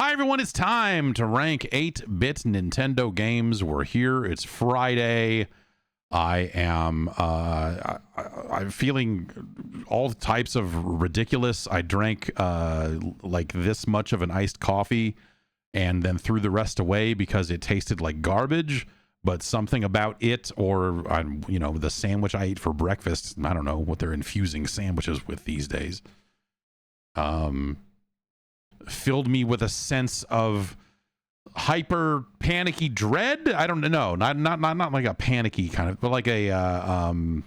Hi everyone, it's time to rank 8-bit Nintendo games. We're here. It's Friday. I am I'm feeling all types of ridiculous. I drank like this much of an iced coffee and then threw the rest away because it tasted like garbage. But something about it, or you know, the sandwich I ate for breakfast, I don't know what they're infusing sandwiches with these days, filled me with a sense of hyper panicky dread. I don't know, not like a panicky kind of, but like a I'm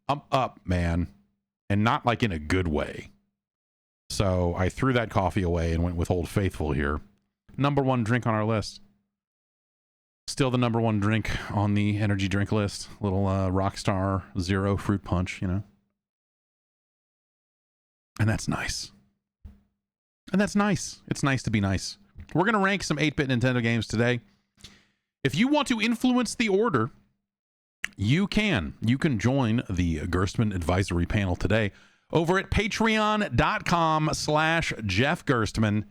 up, man, and not like in a good way. So I threw that coffee away and went with Old Faithful here. Number one drink on our list. Still the number one drink on the energy drink list. Little Rockstar Zero Fruit Punch, you know. And that's nice. And that's nice. It's nice to be nice. We're going to rank some 8-bit Nintendo games today. If you want to influence the order, you can. You can join the Gerstmann advisory panel today over at patreon.com/Jeff Gerstmann.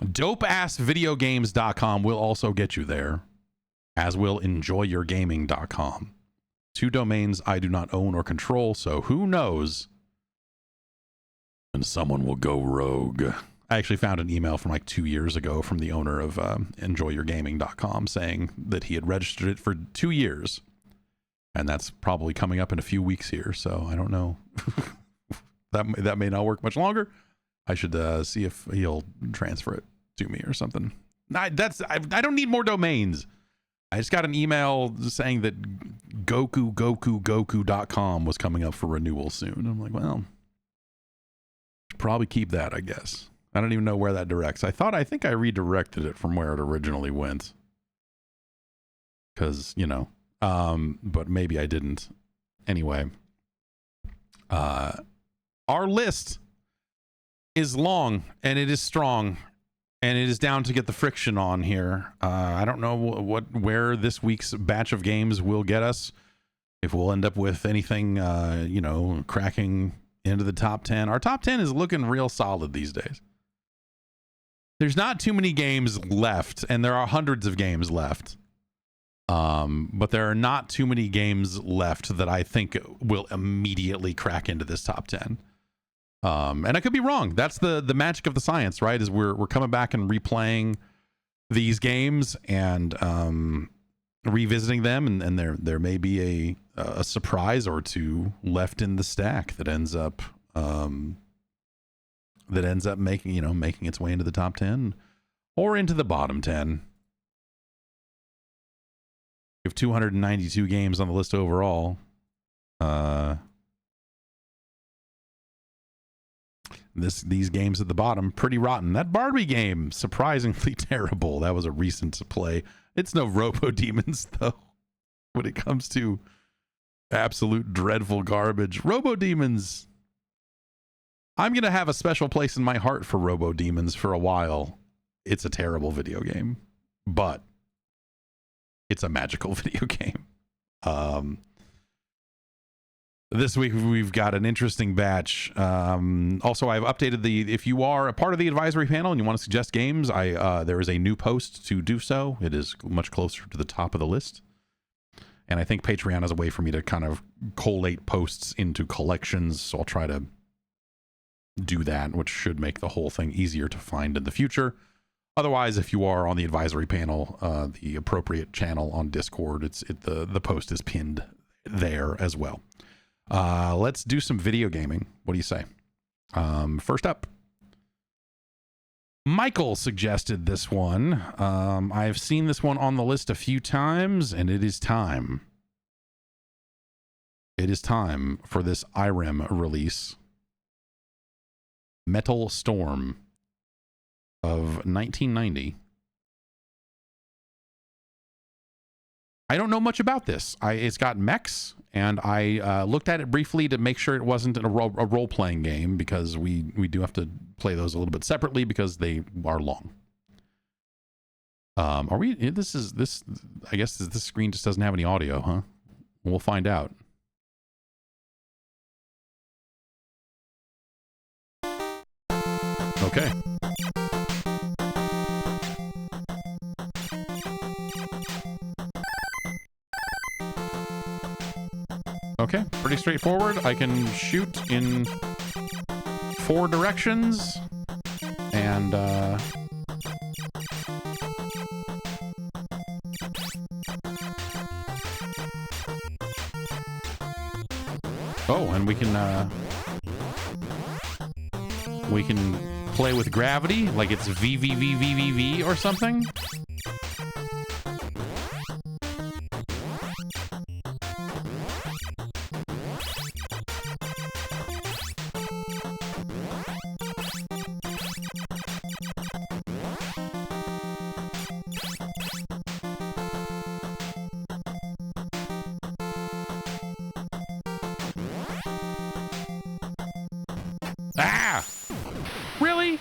Dopeassvideogames.com will also get you there, as will enjoyyourgaming.com. Two domains I do not own or control, so who knows when someone will go rogue. I actually found an email from like 2 years ago from the owner of enjoyyourgaming.com saying that he had registered it for 2 years. And that's probably coming up in a few weeks here, so I don't know. that may not work much longer. I should see if he'll transfer it to me or something. I don't need more domains. I just got an email saying that Goku.com was coming up for renewal soon. I'm like, well, probably keep that, I guess. I don't even know where that directs. I think I redirected it from where it originally went. Because, you know, but maybe I didn't. Anyway, our list is long and it is strong and it is down to get the friction on here. I don't know where this week's batch of games will get us. If we'll end up with anything, you know, cracking into the top 10. Our top 10 is looking real solid these days. There's not too many games left, and there are hundreds of games left. But there are not too many games left that I think will immediately crack into this top 10. And I could be wrong. That's the magic of the science, right? Is we're coming back and replaying these games and revisiting them, and there may be a surprise or two left in the stack that ends up making its way into the top 10 or into the bottom 10. We have 292 games on the list overall. These games at the bottom, pretty rotten. That Barbie game, surprisingly terrible. That was a recent play. It's no Robo Demons, though, when it comes to absolute dreadful garbage. Robo Demons, I'm going to have a special place in my heart for Robo Demons for a while. It's a terrible video game, but it's a magical video game. This week we've got an interesting batch. Also, I've updated if you are a part of the advisory panel and you want to suggest games, there is a new post to do so. It is much closer to the top of the list. And I think Patreon is a way for me to kind of collate posts into collections. So I'll try to do that, which should make the whole thing easier to find in the future. Otherwise, if you are on the advisory panel, the appropriate channel on Discord, the post is pinned there as well. Let's do some video gaming. What do you say? First up, Michael suggested this one. I've seen this one on the list a few times, and it is time. It is time for this IREM release. Metal Storm of 1990. I don't know much about this. It's got mechs, and I looked at it briefly to make sure it wasn't a role-playing game, because we do have to play those a little bit separately because they are long. Are we? I guess this screen just doesn't have any audio, huh? We'll find out. Okay. Okay, pretty straightforward. I can shoot in 4 directions. And, oh, and we can play with gravity, like it's VVVVVV or something. Ah! Really?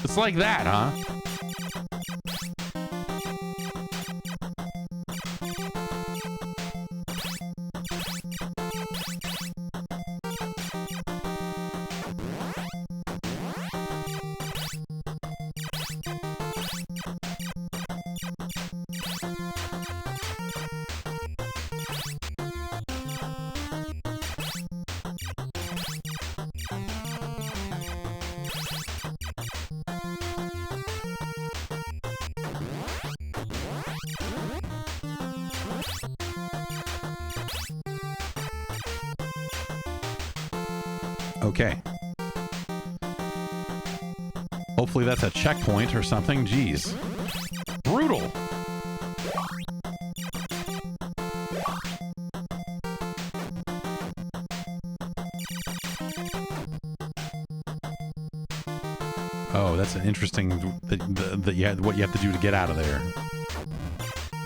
It's like that, huh? Okay. Hopefully that's a checkpoint or something. Jeez. Brutal. Oh, that's an interesting... what you have to do to get out of there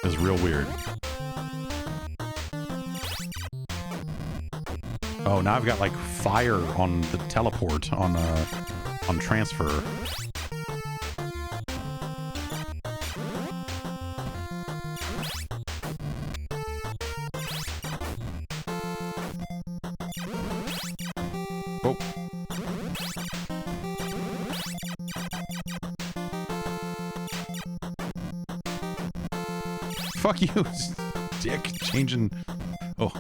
is real weird. Oh, now I've got like fire on the teleport on transfer. Oh. Fuck you, dick. Changing. Oh.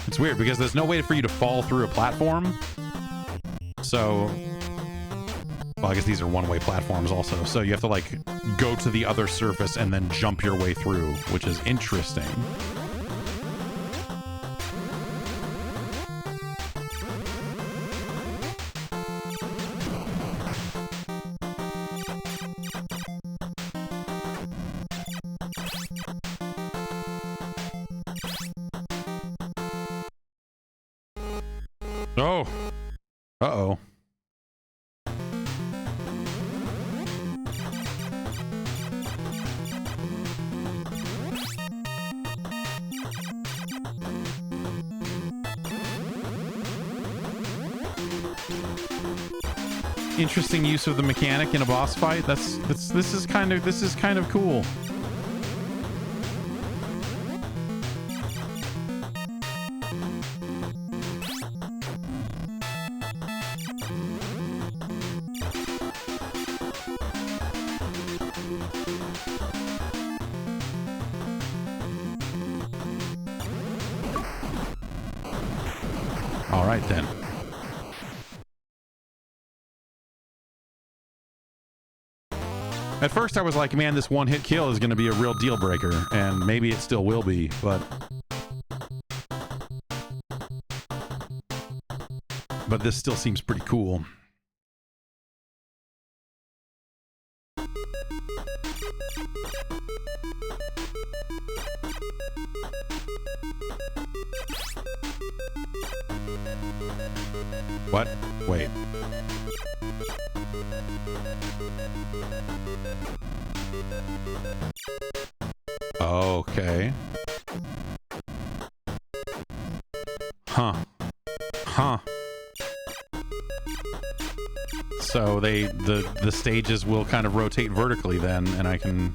It's weird because there's no way for you to fall through a platform. So, well, I guess these are one-way platforms also. So you have to like go to the other surface and then jump your way through, which is interesting. Oh. Uh-oh. Interesting use of the mechanic in a boss fight. This is kind of cool. All right then. At first I was like, man, this one-hit kill is going to be a real deal breaker, and maybe it still will be, but this still seems pretty cool. What? Wait. Okay. Huh. Huh. So the stages will kind of rotate vertically then, and I can...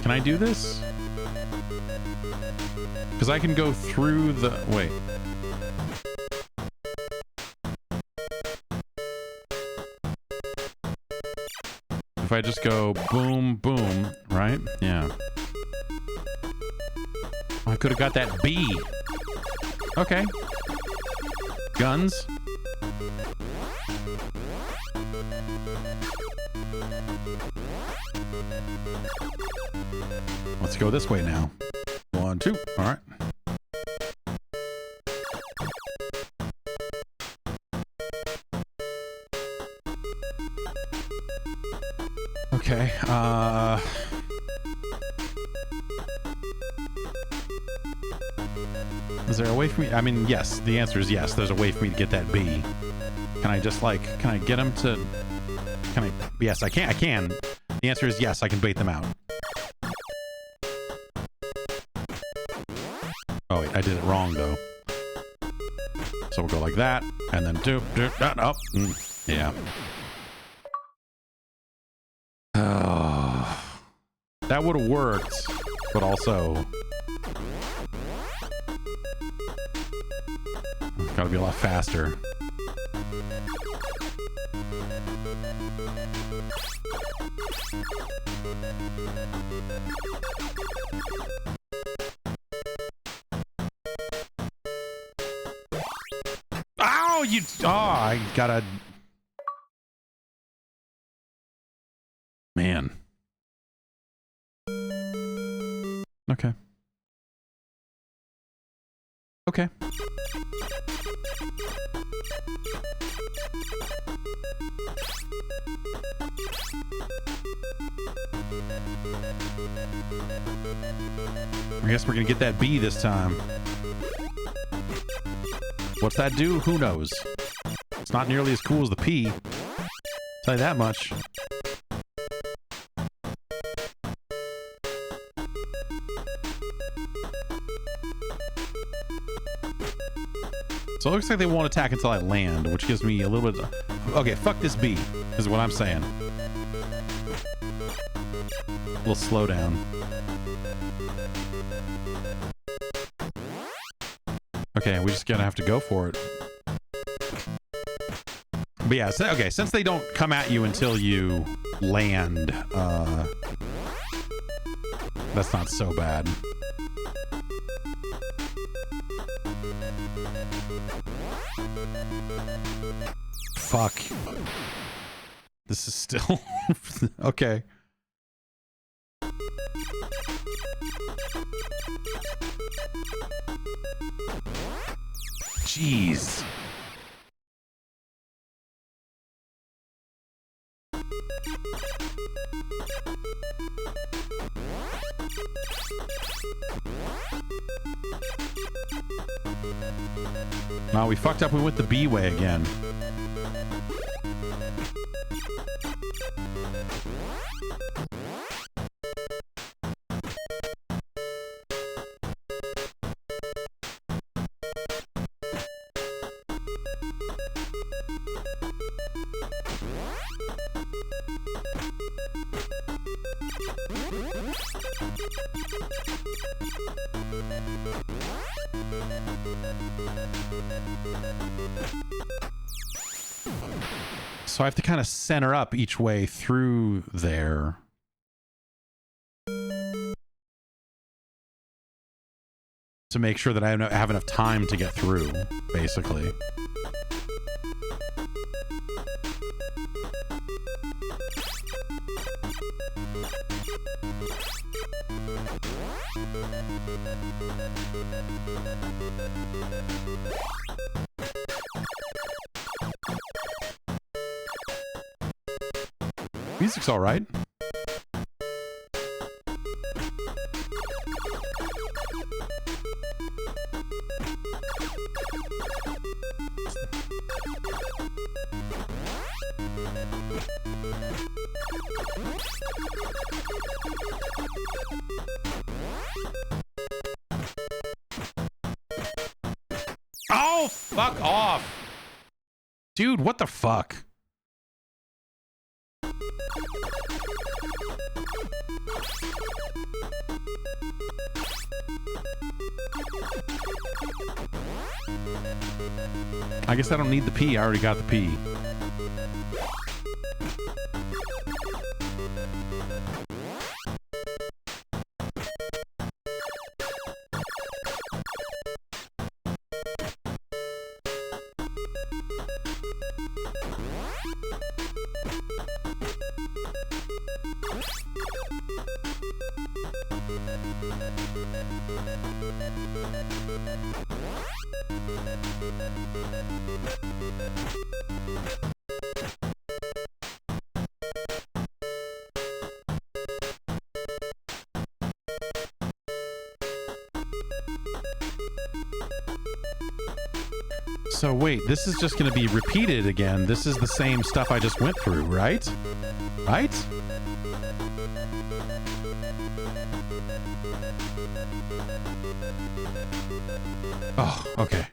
Can I do this? Because I can go through the... Wait. If I just go boom, boom, right? Yeah. I could have got that B. Okay. Guns. Let's go this way now. 1, 2. All right. Okay. Is there a way for me? I mean, yes. The answer is yes. There's a way for me to get that B. Can I just like? Can I get him to? Can I? Yes, I can. I can. The answer is yes. I can bait them out. Oh wait, I did it wrong though. So we'll go like that, and then do up. Yeah. Oh, that would have worked, but also gotta be a lot faster. Oh, you! Oh, I gotta. Man. Okay. Okay. I guess we're gonna get that B this time. What's that do? Who knows? It's not nearly as cool as the P. I'll tell you that much. So it looks like they won't attack until I land, which gives me a little bit of... Okay, fuck this B, is what I'm saying. A little slowdown. Okay, we just gonna have to go for it. But yeah, so, okay, since they don't come at you until you land, that's not so bad. Fuck. This is still... Okay. Jeez. No, we fucked up. We went the B way again. So I have to kind of center up each way through there. To make sure that I have enough time to get through, basically. Music's all right. Oh, fuck off. Dude, what the fuck? I guess I don't need the P. I already got the P. So wait, this is just going to be repeated again. This is the same stuff I just went through, right? Right? Oh, okay.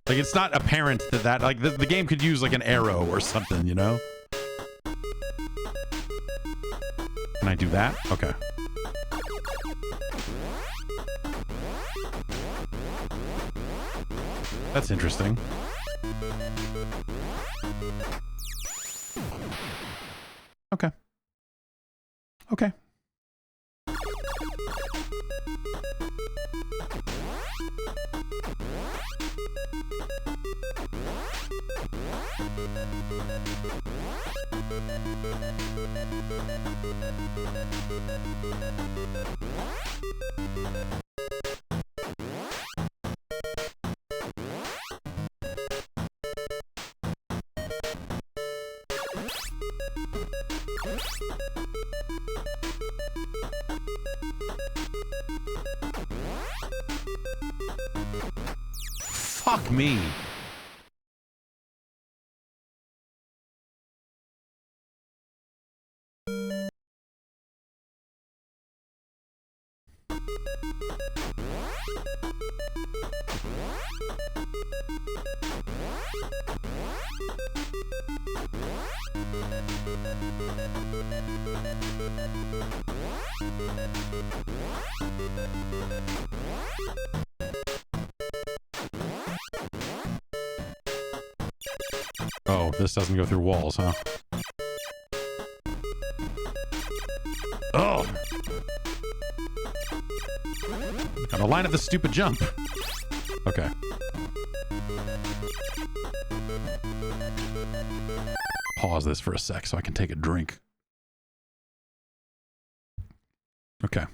Like, it's not apparent that like, the game could use, like, an arrow or something, you know? Can I do that? Okay. That's interesting. Okay. Okay. Fuck me. Oh, this doesn't go through walls, huh? Oh! Gotta line up the stupid jump. Okay. Pause this for a sec so I can take a drink. Okay.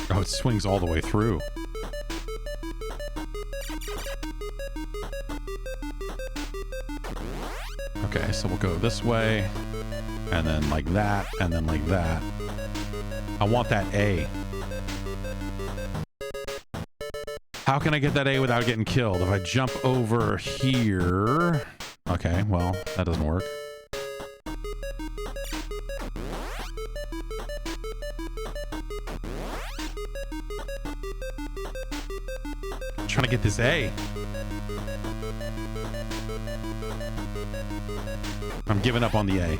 Oh, it swings all the way through. Okay, so we'll go this way, and then like that, and then like that. I want that A. How can I get that A without getting killed? If I jump over here... Okay, well, that doesn't work. I'm trying to get this A. I'm giving up on the A.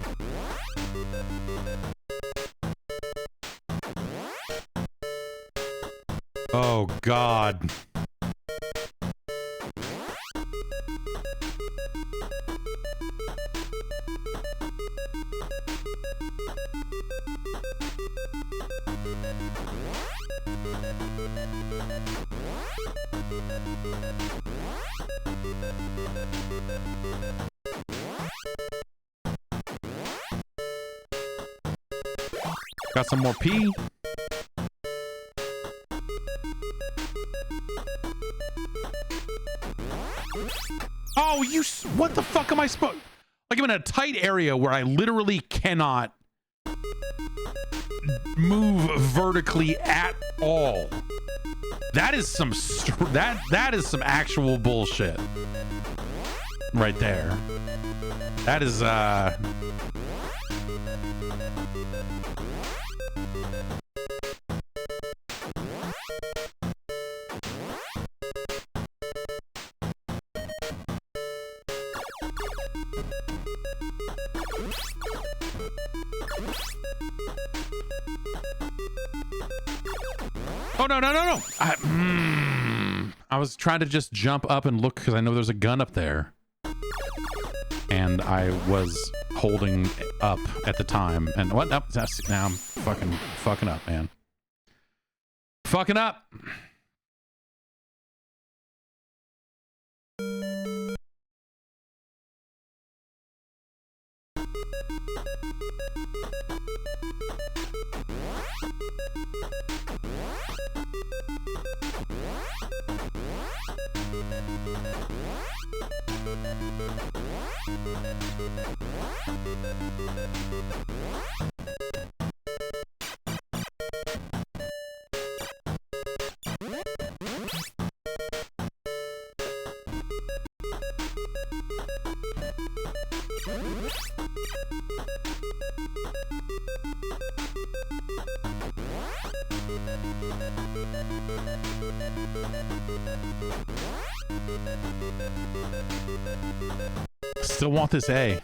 Oh, God. Got some more P. Oh, you... What the fuck am I supposed... Like, I'm in a tight area where I literally cannot move vertically at all. That is some... That is some actual bullshit. Right there. That is, Oh, no, no, no, no. I was trying to just jump up and look because I know there's a gun up there. And I was holding up at the time. And what? Nope, now I'm fucking up, man. Fucking up. Still want this A.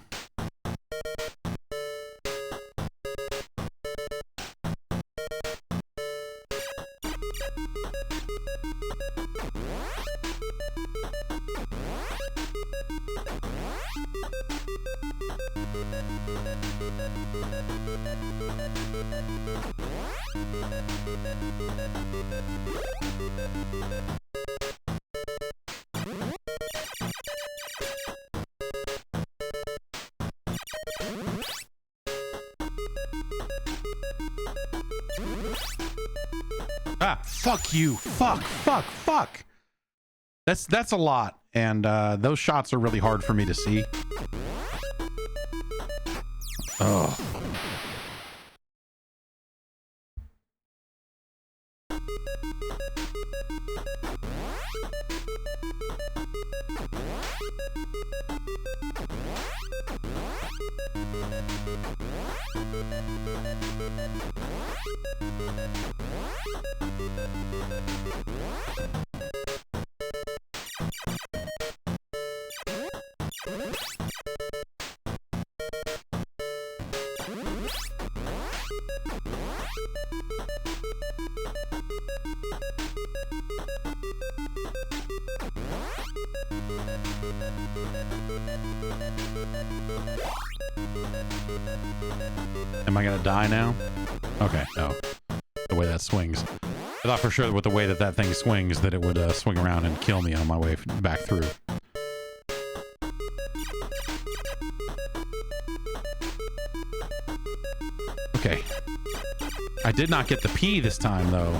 Ah, fuck you. Fuck. That's a lot. And those shots are really hard for me to see. Oh. Am I gonna die now? Okay, no. The way that swings. I thought for sure with the way that that thing swings that it would swing around and kill me on my way back through. Okay. I did not get the P this time, though.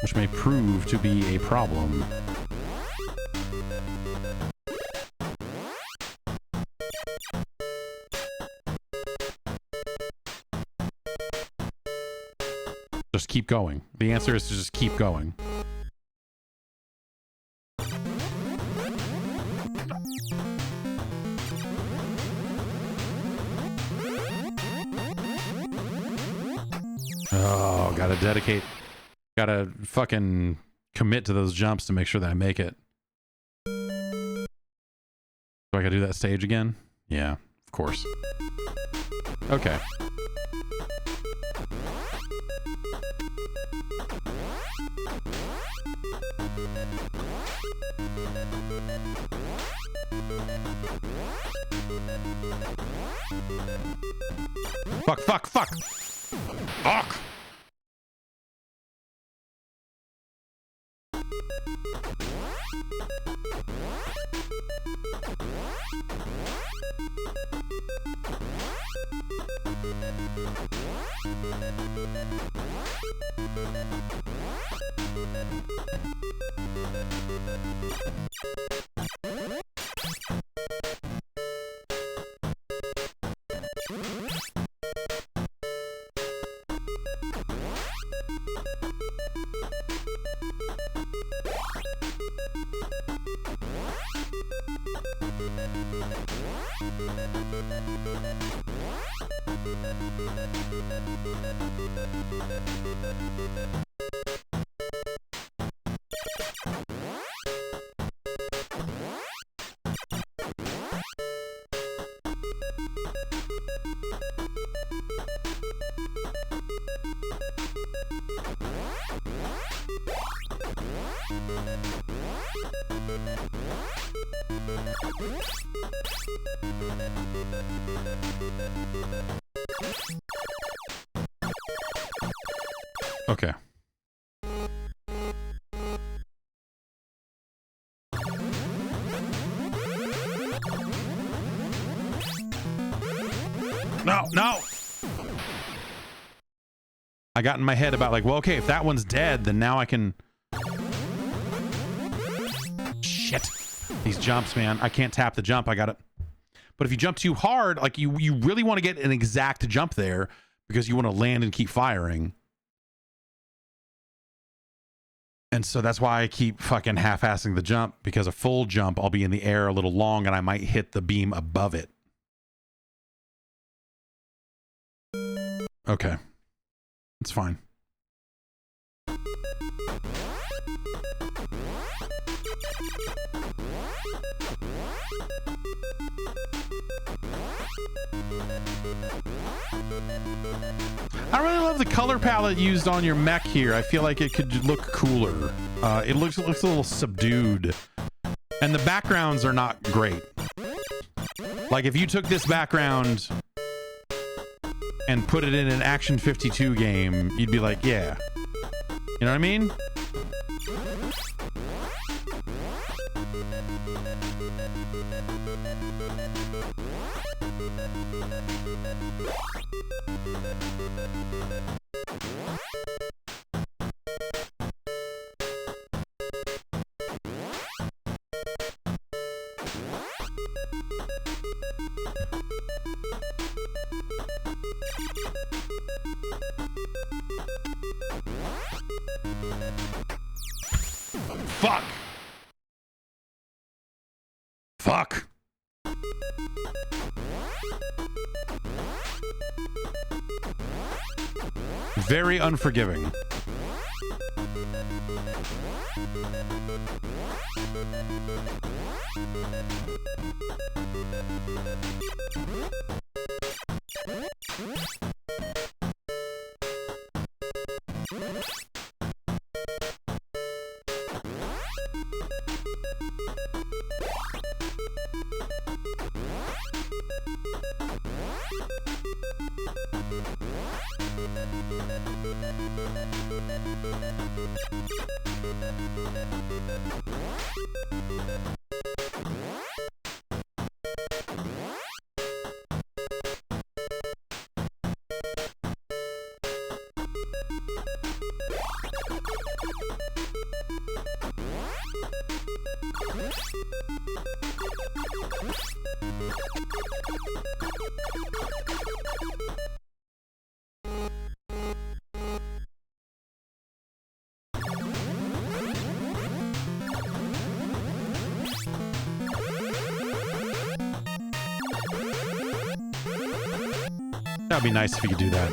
Which may prove to be a problem. Just keep going. The answer is to just keep going. Oh, gotta dedicate. Gotta fucking commit to those jumps to make sure that I make it. Do I gotta do that stage again? Yeah, of course. Okay. Fuck! Fuck! Okay. No, no. I got in my head about like, well, okay, if that one's dead, then now I can... Shit. These jumps, man. I can't tap the jump. I got it. But if you jump too hard, like you really want to get an exact jump there because you want to land and keep firing. And so that's why I keep fucking half-assing the jump, because a full jump, I'll be in the air a little long and I might hit the beam above it. Okay. It's fine. I really love the color palette used on your mech here. I feel like it could look cooler. It looks a little subdued. And the backgrounds are not great. Like if you took this background and put it in an Action 52 game, you'd be like, yeah. You know what I mean? Fuck. Fuck. Very unforgiving. That'd be nice if you could do that.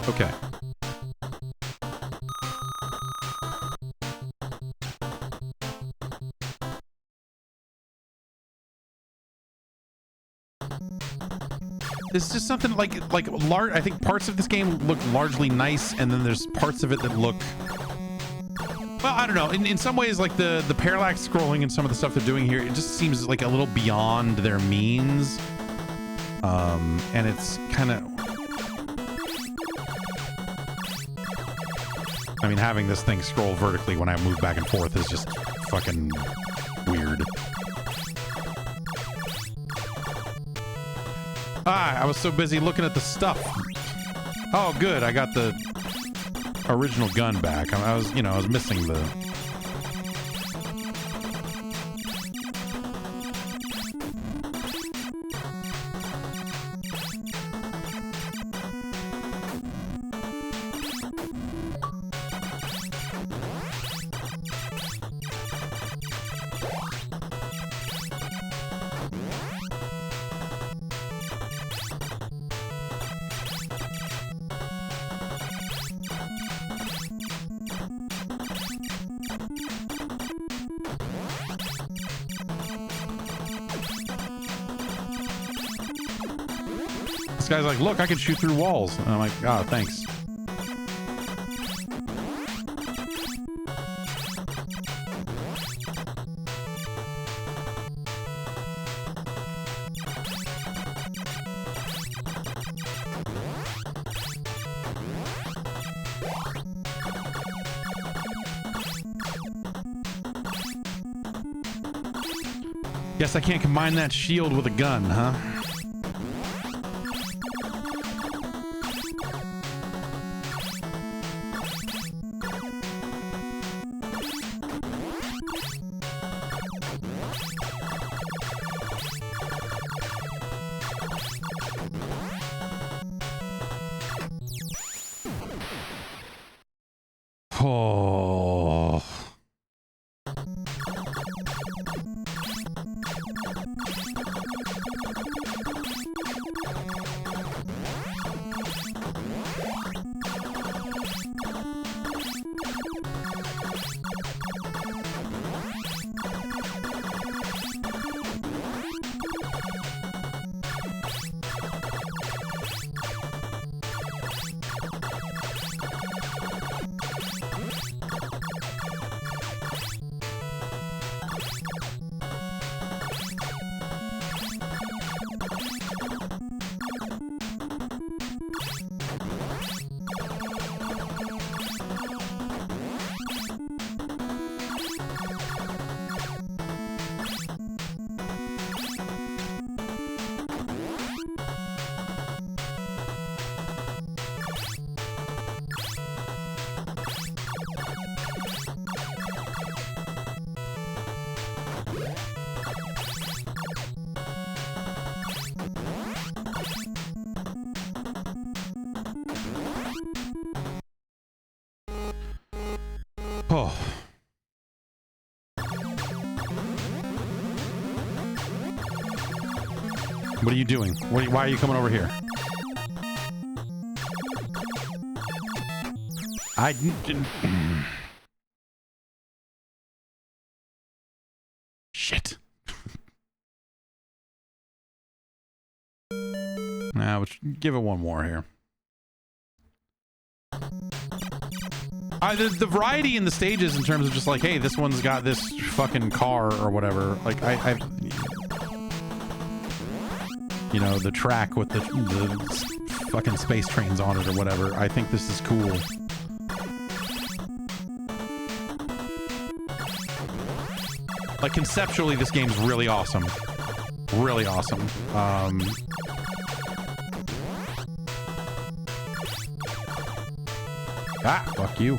Okay. This is just something like I think parts of this game look largely nice, and then there's parts of it that look, well, I don't know. In some ways, like the parallax scrolling and some of the stuff they're doing here, it just seems like a little beyond their means. And it's kind of, I mean, having this thing scroll vertically when I move back and forth is just fucking weird. Ah, I was so busy looking at the stuff. Oh, good. I got the original gun back. I was missing the... This guy's like, look, I can shoot through walls. And I'm like, oh, thanks. Guess I can't combine that shield with a gun, huh? Oh. Oh. What are you doing? Why are you coming over here? I didn't. Shit. Now, give it one more here. The variety in the stages in terms of just like, hey, this one's got this fucking car or whatever. Like, I you know, the track with the fucking space trains on it or whatever. I think this is cool. Like, conceptually, this game's really awesome. Really awesome. Ah, fuck you.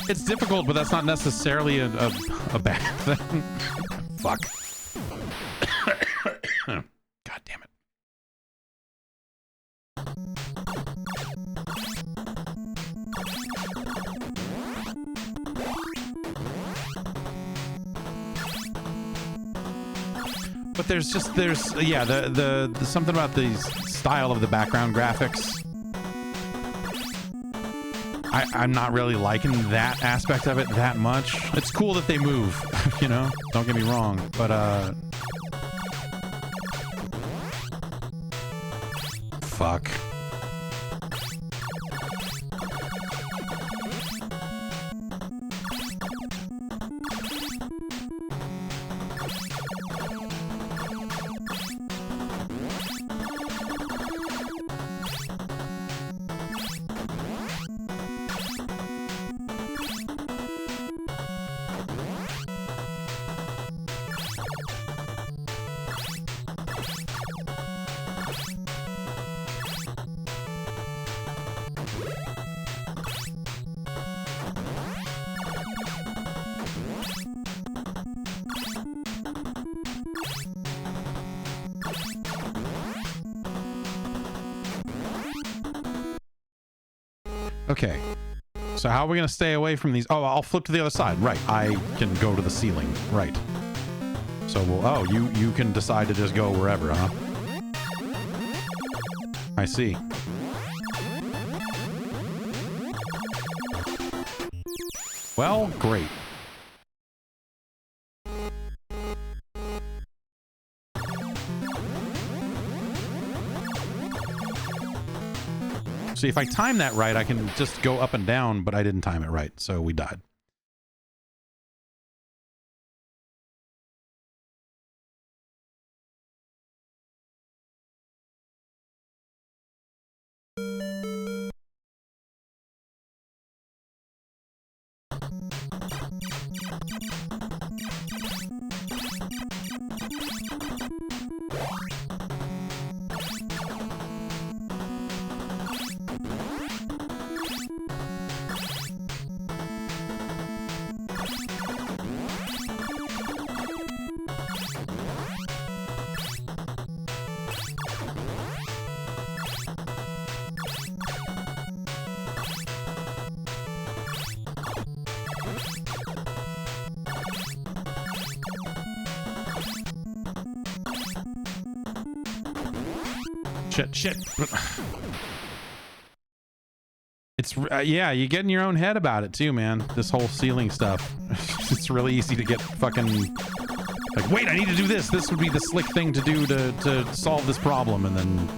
It's difficult, but that's not necessarily a bad thing. Fuck. God damn it. But there's yeah, the something about the style of the background graphics. I'm not really liking that aspect of it that much. It's cool that they move, you know? Don't get me wrong, but fuck. Okay, so how are we gonna stay away from these? Oh, I'll flip to the other side. Right, I can go to the ceiling. Right. So we'll. Oh, you can decide to just go wherever, huh? I see. Well, great. See, if I time that right, I can just go up and down, but I didn't time it right, so we died. Shit. It's, yeah, you get in your own head about it too, man. This whole ceiling stuff. It's really easy to get fucking, like, wait, I need to do this. This would be the slick thing to do to solve this problem, and then...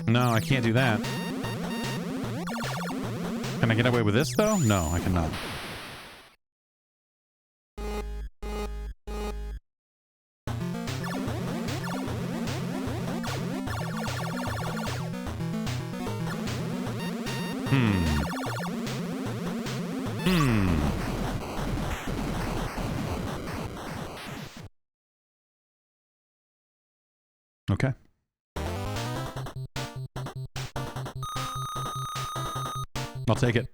No, I can't do that. Can I get away with this, though? No, I cannot. Okay. I'll take it.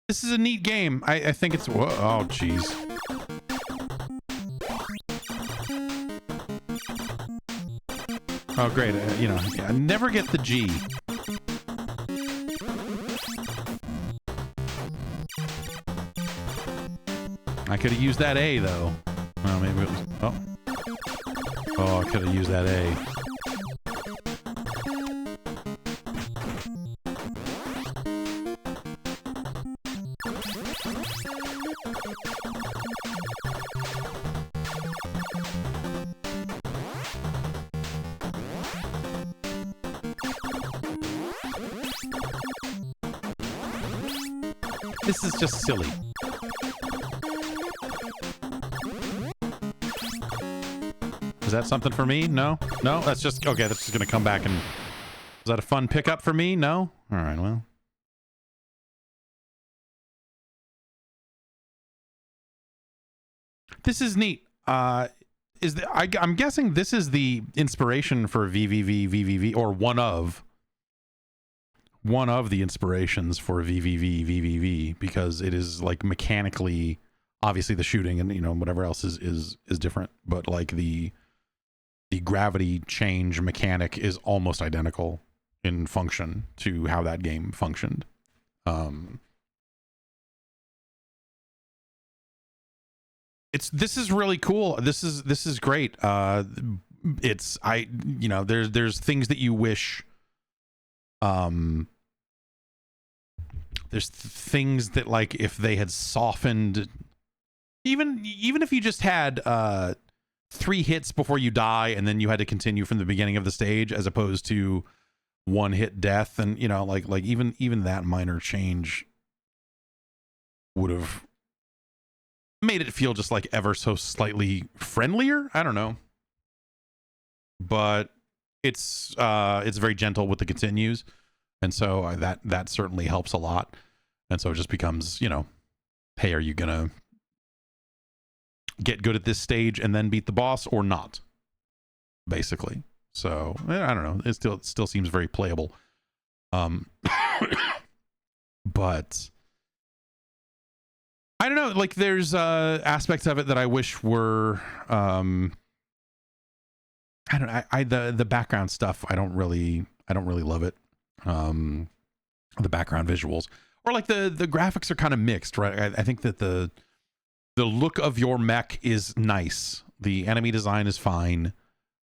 This is a neat game. I think it's... Whoa, oh, jeez. Oh, great. You know, I never get the G. I could have used that A, though. Well, maybe it was... Oh. Oh, I could have used that A. This is just silly. Is that something for me? No? No? That's just... Okay, that's just gonna come back and... Is that a fun pickup for me? No? Alright, well... This is neat. I'm guessing this is the inspiration for VVV, or one of the inspirations for VVV, because it is like mechanically, obviously the shooting and, you know, whatever else is different, but like the gravity change mechanic is almost identical in function to how that game functioned. This is really cool. This is great. You know, there's things that you wish, there's things that, like, if they had softened, even if you just had 3 hits before you die and then you had to continue from the beginning of the stage, as opposed to one hit death, and you know, like even that minor change would have made it feel just like ever so slightly friendlier. I don't know, but it's very gentle with the continues, and so that certainly helps a lot. And so it just becomes, you know, hey, are you gonna get good at this stage and then beat the boss or not? Basically. So I don't know. It still seems very playable. But I don't know. Like there's aspects of it that I wish were I don't know. The background stuff. I don't really love it. The background visuals, or like the graphics are kind of mixed, right? I think that the look of your mech is nice. The enemy design is fine.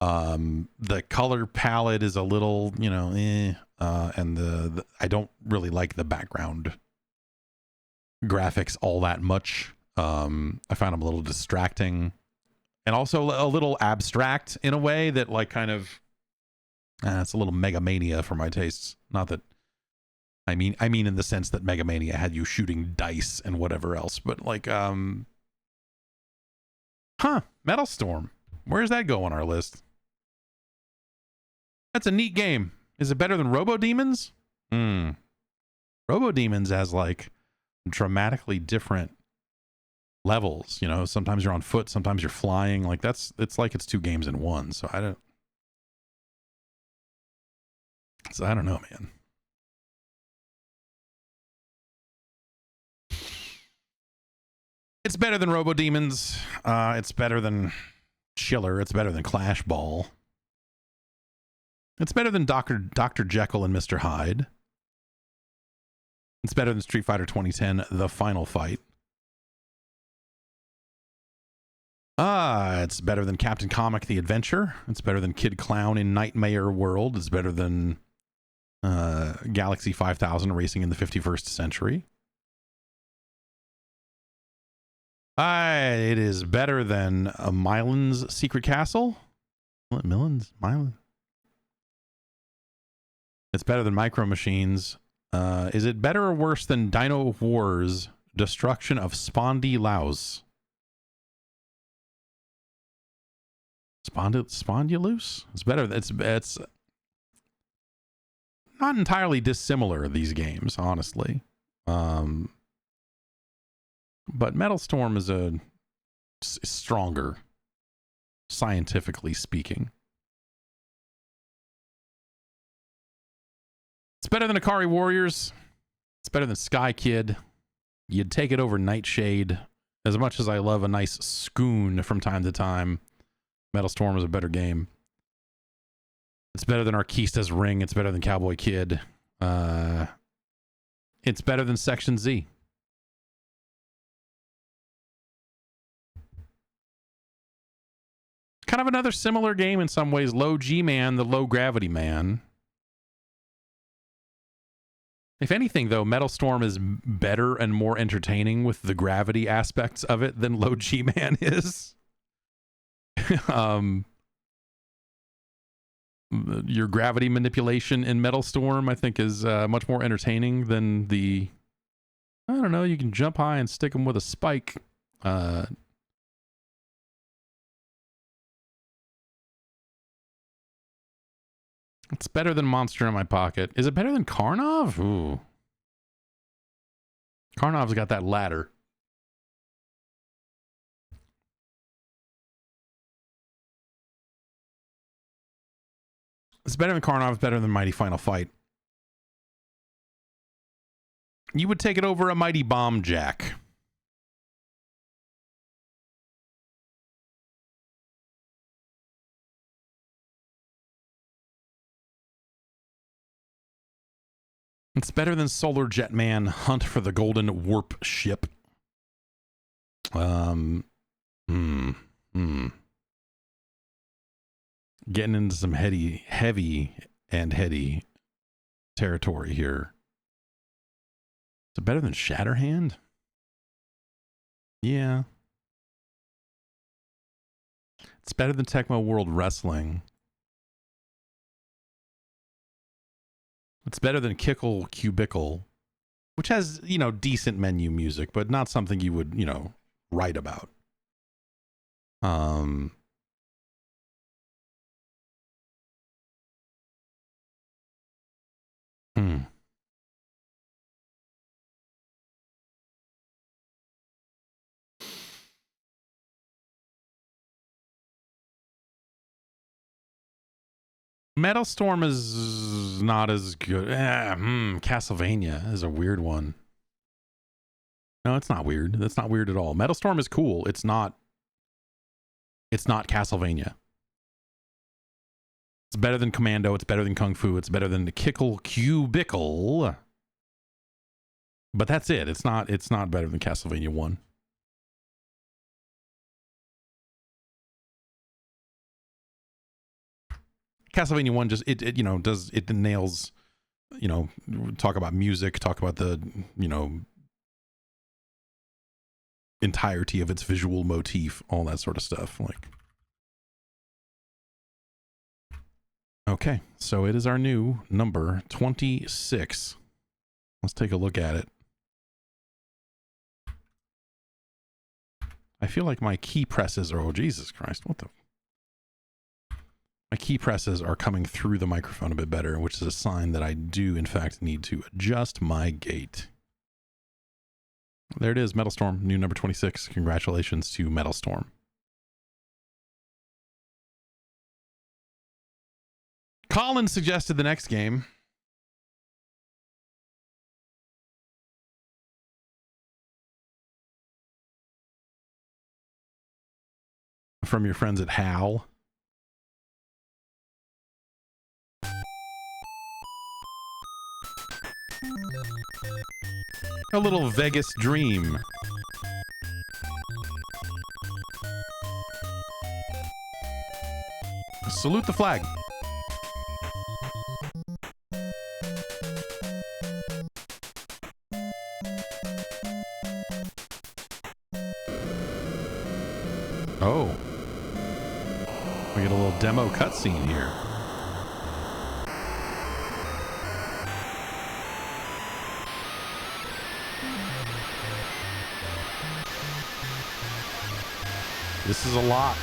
The color palette is a little, you know, and the I don't really like the background graphics all that much. I found them a little distracting, and also a little abstract in a way that, like, kind of it's a little Mega Mania for my tastes. Not that I mean in the sense that Mega Mania had you shooting dice and whatever else, but like Metal Storm, where's that go on our list? That's a neat game. Is it better than Robo Demons? Robo Demons has like dramatically different levels, you know. Sometimes you're on foot, sometimes you're flying. Like it's like it's two games in one. So I don't know, man. It's better than Robo Demons. It's better than Chiller. It's better than Clash Ball. It's better than Dr. Jekyll and Mr. Hyde. It's better than Street Fighter 2010, The Final Fight. It's better than Captain Comic, The Adventure. It's better than Kid Clown in Nightmare World. It's better than Galaxy 5000 Racing in the 51st Century. It is better than Mylan's Secret Castle. Mylan. It's better than Micro Machines. Is it better or worse than Dino Wars Destruction of Spondy Laos? Spondulus? It's better. It's not entirely dissimilar, these games, honestly. But Metal Storm is stronger, scientifically speaking. It's better than Akari Warriors. It's better than Sky Kid. You'd take it over Nightshade. As much as I love a nice Scoon from time to time, Metal Storm is a better game. It's better than Arkista's Ring. It's better than Cowboy Kid. It's better than Section Z. Kind of another similar game in some ways. Low G-Man, the Low Gravity Man. If anything, though, Metal Storm is better and more entertaining with the gravity aspects of it than Low G-Man is. Your gravity manipulation in Metal Storm, I think, is much more entertaining than the... I don't know, you can jump high and stick them with a spike. It's better than Monster in My Pocket. Is it better than Karnov? Ooh. Karnov's got that ladder. It's better than Karnov. It's better than Mighty Final Fight. You would take it over a Mighty Bomb Jack. It's better than Solar Jetman Hunt for the Golden Warp Ship. Getting into some heavy territory here. Is it better than Shatterhand? Yeah. It's better than Tecmo World Wrestling. It's better than Kickle Cubicle, which has, you know, decent menu music, but not something you would, you know, write about. Metal Storm is not as good. Castlevania is a weird one. No, it's not weird. That's not weird at all. Metal Storm is cool. It's not Castlevania. It's better than Commando. It's better than Kung Fu. It's better than the Kickle Cubicle. But that's it. It's not better than Castlevania 1. Castlevania 1 just it you know does it nails, you know, talk about music, talk about the, you know, entirety of its visual motif, all that sort of stuff. Like, okay, so it is our new number 26. Let's take a look at it. I feel like my key presses are, oh Jesus Christ, what the, my key presses are coming through the microphone a bit better, which is a sign that I do in fact need to adjust my gate. There it is, Metal Storm, new number 26. Congratulations to Metal Storm. Colin suggested the next game. From your friends at HAL. A little Vegas dream. Salute the flag. Oh. We get a little demo cutscene here. This is a lot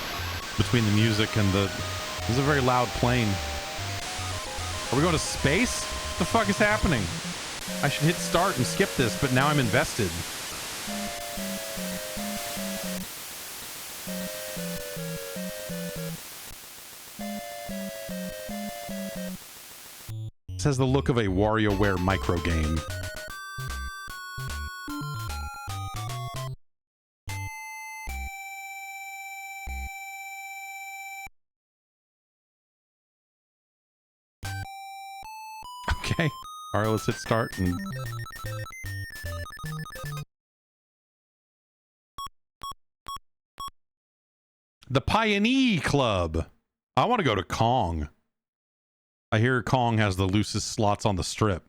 between the music and the... This is a very loud plane. Are we going to space? What the fuck is happening? I should hit start and skip this, but now I'm invested. This has the look of a WarioWare micro game. Okay. All right, let's hit start and... The Pioneer Club. I want to go to Kong. I hear Kong has the loosest slots on the strip.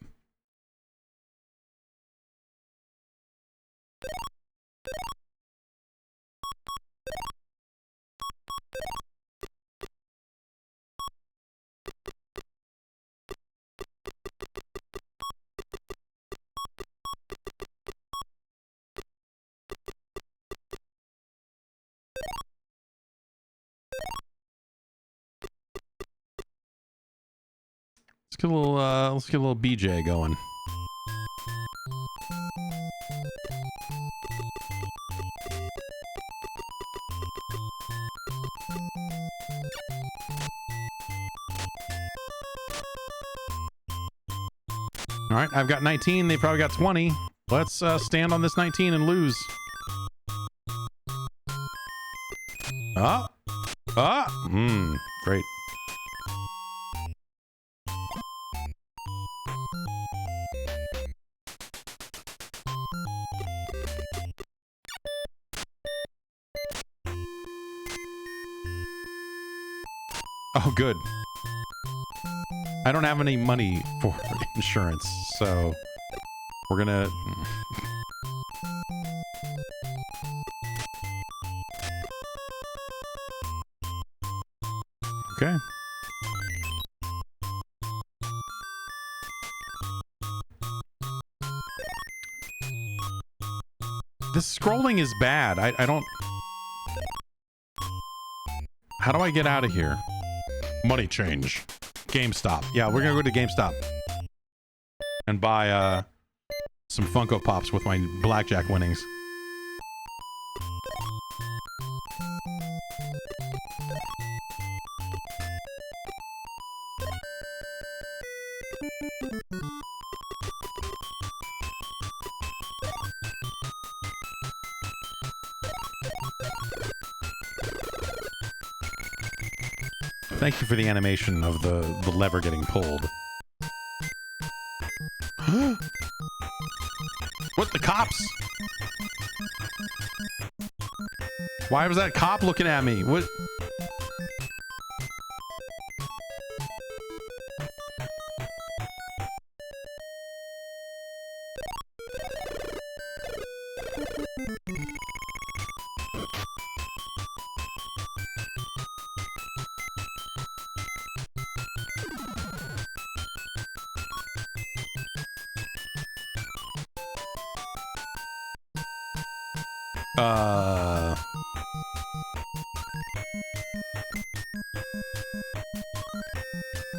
Let's get a little BJ going. All right, I've got 19. They probably got 20. Let's stand on this 19 and lose. Great. Oh, good. I don't have any money for insurance, so we're gonna... Okay. This scrolling is bad. I don't... How do I get out of here? Money change. GameStop. Yeah, we're gonna go to GameStop. And buy, some Funko Pops with my blackjack winnings. Thank you for the animation of the lever getting pulled. What, the cops? Why was that cop looking at me? What?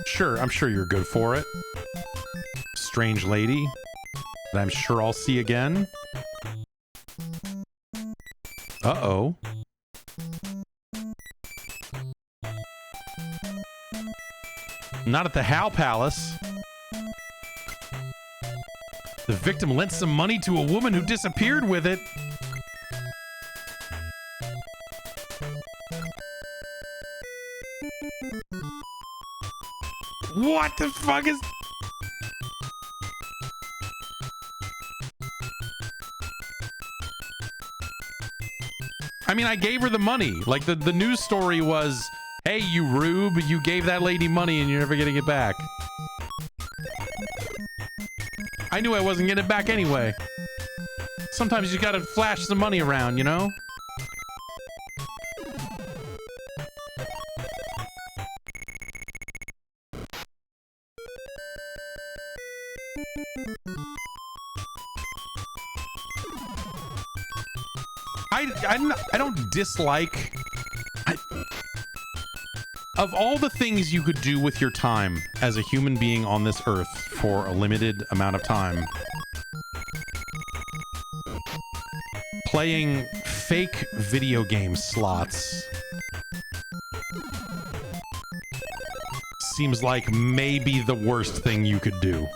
Sure, I'm sure you're good for it. Strange lady that I'm sure I'll see again. Uh-oh. Not at the Hal Palace. The victim lent some money to a woman who disappeared with it. What the fuck is... I mean, I gave her the money. Like, the news story was, hey, you rube, you gave that lady money and you're never getting it back. I knew I wasn't getting it back anyway. Sometimes you gotta flash some money around, you know? I don't dislike... Of all the things you could do with your time as a human being on this earth for a limited amount of time, playing fake video game slots seems like maybe the worst thing you could do.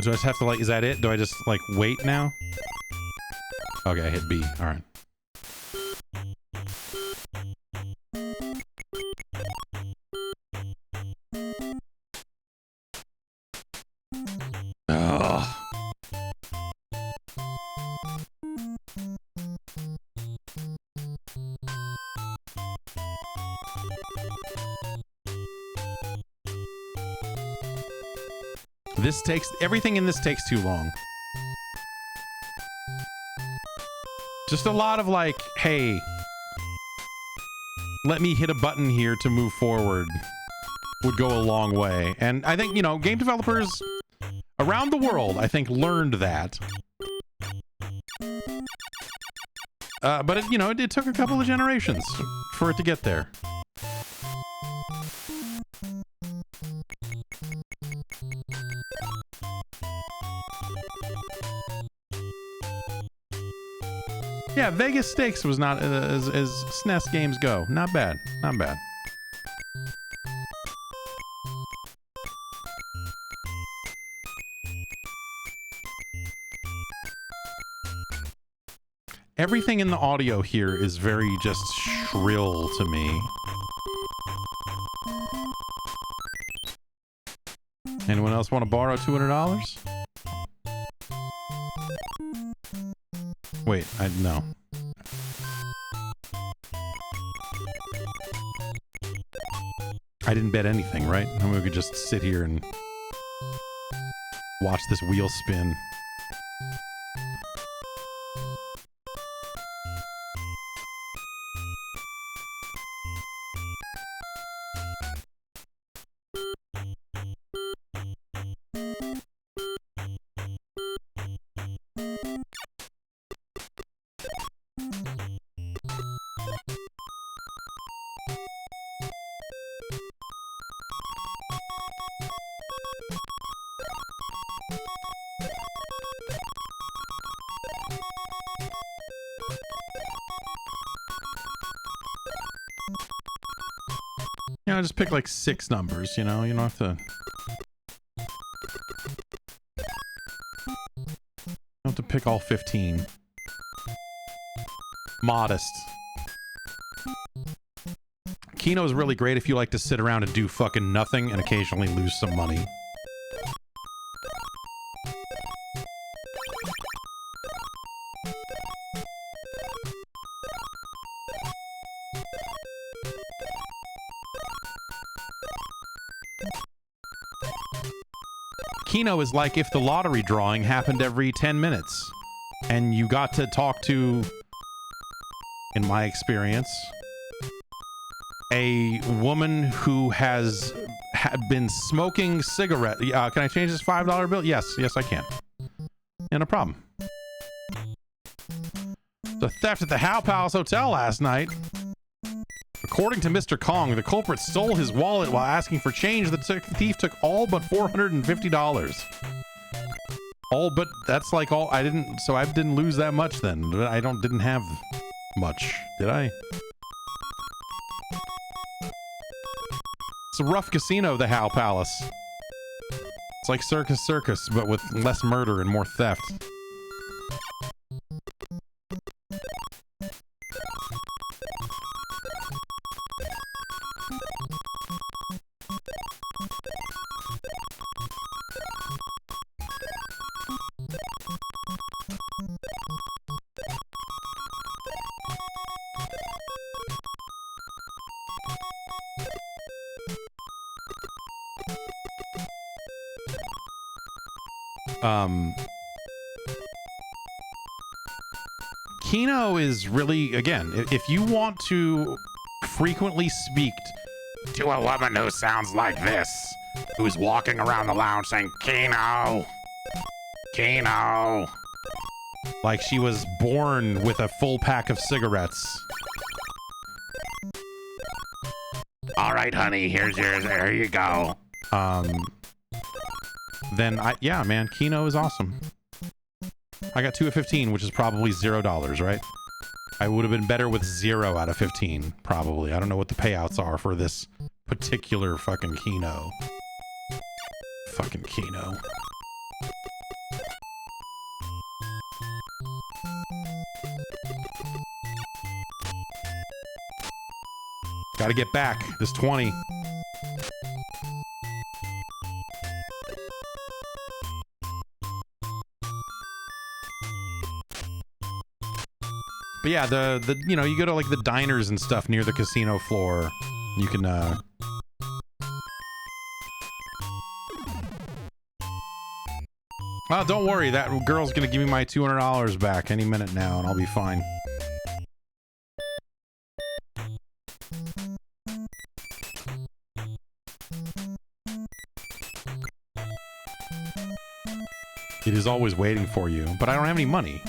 Do I just have to, like, is that it? Do I just, like, wait now? Okay, I hit B. Alright. This takes... Everything in this takes too long. Just a lot of like, hey, let me hit a button here to move forward would go a long way. And I think, you know, game developers around the world, I think, learned that. But, it, you know, it took a couple of generations for it to get there. Yeah, Vegas Stakes was not as SNES games go. Not bad. Not bad. Everything in the audio here is very just shrill to me. Anyone else want to borrow $200? Wait, no. I didn't bet anything, right? I mean, we could just sit here and watch this wheel spin. You know, just pick like 6 numbers, you know? You don't have to... You don't have to pick all 15. Modest. Keno is really great if you like to sit around and do fucking nothing and occasionally lose some money. Keno is like if the lottery drawing happened every 10 minutes and you got to talk to, in my experience, a woman who had been smoking cigarette. Can I change this $5 bill? Yes, I can. Yeah, no problem. The theft at the Howe Palace Hotel last night. According to Mr. Kong, the culprit stole his wallet while asking for change. The thief took all but $450. All but, that's like all, I didn't lose that much then. I didn't have much, did I? It's a rough casino, the Howe Palace. It's like Circus, but with less murder and more theft. Keno is really, again, if you want to frequently speak to a woman who sounds like this, who's walking around the lounge saying, Keno, Keno, like she was born with a full pack of cigarettes. All right, honey, here's yours. There you go. Then yeah, man, Keno is awesome. I got 2 of 15, which is probably $0, right? I would have been better with 0 out of 15, probably. I don't know what the payouts are for this particular fucking Keno. Fucking Keno. Gotta get back. This 20. But yeah, the you know, you go to like the diners and stuff near the casino floor. You can well, don't worry, that girl's gonna give me my $200 back any minute now and I'll be fine. It is always waiting for you, but I don't have any money.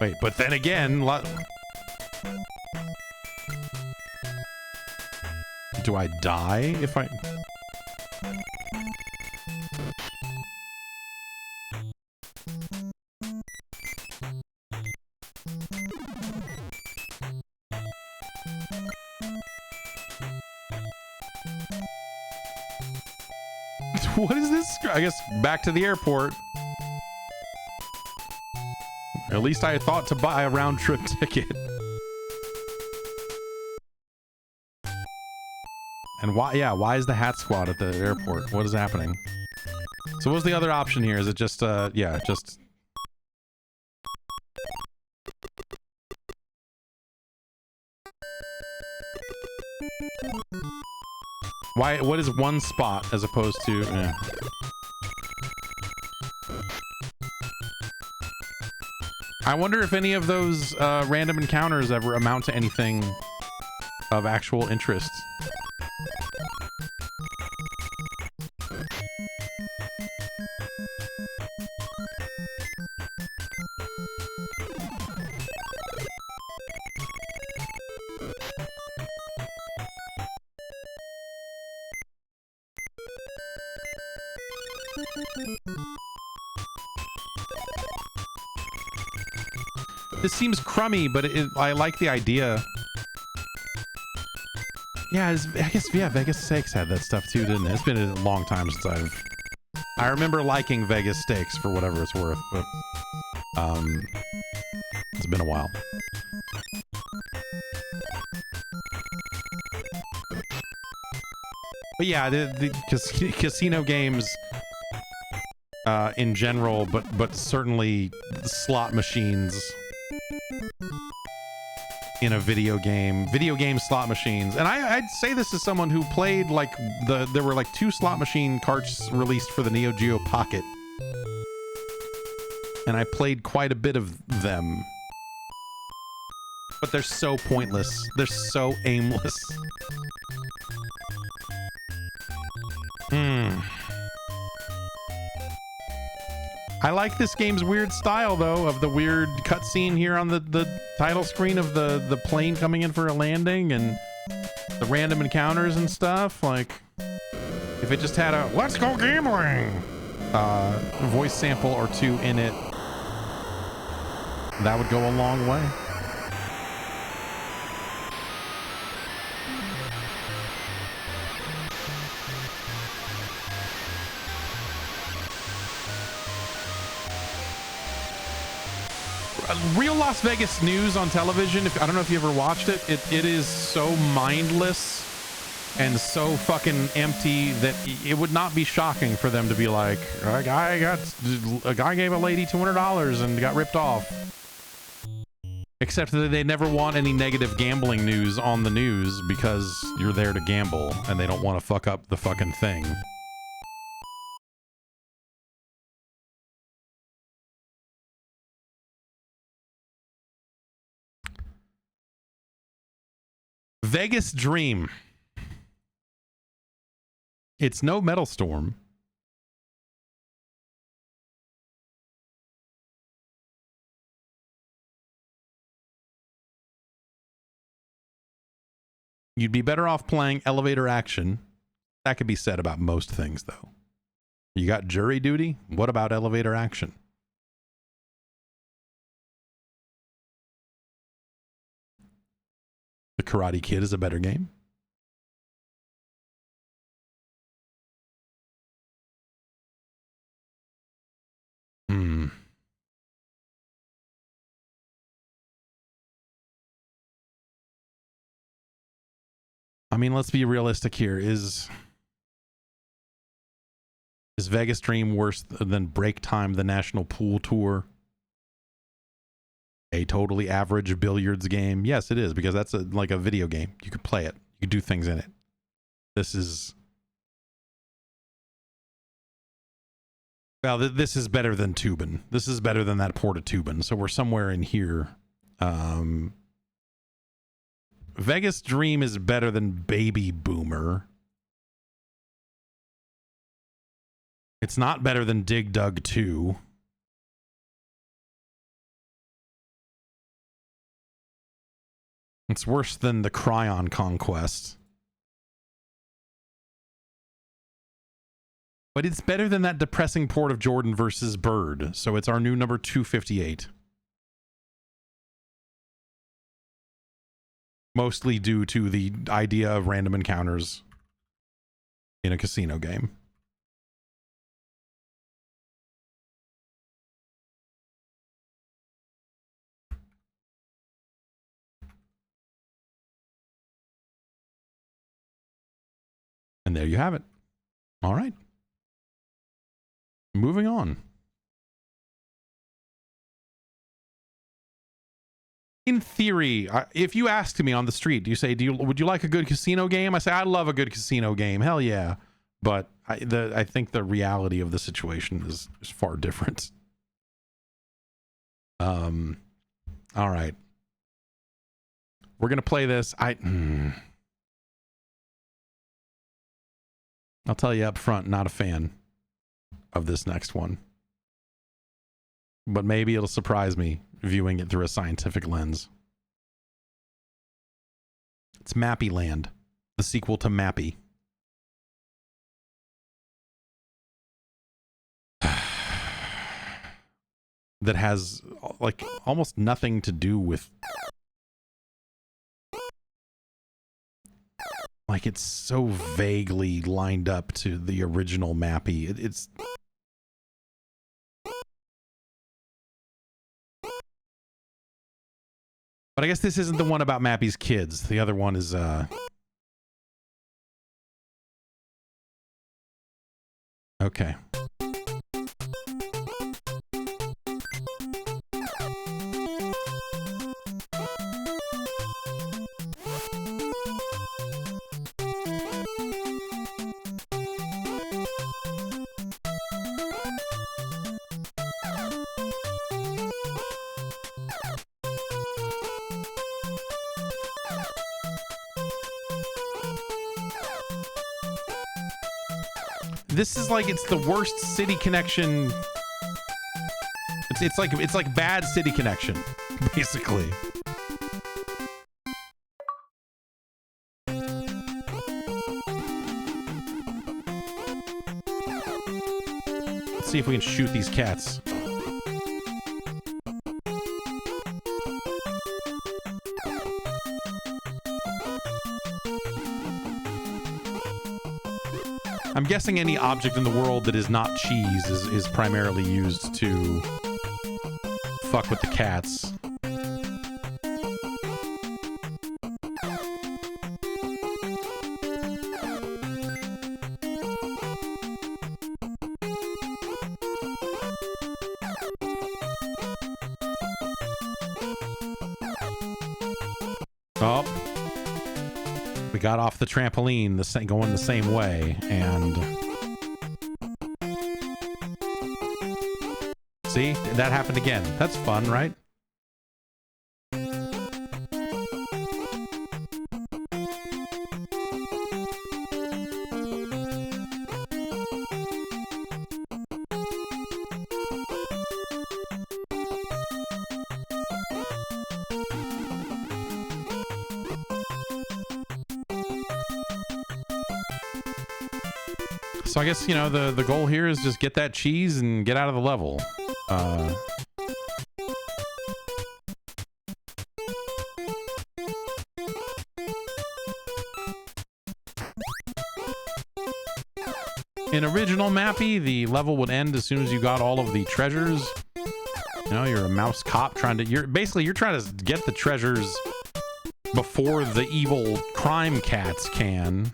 Wait, but then again, do I die if I... What is this? I guess back to the airport. At least I thought to buy a round trip ticket. And why, yeah, why is the hat squad at the airport? What is happening? So what's the other option here? Is it just, yeah, just... Why, what is one spot as opposed to... I wonder if any of those random encounters ever amount to anything of actual interest. This seems crummy, but I like the idea. Yeah, I guess, yeah, Vegas 6 had that stuff too, didn't it? It's been a long time since I remember liking Vegas Steaks for whatever it's worth, but it's been a while. But yeah, the casino games in general, but certainly slot machines in a video game slot machines. And I'd say this as someone who played like there were like 2 slot machine carts released for the Neo Geo Pocket, and I played quite a bit of them, but they're so pointless, they're so aimless. I like this game's weird style, though, of the weird cutscene here on the title screen of the plane coming in for a landing and the random encounters and stuff. Like, if it just had a "let's go gambling" voice sample or 2 in it, that would go a long way. Real Las Vegas news on television, I don't know if you ever watched it, it is so mindless and so fucking empty that it would not be shocking for them to be like, a guy gave a lady $200 and got ripped off. Except that they never want any negative gambling news on the news because you're there to gamble and they don't want to fuck up the fucking thing. Vegas Dream. It's no Metal Storm. You'd be better off playing Elevator Action. That could be said about most things, though. You got Jury Duty? What about Elevator Action? The Karate Kid is a better game. I mean, let's be realistic here. Is Vegas Dream worse than Break Time, the National Pool Tour? A totally average billiards game? Yes, it is, because that's like a video game. You can play it. You can do things in it. This is... Well, this is better than Tubin. This is better than that Porta Tubin. So we're somewhere in here. Vegas Dream is better than Baby Boomer. It's not better than Dig Dug 2. It's worse than the Cryon Conquest. But it's better than that depressing port of Jordan versus Bird. So it's our new number 258. Mostly due to the idea of random encounters in a casino game. And there you have it. All right. Moving on. In theory, if you asked me on the street, do you say, would you like a good casino game? I say, I love a good casino game. Hell yeah. But I think the reality of the situation is far different. All right. We're going to play this. I'll tell you up front, not a fan of this next one. But maybe it'll surprise me viewing it through a scientific lens. It's Mappy-Land, the sequel to Mappy. That has like almost nothing to do with, like, it's so vaguely lined up to the original Mappy. It's but I guess this isn't the one about Mappy's kids. The other one is okay. This is like, it's the worst city connection. It's like bad city connection, basically. Let's see if we can shoot these cats. I'm guessing any object in the world that is not cheese is primarily used to fuck with the cats. Oh. We got off the trampoline, going the same way, and see, that happened again. That's fun, right? So I guess, you know, the goal here is just get that cheese and get out of the level. In original Mappy, the level would end as soon as you got all of the treasures. You know, you're a mouse cop trying to... You're trying to get the treasures before the evil crime cats can.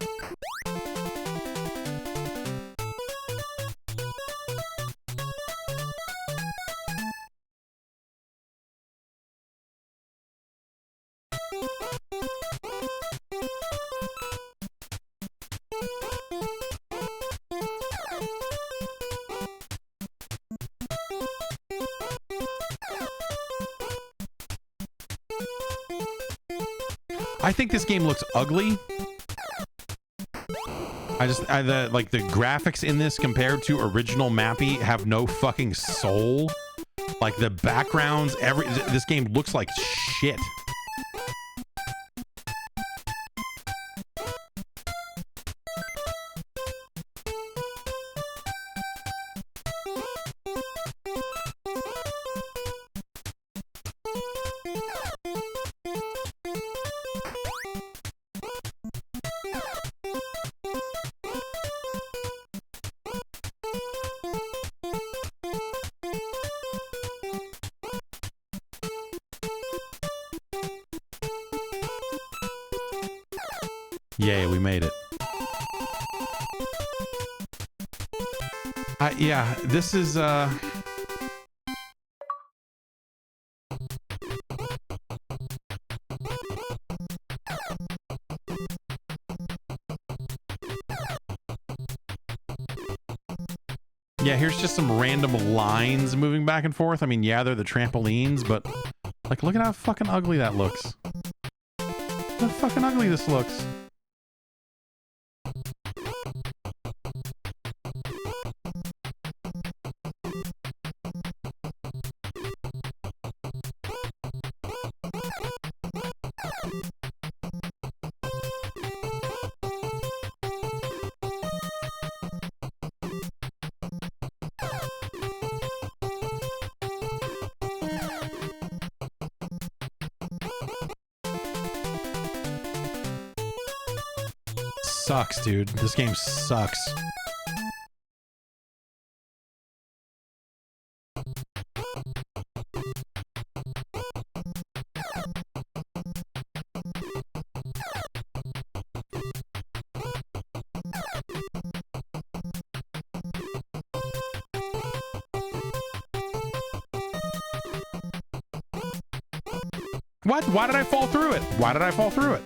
I think this game looks ugly. Like the graphics in this compared to original Mappy have no fucking soul. Like the backgrounds, this game looks like shit. Yay, we made it. Yeah, this is yeah, here's just some random lines moving back and forth. I mean, yeah, they're the trampolines, but like, look at how fucking ugly that looks. Look how fucking ugly this looks. Sucks, dude. This game sucks. What? Why did I fall through it? Why did I fall through it?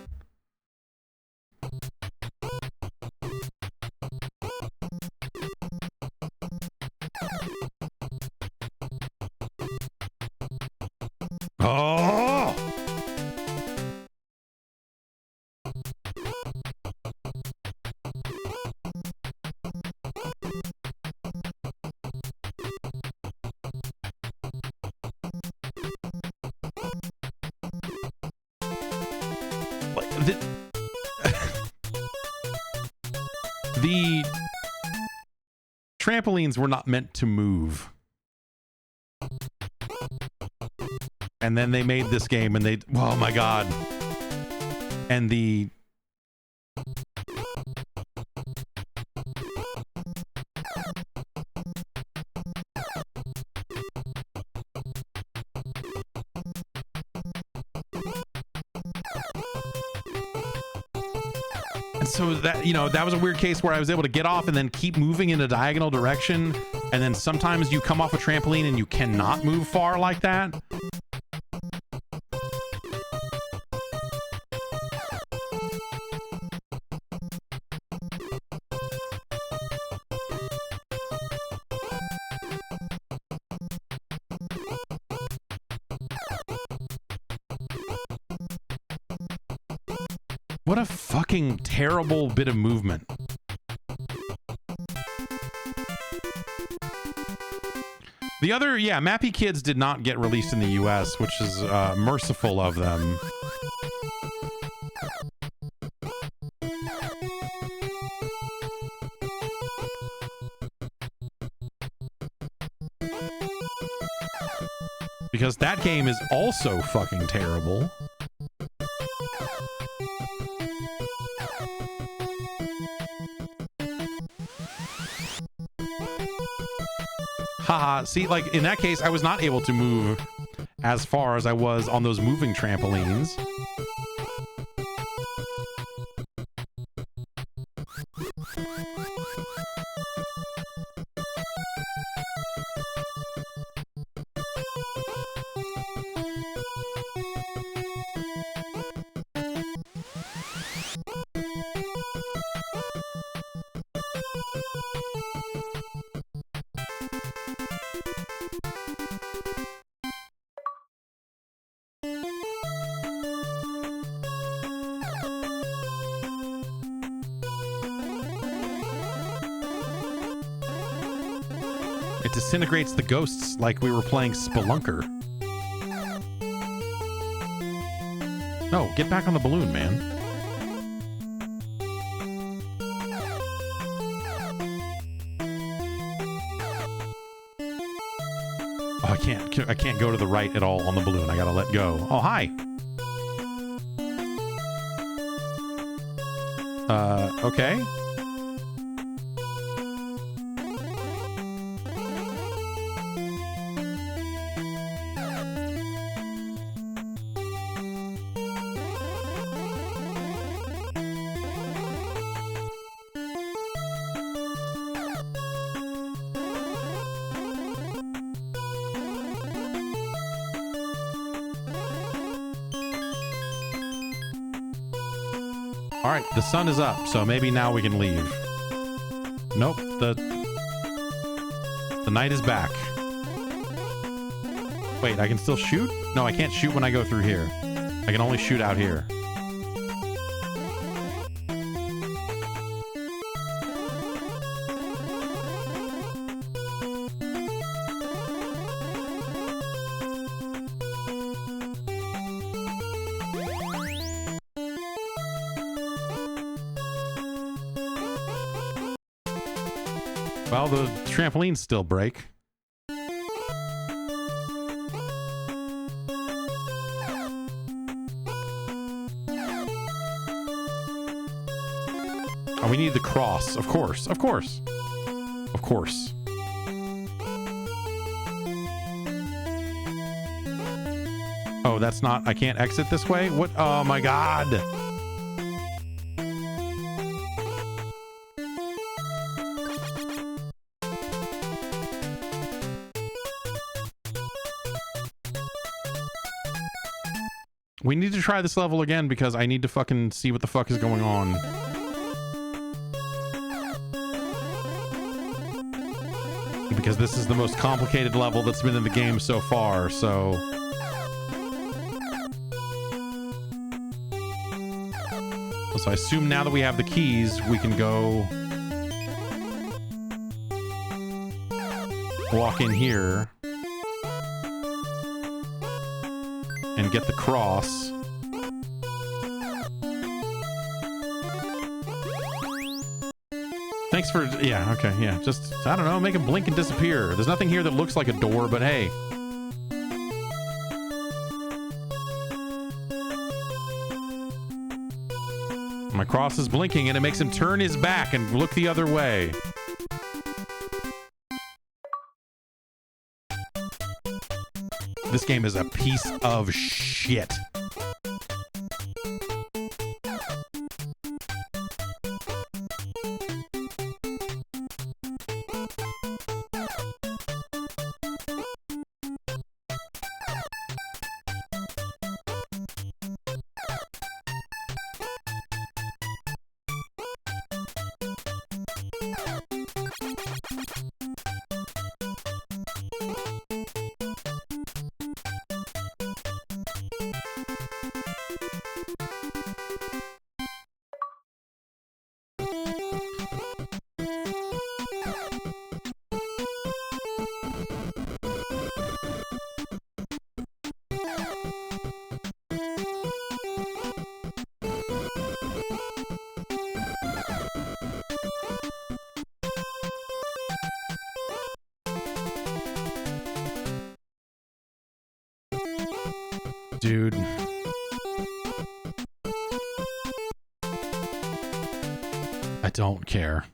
Oh! The trampolines were not meant to move. And then they made this game and they, oh my god. And the so that, you know, that was a weird case where I was able to get off and then keep moving in a diagonal direction. And then sometimes you come off a trampoline and you cannot move far like that. What a fucking terrible bit of movement. The other, yeah, Mappy Kids did not get released in the US, which is merciful of them. Because that game is also fucking terrible. Haha, see, like, in that case, I was not able to move as far as I was on those moving trampolines. It disintegrates the ghosts like we were playing Spelunker. No, get back on the balloon, man. Oh, I can't go to the right at all on the balloon. I gotta let go. Oh, hi. Okay. All right, the sun is up, so maybe now we can leave. Nope, the night is back. Wait, I can still shoot? No, I can't shoot when I go through here. I can only shoot out here. Well, the trampolines still break. Oh, we need the cross. Of course. Of course. Of course. Oh, that's not... I can't exit this way? What? Oh, my God. We need to try this level again because I need to fucking see what the fuck is going on. Because this is the most complicated level that's been in the game so far, so... So I assume now that we have the keys, we can go... walk in here... and get the cross. Thanks for... yeah, okay, yeah. Just, I don't know, make him blink and disappear. There's nothing here that looks like a door, but hey. My cross is blinking and it makes him turn his back and look the other way. This game is a piece of shit. Dude. I don't care.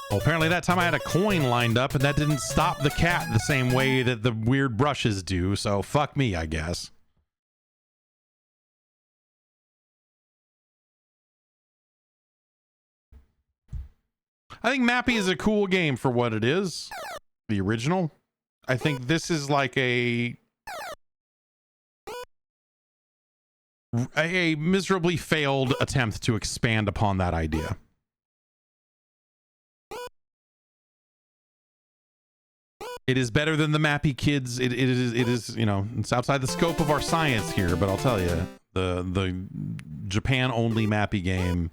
Apparently that time I had a coin lined up and that didn't stop the cat the same way that the weird brushes do, so fuck me, I guess. I think Mappy is a cool game for what it is. The original. I think this is like a miserably failed attempt to expand upon that idea. It is better than the Mappy Kids. It is, you know, it's outside the scope of our science here, but I'll tell you, the Japan only Mappy game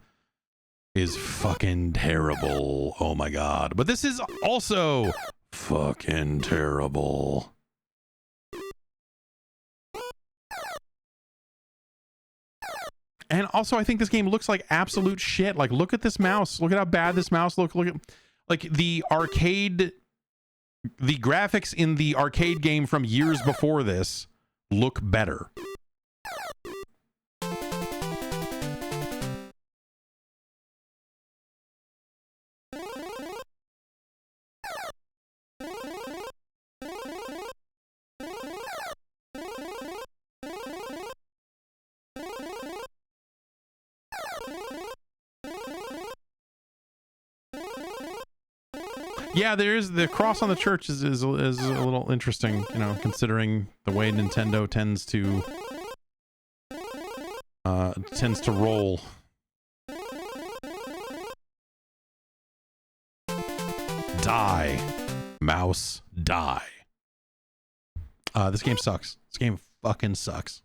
is fucking terrible. Oh my God. But this is also fucking terrible. And also I think this game looks like absolute shit. Like, look at this mouse. Look at how bad this mouse looks. Look at, like, the graphics in the arcade game from years before this look better. Yeah, there's the cross on the church is a little interesting, you know, considering the way Nintendo tends to roll. Die, mouse, die. This game sucks. This game fucking sucks.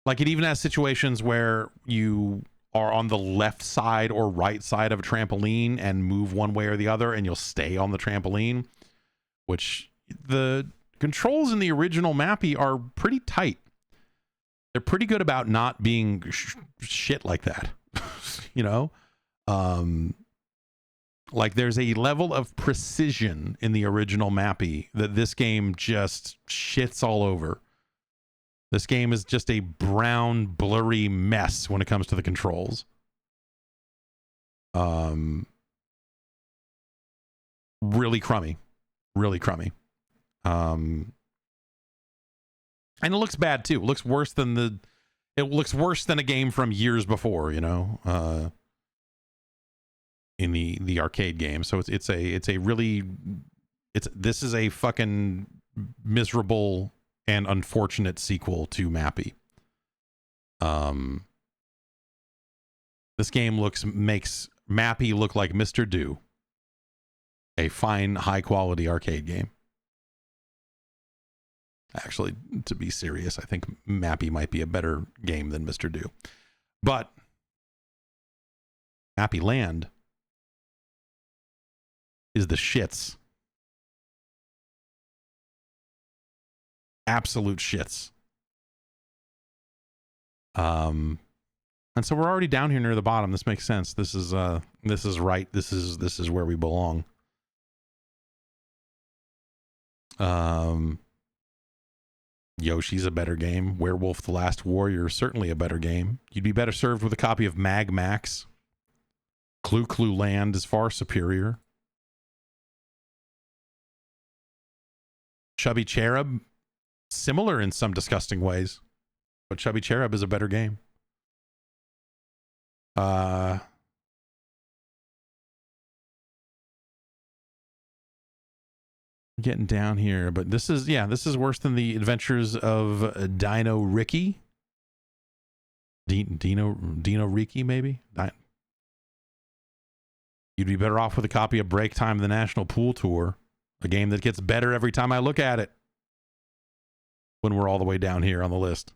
Like, it even has situations where you are on the left side or right side of a trampoline and move one way or the other, and you'll stay on the trampoline, which the controls in the original Mappy are pretty tight. They're pretty good about not being shit like that, you know? Like, there's a level of precision in the original Mappy that this game just shits all over. This game is just a brown, blurry mess when it comes to the controls. Really crummy. Really crummy. And it looks bad too. It looks worse than a game from years before, you know, in the arcade game. So this is a fucking miserable and unfortunate sequel to Mappy. This game makes Mappy look like Mr. Do, a fine, high quality arcade game. Actually, to be serious, I think Mappy might be a better game than Mr. Do. But Mappy-Land is the shits. Absolute shits. And so we're already down here near the bottom. This makes sense. This is right. This is where we belong. Yoshi's a better game. Werewolf the Last Warrior is certainly a better game. You'd be better served with a copy of Mag Max. Clue Land is far superior. Chubby Cherub, similar in some disgusting ways, but Chubby Cherub is a better game. Getting down here, but this is worse than the Adventures of Dino Ricky. Dino Ricky, maybe. You'd be better off with a copy of Break Time: The National Pool Tour, a game that gets better every time I look at it. When we're all the way down here on the list,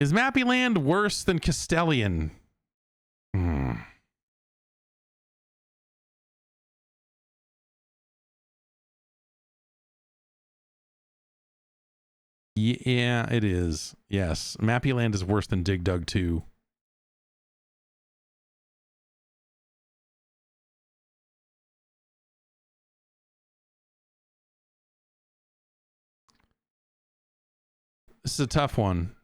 is Mappy-Land worse than Castellian? Yeah, it is. Yes. Mappy-Land is worse than Dig Dug 2. This is a tough one.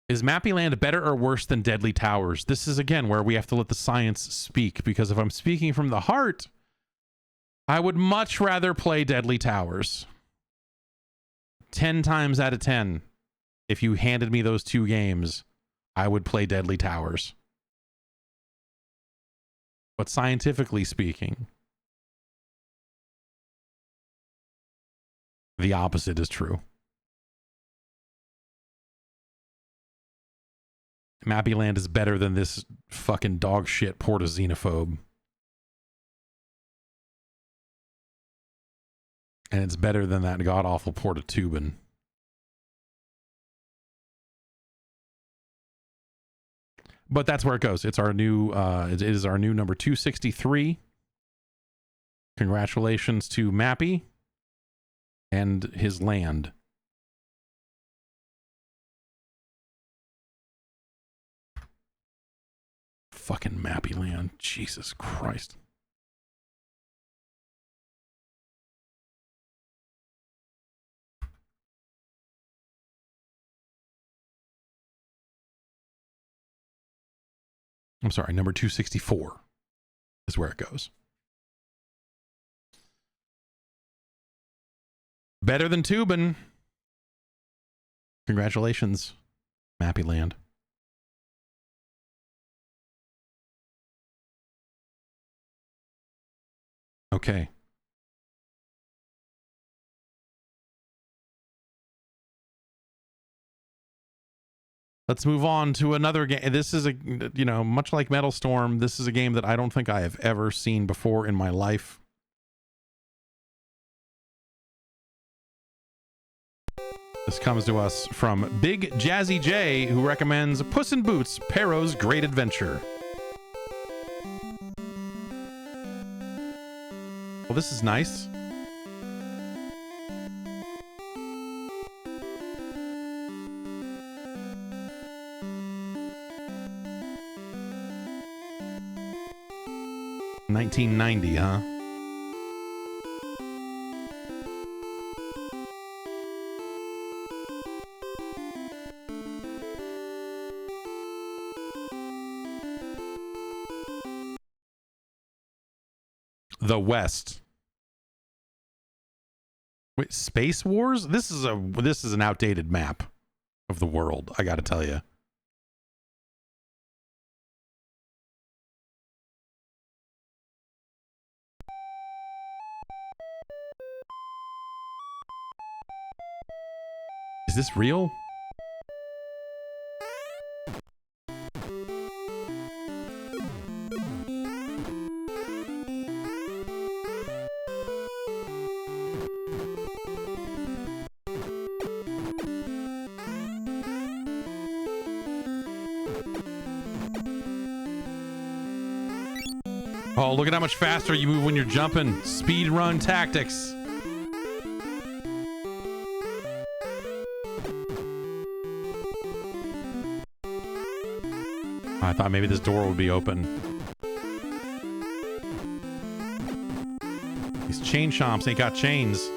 Is Mappy-Land better or worse than Deadly Towers? This is, again, where we have to let the science speak, because if I'm speaking from the heart, I would much rather play Deadly Towers. 10 times out of 10, if you handed me those two games, I would play Deadly Towers. But scientifically speaking, the opposite is true. Mappy-Land is better than this fucking dog shit Port of Xenophobe. And it's better than that god-awful Port of Tubin. But that's where it goes. It's our new, it is our new number 263. Congratulations to Mappy and his land. Fucking Mappy-Land. Jesus Christ. I'm sorry, number 264 is where it goes. Better than Tubin. Congratulations, Mappy-Land. Okay. Let's move on to another game. This is a, you know, much like Metal Storm, this is a game that I don't think I have ever seen before in my life. This comes to us from Big Jazzy J, who recommends Puss in Boots: Perro's Great Adventure. Well, this is nice. $19.90, huh? The West. Wait, Space Wars? This is an outdated map of the world, I gotta tell you. Is this real? Oh, look at how much faster you move when you're jumping. Speed run tactics. I thought maybe this door would be open. These chain chomps ain't got chains.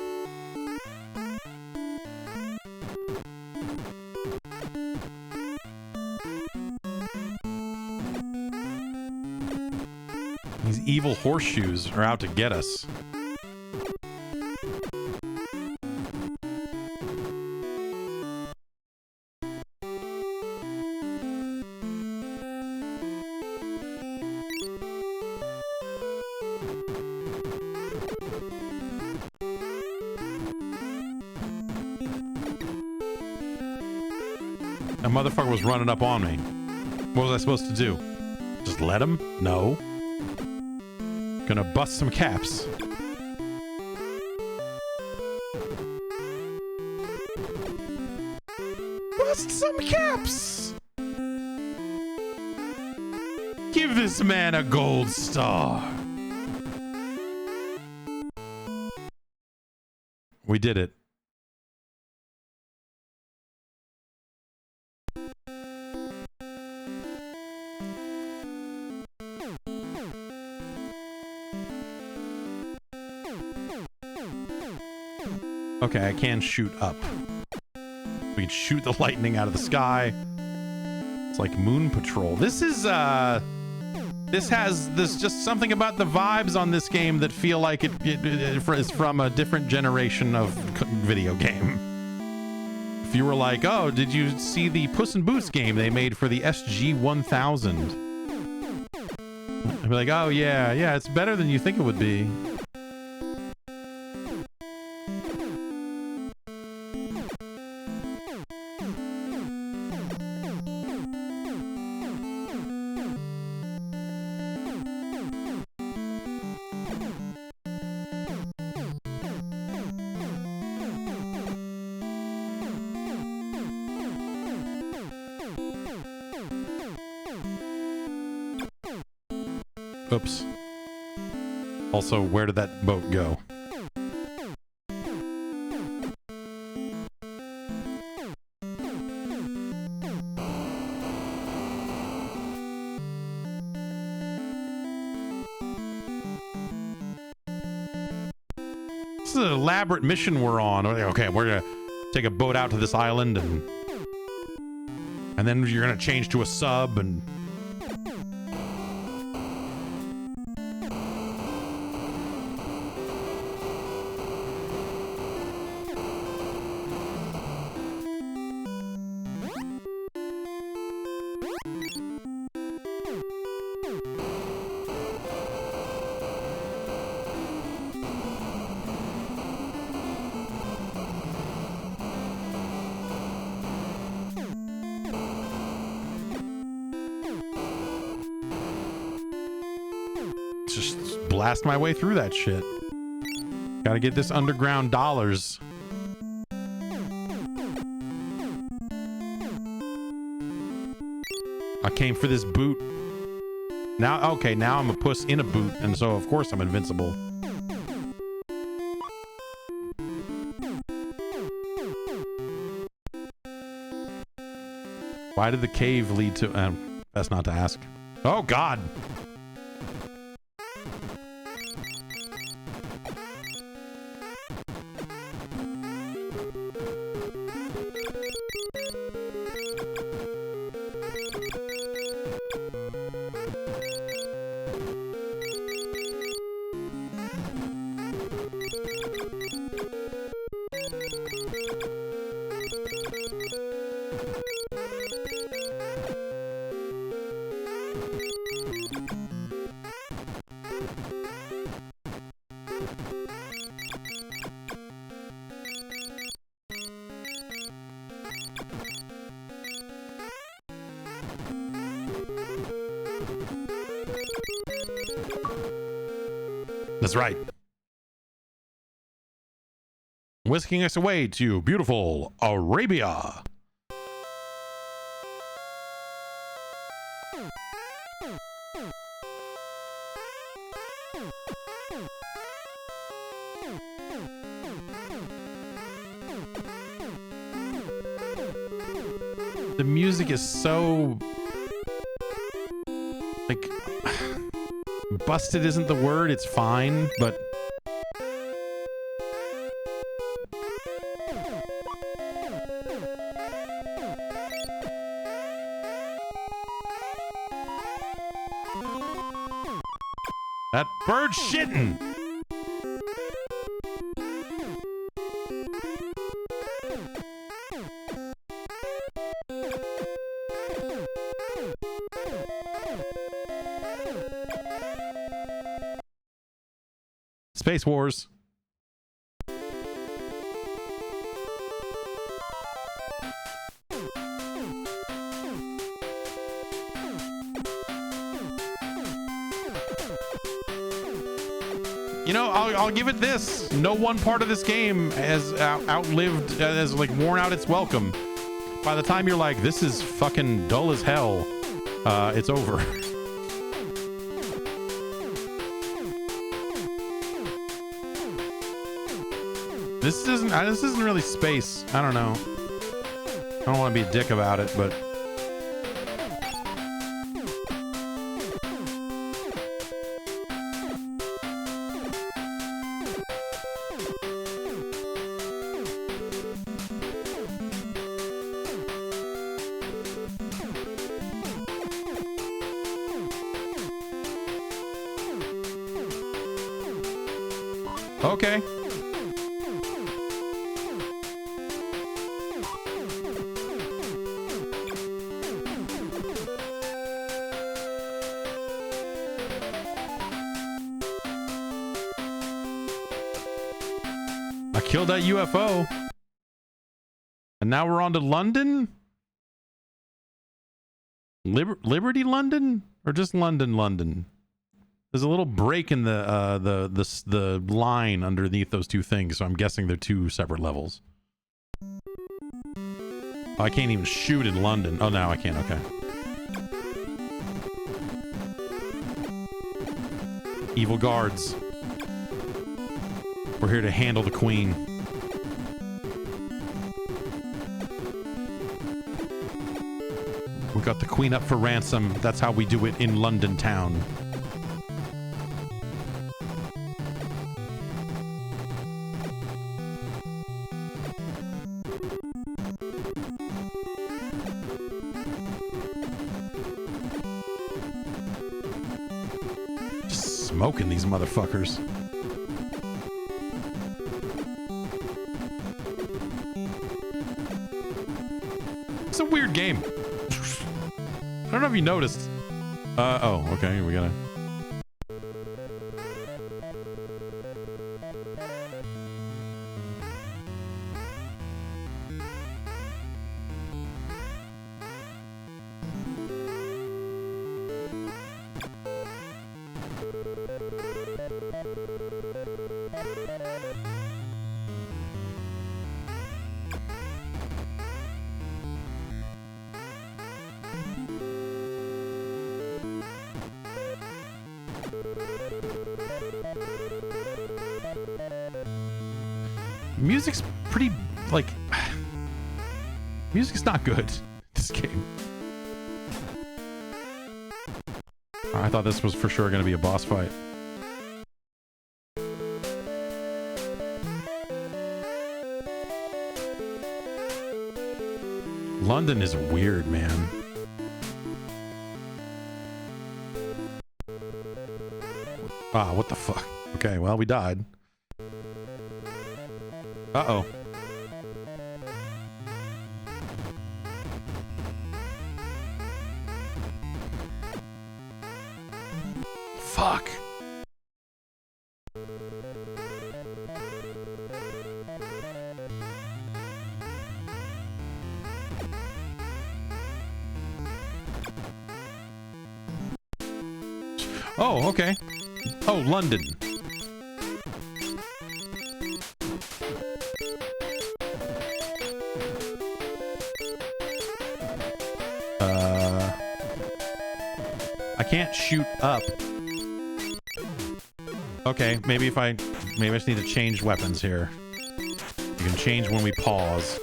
These evil horseshoes are out to get us. That motherfucker was running up on me. What was I supposed to do? Just let him? No. Gonna bust some caps. Bust some caps! Give this man a gold star. We did it. Okay, I can shoot up. We can shoot the lightning out of the sky. It's like Moon Patrol. This is, there's just something about the vibes on this game that feel like it is from a different generation of video game. If you were like, oh, did you see the Puss in Boots game they made for the SG-1000? I'd be like, oh, yeah, it's better than you think it would be. Oops. Also, where did that boat go? This is an elaborate mission we're on. Okay, we're gonna take a boat out to this island and then you're gonna change to a sub and just blast my way through that shit. Gotta get this underground dollars. I came for this boot. Now, okay, now I'm a puss in a boot, and so of course I'm invincible. Why did the cave lead to... best not to ask. Oh, God! That's right. Whisking us away to beautiful Arabia. The music is so... like... busted isn't the word, it's fine, but... that bird shitting! Space Wars. You know, I'll give it this. No one part of this game has outlived, has like worn out its welcome. By the time you're like, this is fucking dull as hell, it's over. This isn't really space. I don't know. I don't want to be a dick about it, but... okay. I killed that UFO. And now we're on to London? Liberty London? Or just London? There's a little break in the line underneath those two things, so I'm guessing they're two separate levels. Oh, I can't even shoot in London. Oh, now I can. Okay. Evil guards. We're here to handle the queen. We got the queen up for ransom. That's how we do it in London town. Just smoking these motherfuckers. It's a weird game. I don't know if you noticed. Oh, okay, we gotta... Music's pretty, like... Music's not good, this game. I thought this was for sure going to be a boss fight. London is weird, man. Ah, what the fuck? Okay, well, we died. Uh-oh. Fuck. Oh, okay. Oh, London. I can't shoot up. Okay, maybe I just need to change weapons here. You can change when we pause.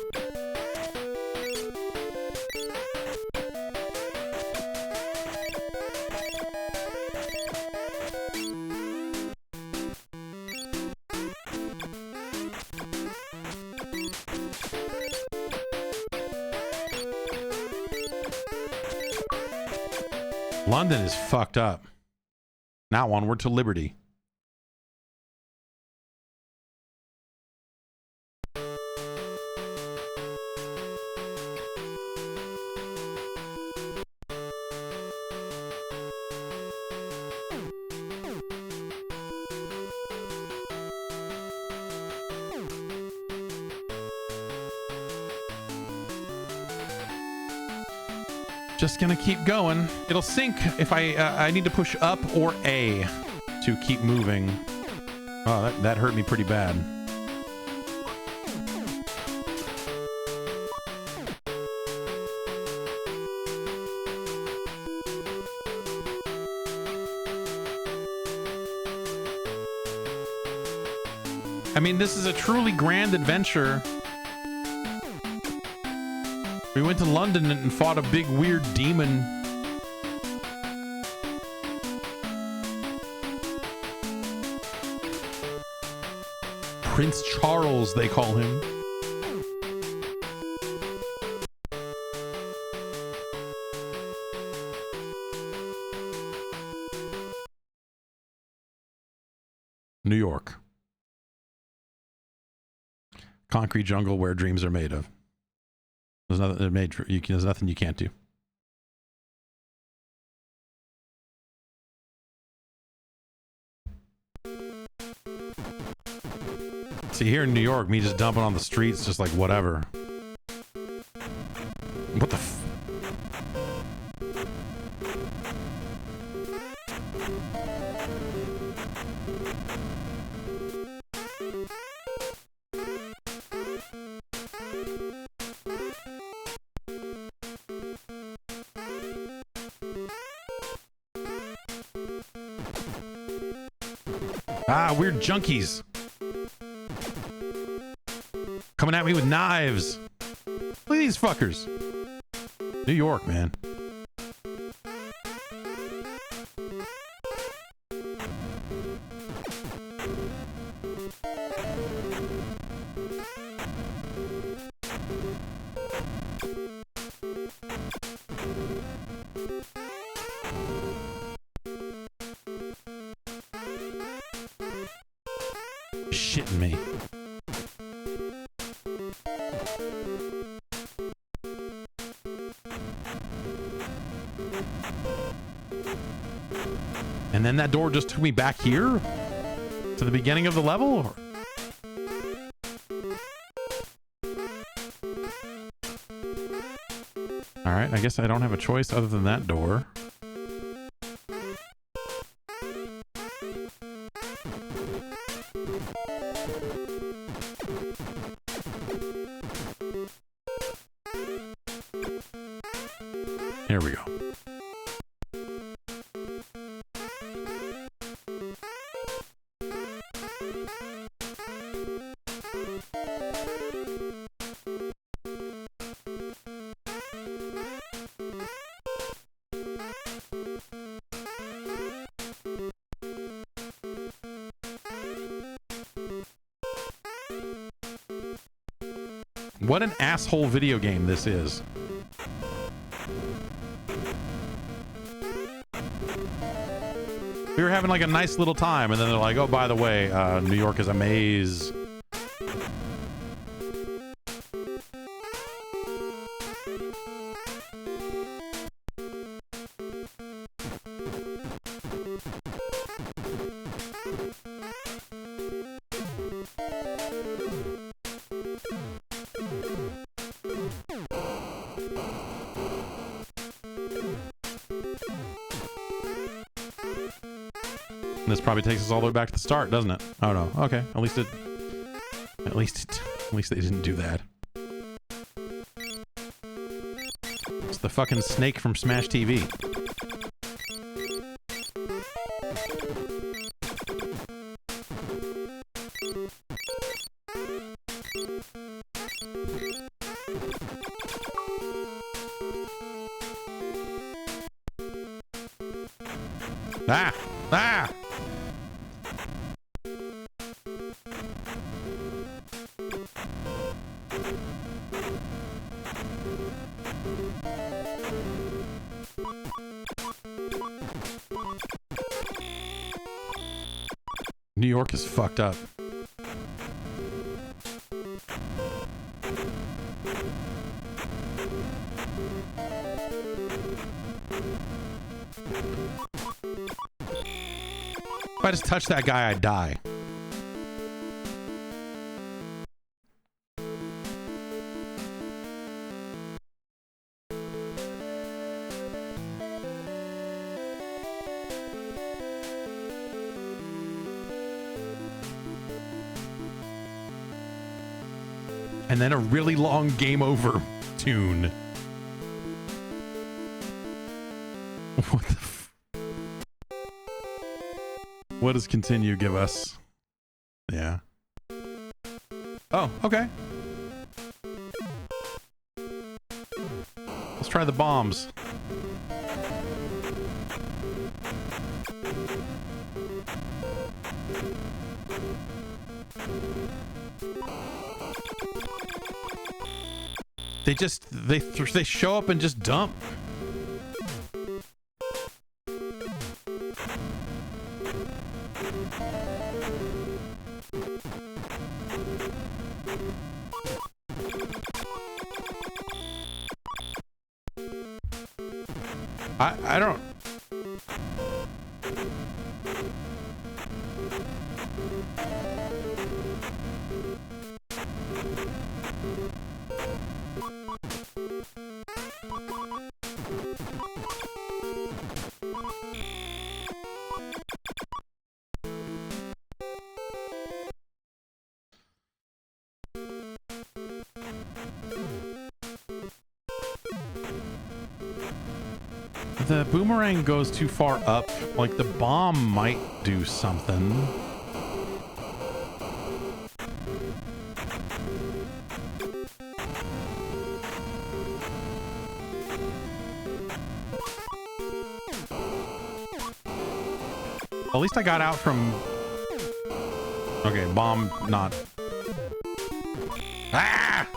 London is fucked up. Now onward to Liberty. Just gonna keep going. It'll sync if I need to push up or A to keep moving. Oh, that hurt me pretty bad. I mean, this is a truly grand adventure. We went to London and fought a big weird demon. Prince Charles, they call him. New York. Concrete jungle where dreams are made of. There's nothing you can't do. See, here in New York, me just dumping on the streets, just like whatever. What the f... Ah, weird junkies. Coming at me with knives. Look at these fuckers. New York, man. Shitting me. And then that door just took me back here to the beginning of the level? Or... all right, I guess I don't have a choice other than that door. Here we go. What an asshole video game this is. We were having like a nice little time, and then they're like, oh, by the way, New York is a maze. This probably takes us all the way back to the start, doesn't it? Oh no. Okay. At least they didn't do that. It's the fucking snake from Smash TV. Ah! Ah! New York is fucked up. If I just touch that guy, I'd die. And then a really long game over tune. What the what does continue give us? Yeah. Oh, okay. Let's try the bombs. They show up and just dump. I don't. The boomerang goes too far up. Like, the bomb might do something. At least I got out from... Okay, bomb not... Ah!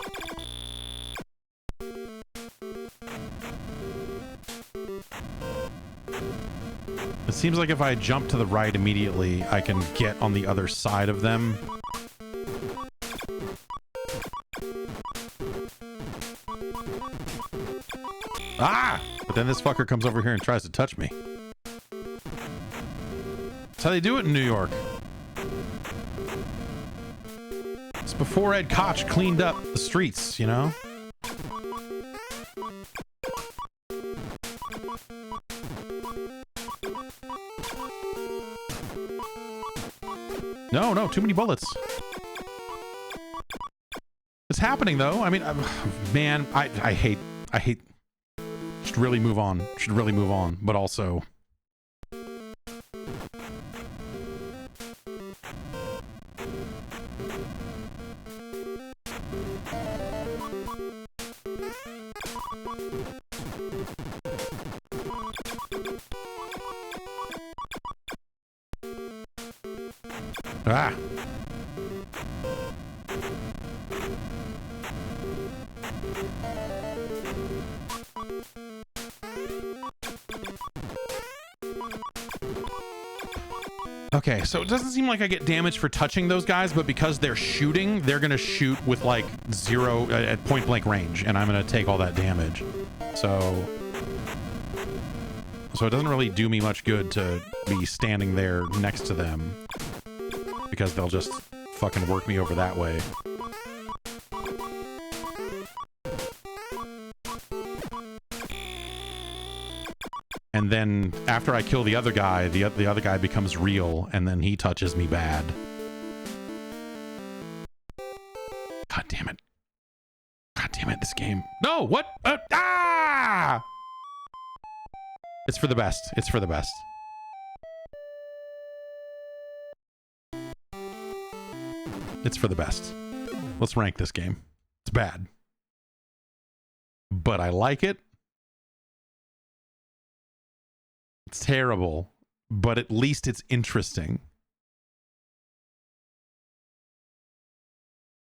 It seems like if I jump to the right immediately, I can get on the other side of them. Ah! But then this fucker comes over here and tries to touch me. That's how they do it in New York. It's before Ed Koch cleaned up the streets, you know? No, too many bullets. It's happening though. I mean, man, I hate. Should really move on. But also, Okay, so it doesn't seem like I get damage for touching those guys, but because they're shooting, they're gonna shoot with like 0 at point blank range, and I'm gonna take all that damage. So it doesn't really do me much good to be standing there next to them, because they'll just fucking work me over that way. And then after I kill the other guy, the other guy becomes real, and then he touches me bad. God damn it. God damn it, this game. No, what? Ah! It's for the best. It's for the best. It's for the best. Let's rank this game. It's bad. But I like it. It's terrible, but at least it's interesting.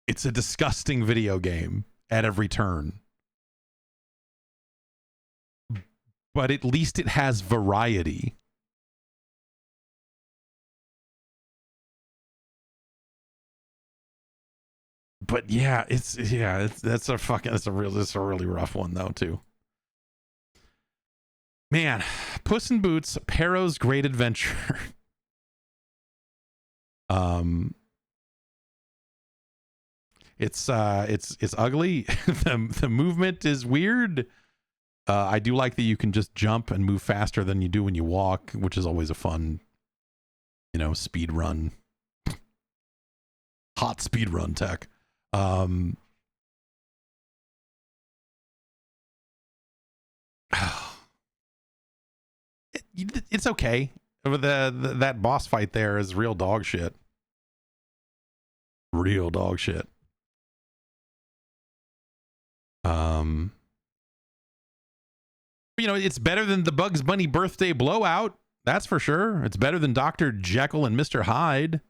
It's a disgusting video game at every turn. But at least it has variety. But yeah, that's a really rough one though too. Man, Puss in Boots, Perro's Great Adventure. It's ugly. The movement is weird. I do like that you can just jump and move faster than you do when you walk, which is always a fun, speed run. Hot speed run tech. It's okay. That boss fight there is real dog shit. Real dog shit. It's better than the Bugs Bunny birthday blowout. That's for sure. It's better than Dr. Jekyll and Mr. Hyde.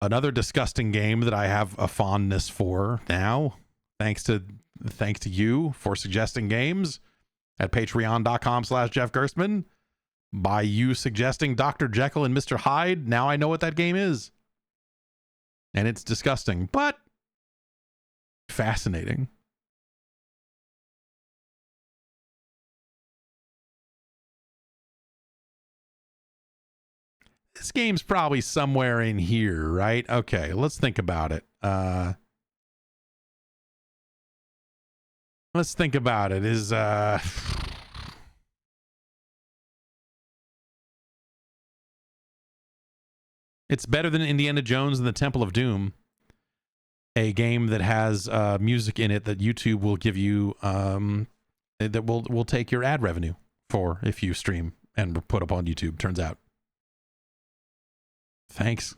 Another disgusting game that I have a fondness for now. Thanks to you for suggesting games at patreon.com/Jeff Gerstmann. By you suggesting Dr. Jekyll and Mr. Hyde, now I know what that game is. And it's disgusting, but fascinating. This game's probably somewhere in here, right? Okay, let's think about it. Let's think about it. It's better than Indiana Jones and the Temple of Doom, a game that has music in it that YouTube will give you, that will take your ad revenue for if you stream and put up on YouTube, turns out. Thanks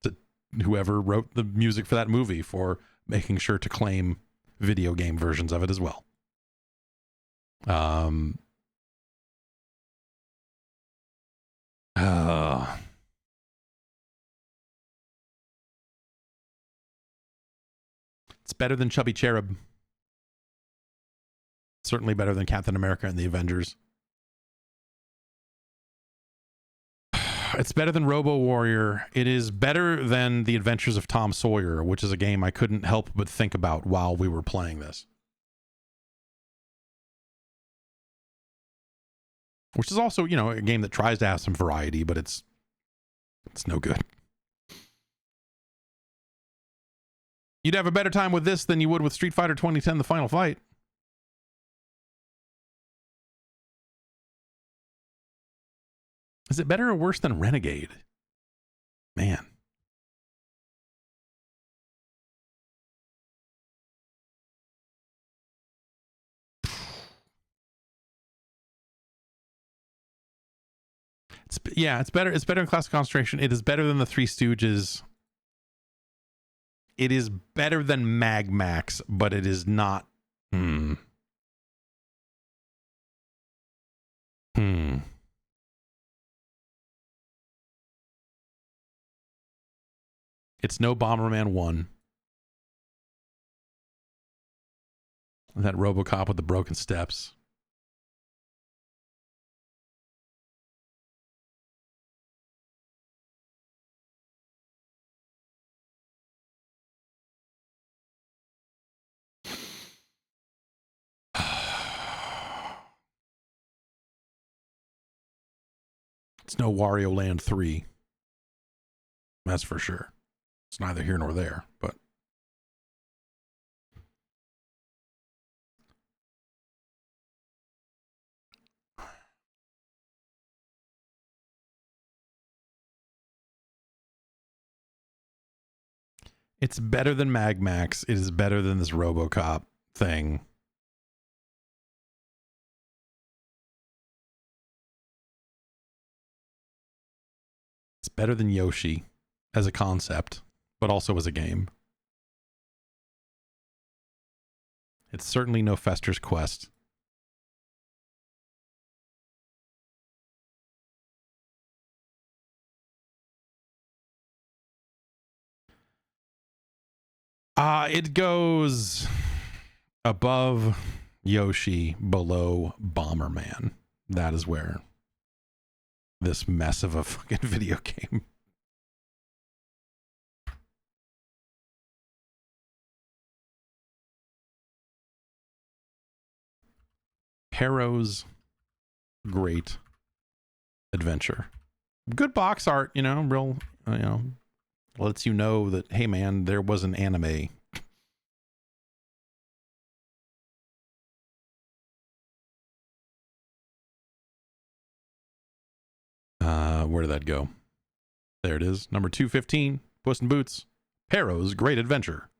to whoever wrote the music for that movie for making sure to claim video game versions of it as well. It's better than Chubby Cherub. Certainly better than Captain America and the Avengers. It's better than Robo Warrior. It is better than The Adventures of Tom Sawyer, which is a game I couldn't help but think about while we were playing this. Which is also, a game that tries to have some variety, but it's no good. You'd have a better time with this than you would with Street Fighter 2010 The Final Fight. Is it better or worse than Renegade? Man. It's better. It's better in Classic Concentration. It is better than the Three Stooges. It is better than Mag Max, but it is not. It's no Bomberman 1. That RoboCop with the broken steps. It's no Wario Land 3. That's for sure. It's neither here nor there, but it's better than Mag Max. It is better than this RoboCop thing. It's better than Yoshi as a concept, but also as a game. It's certainly no Fester's Quest. It goes above Yoshi, below Bomberman. That is where this mess of a fucking video game. Harrow's Great Adventure. Good box art, you know, real, you know, lets you know that, hey man, there was an anime. Where did that go? There it is. Number 215, Puss in Boots. Harrow's Great Adventure.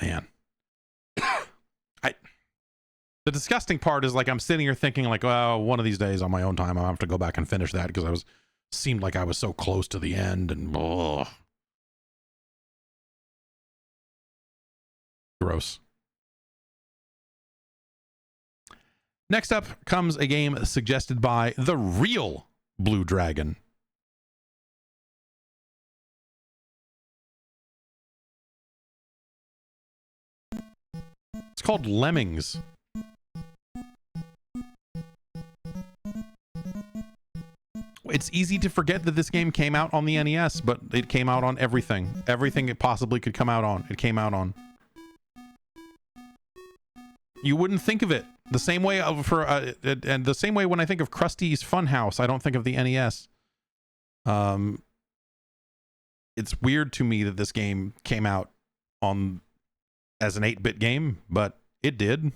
Man. The disgusting part is, like, I'm sitting here thinking, like, oh, one of these days on my own time, I'll have to go back and finish that because seemed like I was so close to the end, and gross. Next up comes a game suggested by the real Blue Dragon. It's called Lemmings. It's easy to forget that this game came out on the NES, but it came out on everything. Everything it possibly could come out on, it came out on. You wouldn't think of it the same way and the same way when I think of Krusty's Funhouse, I don't think of the NES. It's weird to me that this game came out on as an 8-bit game, but it did.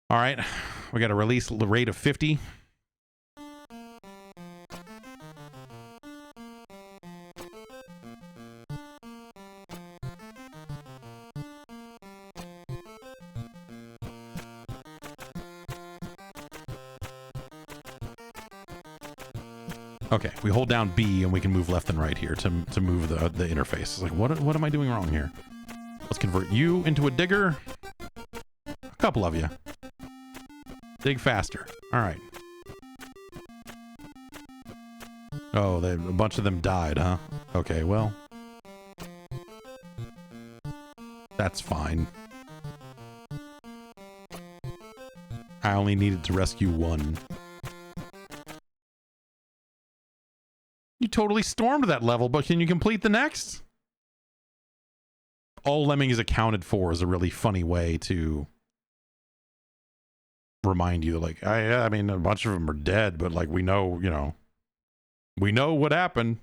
All right, we got a release rate of 50. Okay, we hold down B and we can move left and right here to move the interface. It's like, what am I doing wrong here? Let's convert you into a digger. A couple of you. Dig faster. All right. Oh, a bunch of them died, huh? Okay, well. That's fine. I only needed to rescue one. You totally stormed that level, but can you complete the next? All Lemmings accounted for is a really funny way to remind you, like, I mean, a bunch of them are dead, but, like, we know, you know, we know what happened.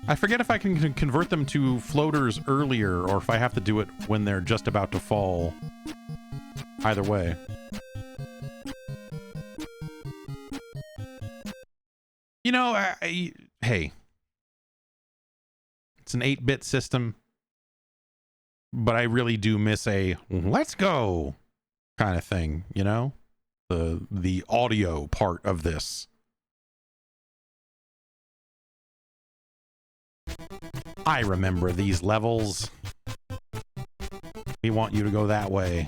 I forget if I can convert them to floaters earlier or if I have to do it when they're just about to fall. Either way. You know, hey. It's an 8-bit system, but I really do miss a let's go kind of thing, you know? The audio part of this. I remember these levels. We want you to go that way.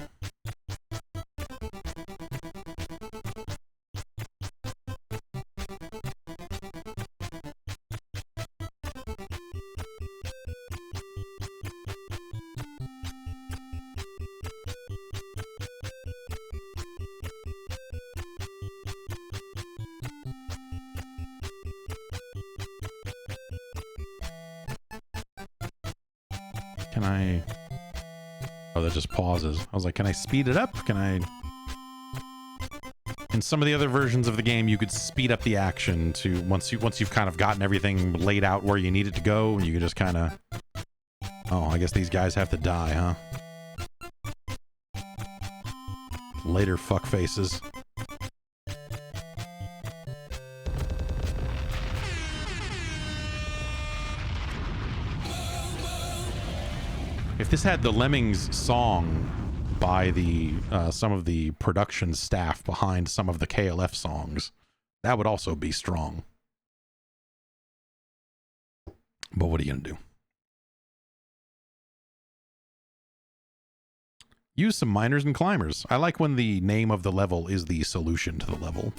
can I... Oh, that just pauses. I was like, can I speed it up? Can I... In some of the other versions of the game, you could speed up the action to once you've kind of gotten everything laid out where you need it to go, and you can just kind of... Oh, I guess these guys have to die, huh? Later, fuck faces. If this had the Lemmings song by the some of the production staff behind some of the KLF songs, that would also be strong. But what are you gonna do? Use some miners and climbers. I like when the name of the level is the solution to the level.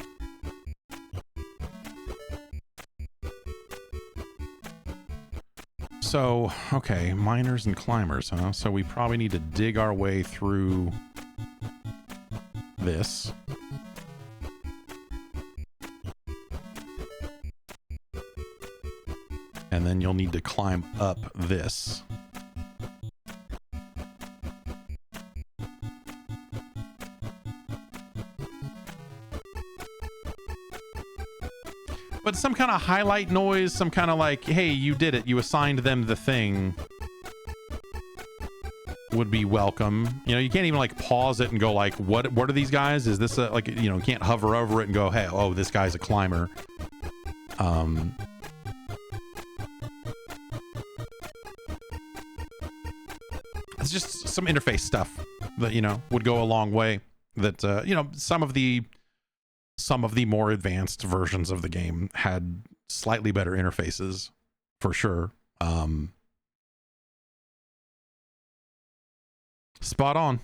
So, okay, miners and climbers, huh? So we probably need to dig our way through this. And then you'll need to climb up this. But some kind of highlight noise, some kind of like, hey, you did it, you assigned them the thing, would be welcome. You know, you can't even like pause it and go like, what are these guys? Is this a, like, you know, you can't hover over it and go, hey, oh, this guy's a climber. It's just some interface stuff that, you know, would go a long way. That, you know, some of the more advanced versions of the game had slightly better interfaces, for sure. Spot on.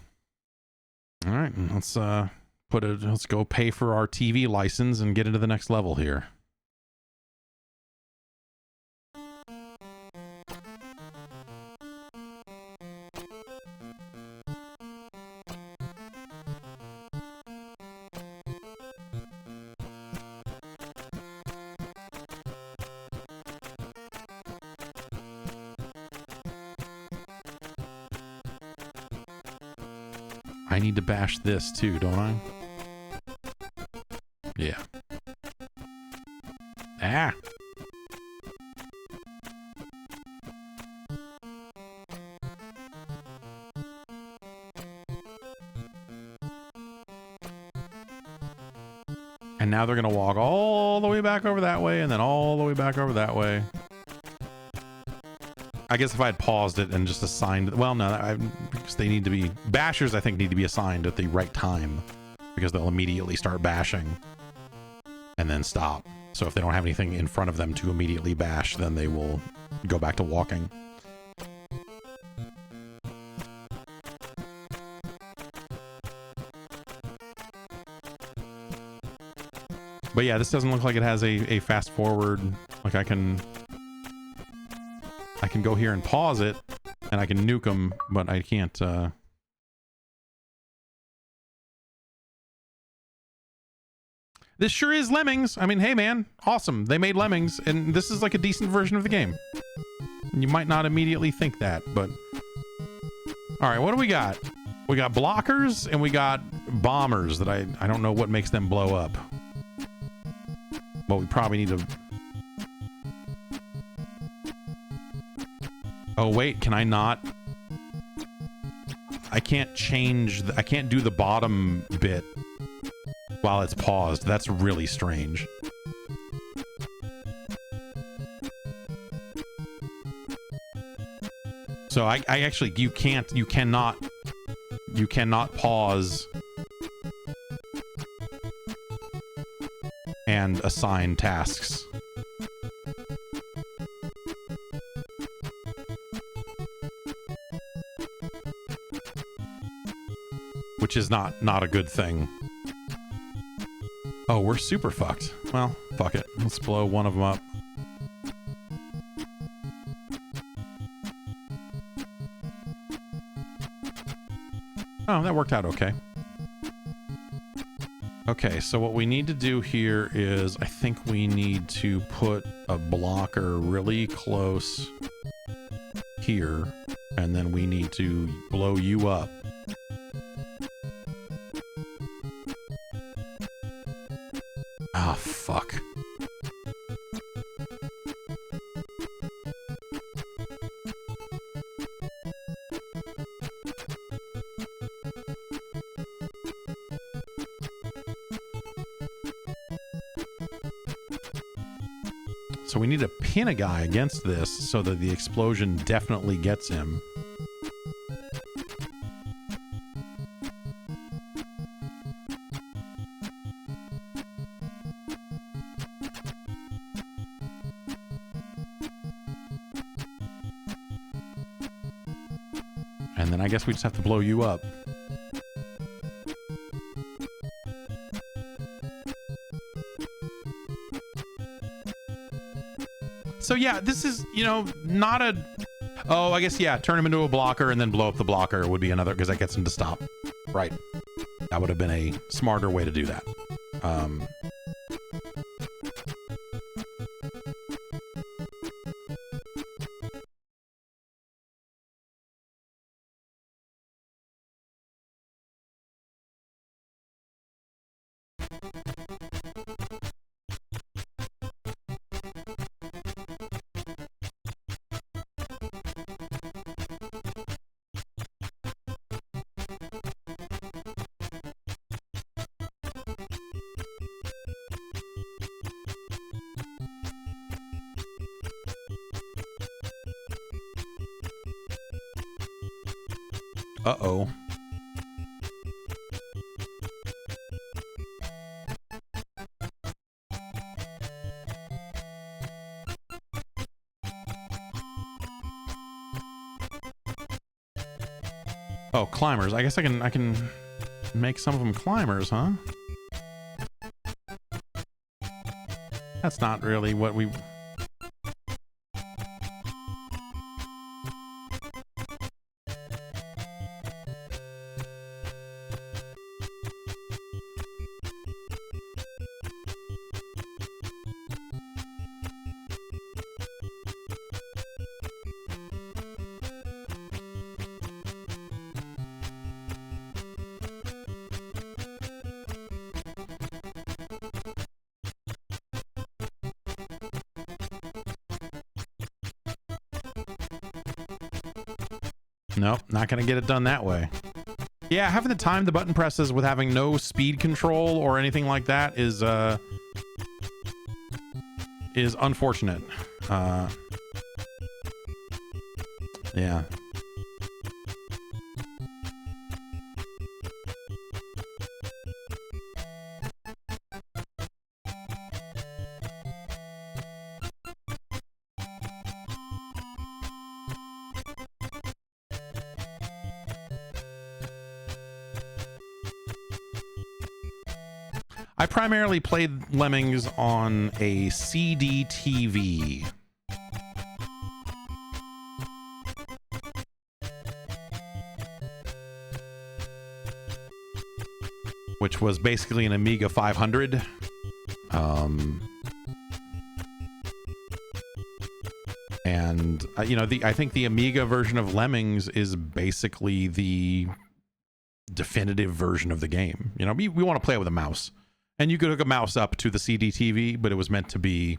All right, let's let's go pay for our TV license and get into the next level here. I need to bash this too, don't I? Yeah. Ah! And now they're gonna walk all the way back over that way and then all the way back over that way. I guess if I had paused it and just assigned... Well, no, because they need to be... Bashers, I think, need to be assigned at the right time. Because they'll immediately start bashing. And then stop. So if they don't have anything in front of them to immediately bash, then they will go back to walking. But yeah, this doesn't look like it has a fast forward. Like I can go here and pause it, and I can nuke them, but I can't, This sure is Lemmings. I mean, hey man, awesome. They made Lemmings, and this is like a decent version of the game. And you might not immediately think that, but... Alright, what do we got? We got blockers, and we got bombers that I don't know what makes them blow up. But we probably need to... Oh, wait, can I not? I can't change... I can't do the bottom bit while it's paused. That's really strange. So I actually... You cannot pause and assign tasks. Which is not a good thing. Oh, we're super fucked. Well, fuck it. Let's blow one of them up. Oh, that worked out okay. Okay, so what we need to do here is I think we need to put a blocker really close here. And then we need to blow you up. Ah, fuck. So we need to pin a guy against this so that the explosion definitely gets him. And then I guess we just have to blow you up. So yeah, this is, you know, not a... Oh, I guess, yeah, turn him into a blocker and then blow up the blocker would be another, because that gets him to stop. Right. That would have been a smarter way to do that. Uh-oh. Oh, climbers. I guess I can make some of them climbers, huh? That's not really what we... Nope, not gonna get it done that way. Yeah, having to time the button presses with having no speed control or anything like that is unfortunate. Yeah. I primarily played Lemmings on a CD TV. Which was basically an Amiga 500. And you know, I think the Amiga version of Lemmings is basically the definitive version of the game. You know, we want to play it with a mouse. And you could hook a mouse up to the CD TV, but it was meant to be...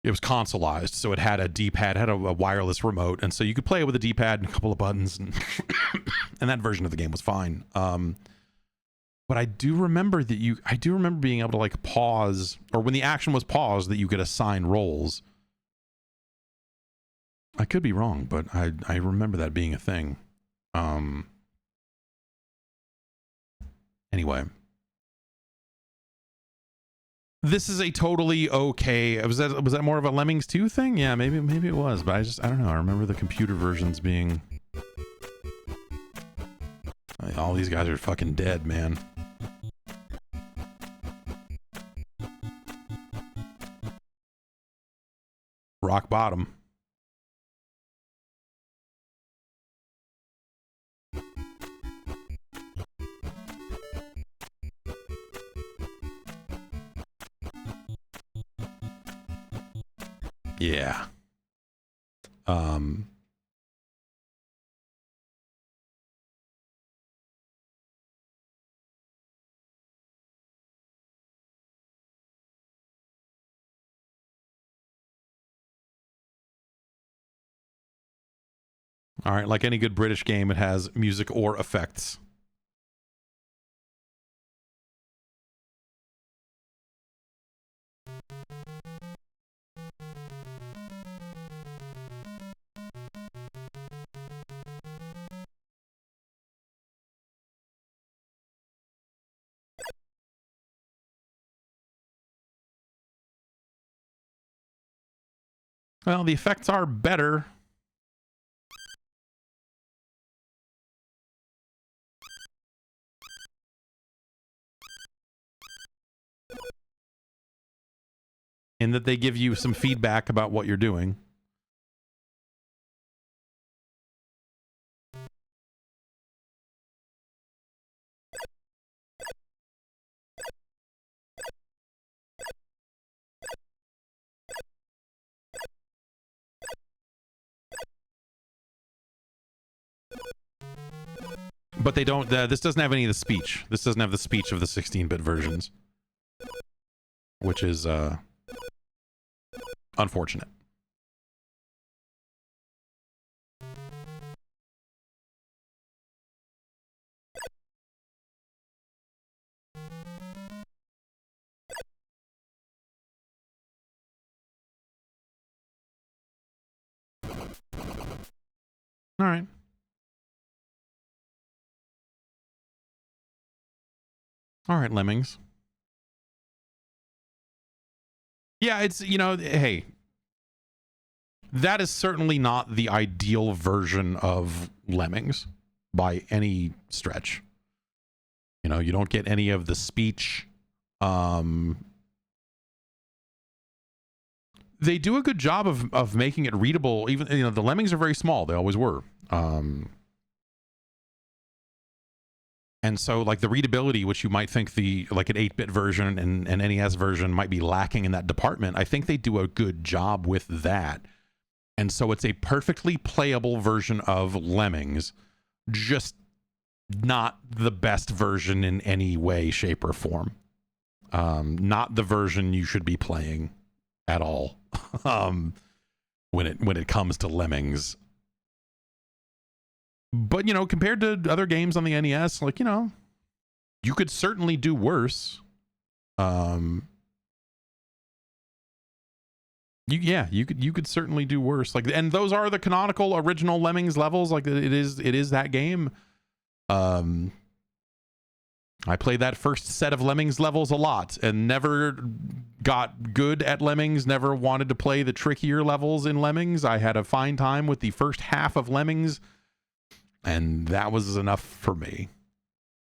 It was consoleized, so it had a D-pad, had a wireless remote, and so you could play it with a D-pad and a couple of buttons, and, and that version of the game was fine. But I do remember that I do remember being able to, like, pause, or when the action was paused, that you could assign roles. I could be wrong, but I remember that being a thing. Anyway. This is a totally okay... Was that more of a Lemmings 2 thing? Yeah, maybe it was, but I don't know. I remember the computer versions being... All these guys are fucking dead, man. Rock bottom. Yeah. All right, like any good British game, it has music or effects. Well, the effects are better. In that they give you some feedback about what you're doing. But they don't, this doesn't have any of the speech. This doesn't have the speech of the 16-bit versions. Which is, unfortunate. All right. All right, Lemmings. Yeah, it's, you know, hey, that is certainly not the ideal version of Lemmings by any stretch. You know, you don't get any of the speech. They do a good job of making it readable. Even, you know, the Lemmings are very small. They always were. And so, like, the readability, which you might think like an 8-bit version and an NES version might be lacking in that department, I think they do a good job with that. And so it's a perfectly playable version of Lemmings, just not the best version in any way, shape, or form. Not the version you should be playing at all. When it comes to Lemmings. But, you know, compared to other games on the NES, like, you know, you could certainly do worse. You could certainly do worse. Like, and those are the canonical original Lemmings levels. Like, it is that game. I played that first set of Lemmings levels a lot and never got good at Lemmings, never wanted to play the trickier levels in Lemmings. I had a fine time with the first half of Lemmings, and that was enough for me.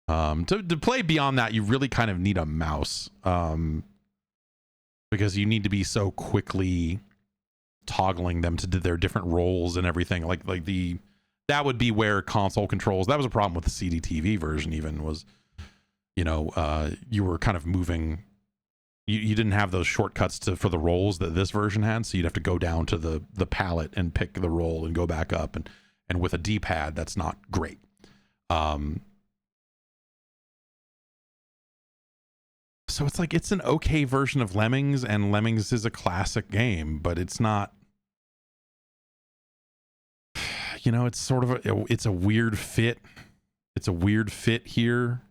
To play beyond that, you really kind of need a mouse, because you need to be so quickly toggling them to do their different roles and everything. That would be where console controls. That was a problem with the CD-TV version. Even was, you know, you were kind of moving. You didn't have those shortcuts for the roles that this version had, so you'd have to go down to the palette and pick the role and go back up, and with a D-pad, that's not great. So it's like, it's an okay version of Lemmings, and Lemmings is a classic game, but it's not, you know, it's sort of it's a weird fit. It's a weird fit here.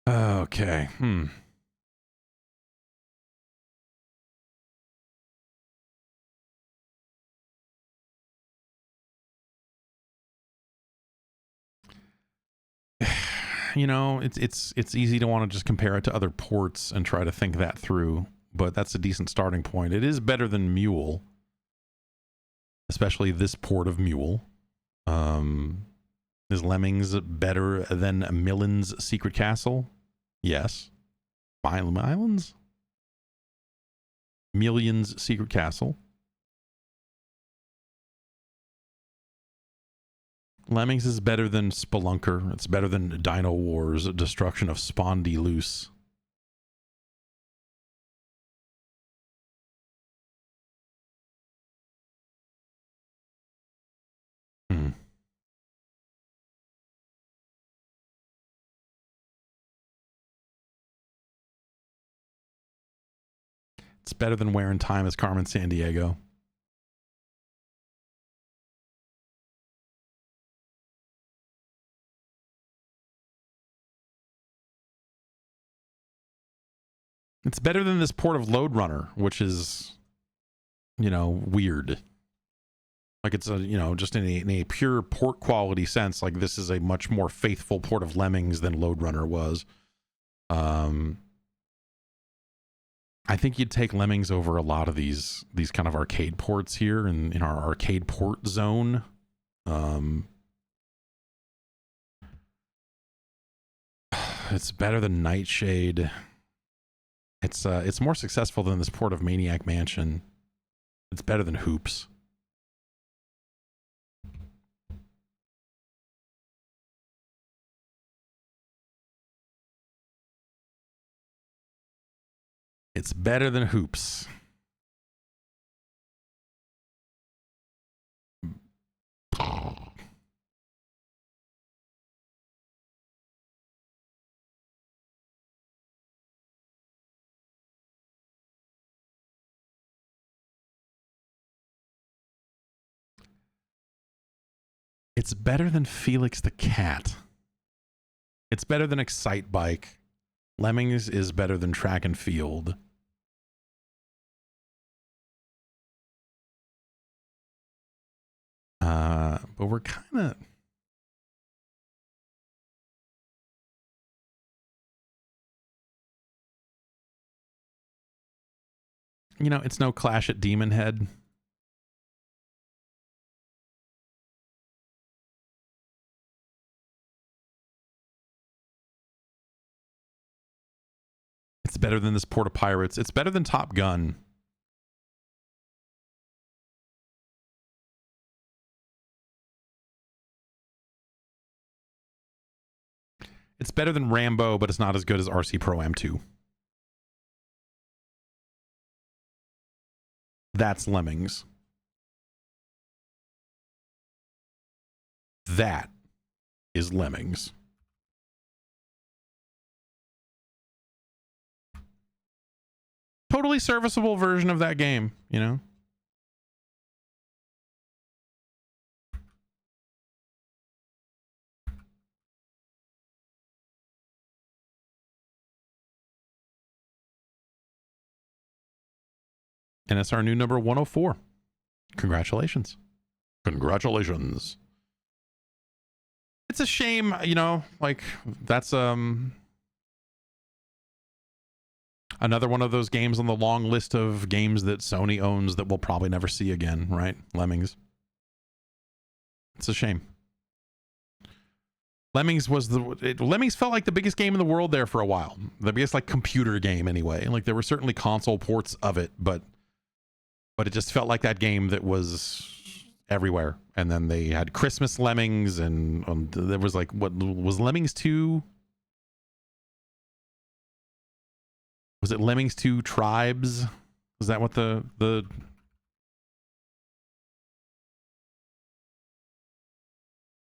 Okay. You know, it's easy to want to just compare it to other ports and try to think that through, but that's a decent starting point. It is better than Mule, especially this port of Mule. Is Lemmings better than Millen's Secret Castle? Yes. Islands? Million's Secret Castle. Lemmings is better than Spelunker. It's better than Dino Wars, Destruction of Spondy Loose. It's better than Where in Time as Carmen Sandiego. It's better than this port of Lode Runner, which is, you know, weird. Like it's a, you know, just in a pure port quality sense, like this is a much more faithful port of Lemmings than Lode Runner was. I think you'd take Lemmings over a lot of these kind of arcade ports here in our arcade port zone. It's better than Nightshade. It's more successful than this port of Maniac Mansion. It's better than Hoops. It's better than Hoops. It's better than Felix the Cat. It's better than Excite Bike. Lemmings is better than Track and Field. But we're kind of... You know, it's no Clash at Demon Head. It's better than this Port of Pirates. It's better than Top Gun. It's better than Rambo, but it's not as good as RC Pro-Am 2. That's Lemmings. That is Lemmings. Totally serviceable version of that game, you know? And it's our new number 104. Congratulations. Congratulations. It's a shame, you know, like that's another one of those games on the long list of games that Sony owns that we'll probably never see again, right? Lemmings. It's a shame. Lemmings Lemmings felt like the biggest game in the world there for a while. The biggest like computer game anyway. Like there were certainly console ports of it, but it just felt like that game that was everywhere. And then they had Christmas Lemmings, and there was like, what was Lemmings 2? Was it Lemmings 2 Tribes? Was that what the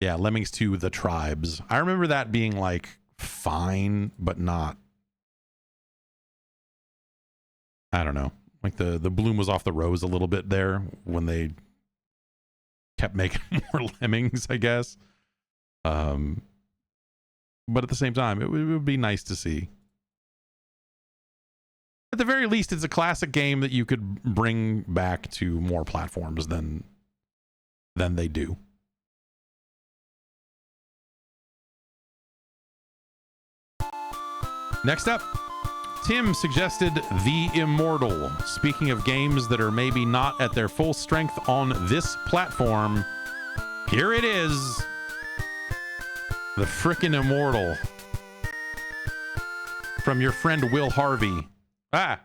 yeah, Lemmings 2 The Tribes. I remember that being like fine, but not, I don't know. Like the bloom was off the rose a little bit there when they kept making more Lemmings, I guess. But at the same time, it would be nice to see. At the very least, it's a classic game that you could bring back to more platforms than they do. Next up, Tim suggested The Immortal. Speaking of games that are maybe not at their full strength on this platform, here it is. The frickin' Immortal. From your friend Will Harvey. Ah!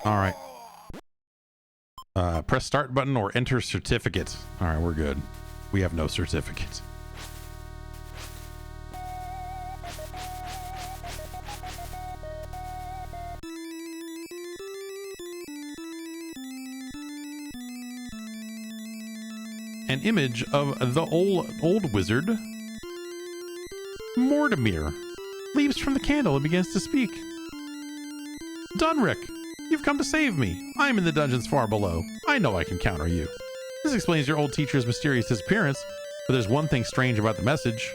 All right. Press start button or enter certificate. All right, we're good. We have no certificate. an image of the old wizard, Mortimer, leaps from the candle and begins to speak. Dunrick, you've come to save me. I'm in the dungeons far below. I know I can count on you. This explains your old teacher's mysterious disappearance, but there's one thing strange about the message.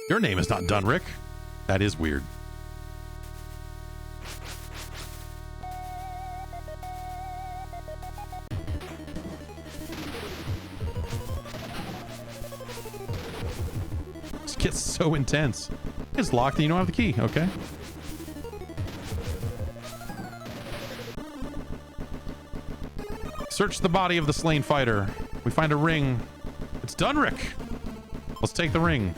Your name is not Dunrick. That is weird. This gets so intense. It's locked and you don't have the key. Okay. Search the body of the slain fighter. We find a ring. It's Dunrick. Let's take the ring.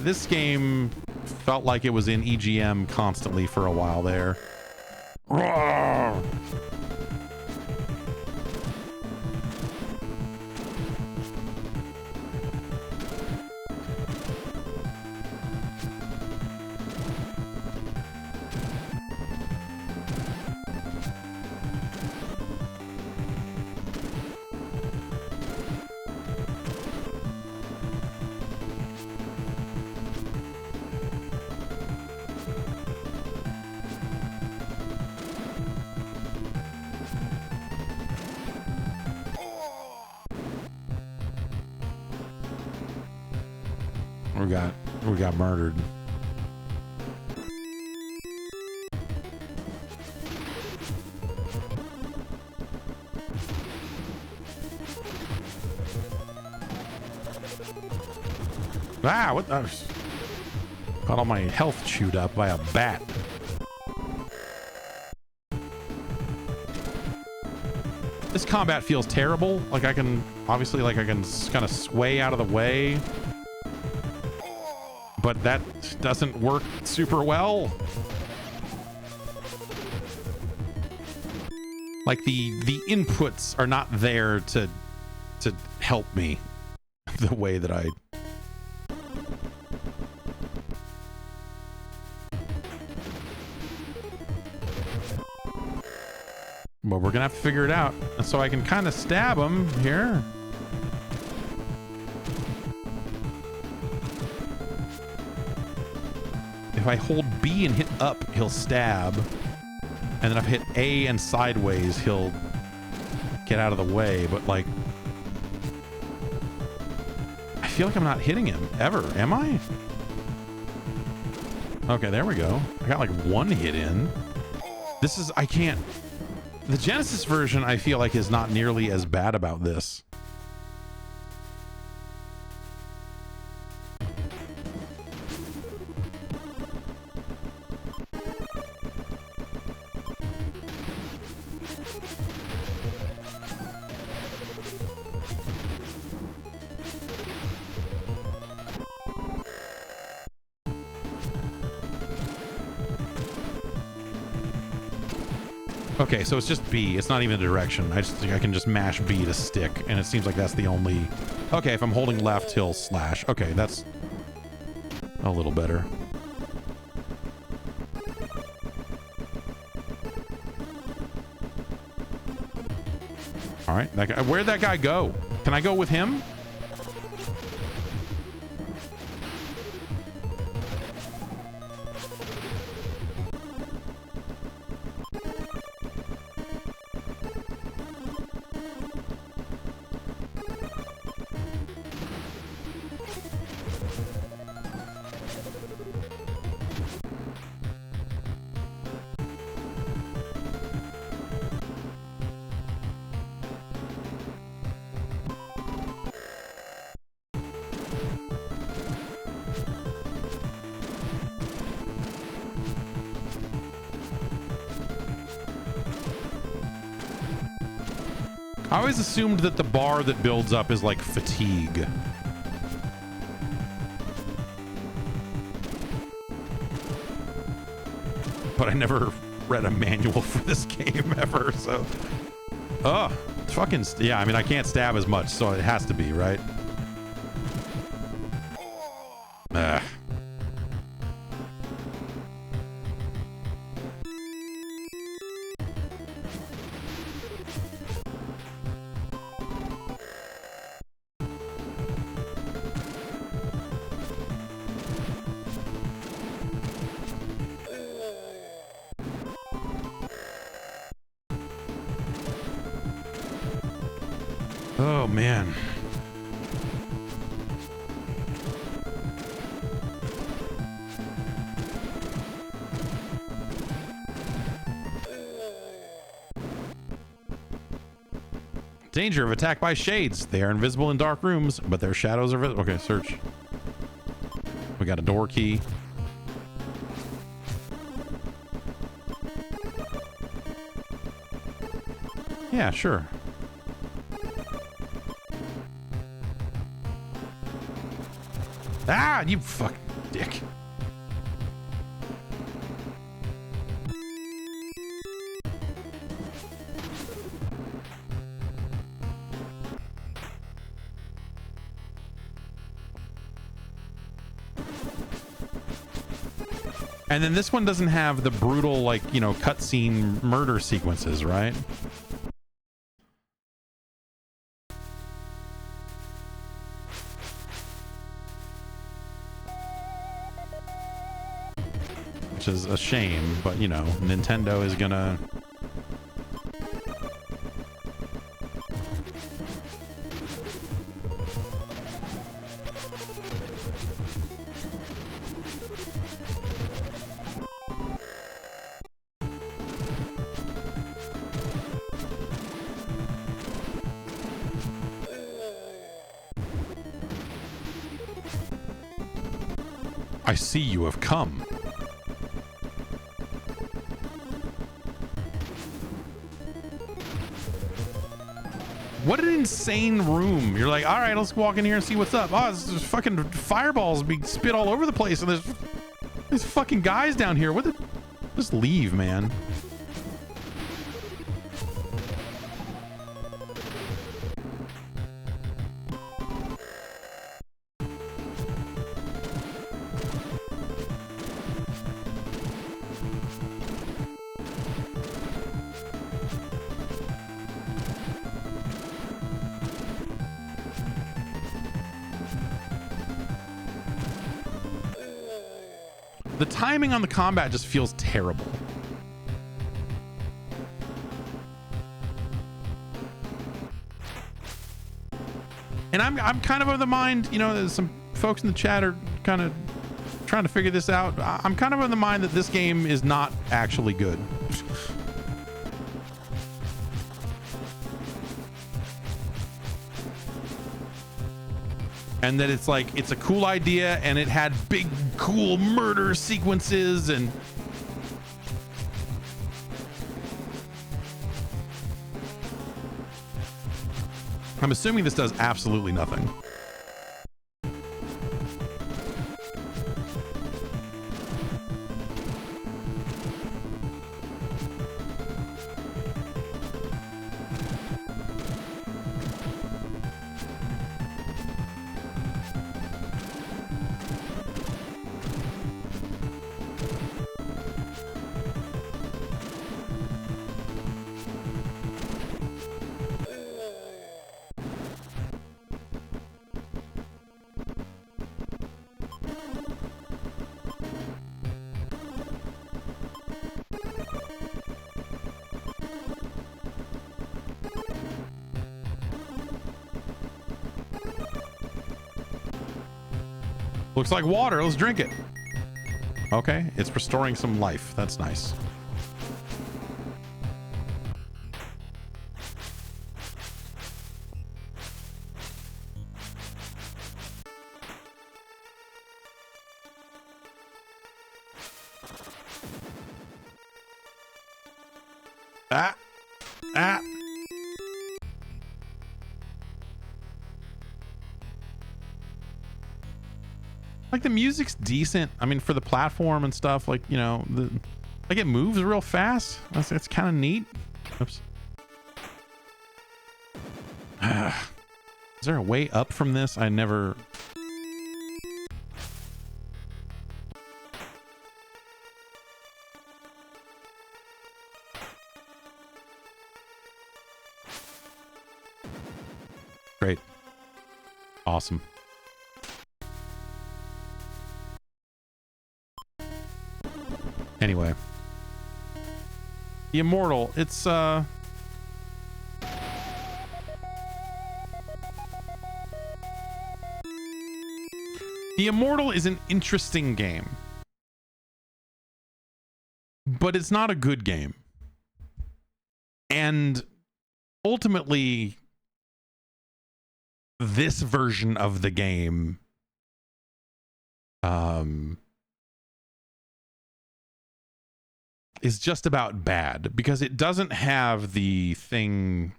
This game felt like it was in EGM constantly for a while there. Roar! We got murdered. Ah, what the? Got all my health chewed up by a bat. This combat feels terrible. Like I can, obviously, like I can kind of sway out of the way. But that doesn't work super well. Like the inputs are not there to help me the way that I. But we're gonna have to figure it out. And so I can kind of stab him here. If I hold B and hit up, he'll stab. And then if I hit A and sideways, he'll get out of the way. But like, I feel like I'm not hitting him ever. Am I? Okay, there we go. I got like one hit in. This is, I can't. The Genesis version, I feel like, is not nearly as bad about this. Okay, so it's just B. It's not even a direction. I can just mash B to stick, and it seems like that's the only. Okay, if I'm holding left, he'll slash. Okay, that's a little better. All right, that guy. Where'd that guy go? Can I go with him? I always assumed that the bar that builds up is like fatigue. But I never read a manual for this game ever, so. Oh, fucking, yeah, I mean, I can't stab as much, so it has to be, right? Oh, man. Danger of attack by shades. They are invisible in dark rooms, but their shadows are visible. Okay, search. We got a door key. Yeah, sure. Ah, you fucking dick. And then this one doesn't have the brutal, like, you know, cutscene murder sequences, right? Which is a shame, but, you know, Nintendo is gonna... I see you have come. What an insane room. You're like, all right, let's walk in here and see what's up. Oh, there's fucking fireballs being spit all over the place, and there's fucking guys down here. What the... Just leave, man. The timing on the combat just feels terrible. And I'm kind of the mind, you know, there's some folks in the chat are kind of trying to figure this out. I'm kind of the mind that this game is not actually good. And that it's like, it's a cool idea and it had big, cool murder sequences and... I'm assuming this does absolutely nothing. Looks like water. Let's drink it. Okay, it's restoring some life. That's nice. Like the music's decent. I mean, for the platform and stuff, like, you know, like it moves real fast. That's kind of neat. Oops. Is there a way up from this? I never... Great. Awesome. Anyway, the Immortal, it's The Immortal is an interesting game, but it's not a good game. And ultimately, this version of the game is just about bad because it doesn't have the thing.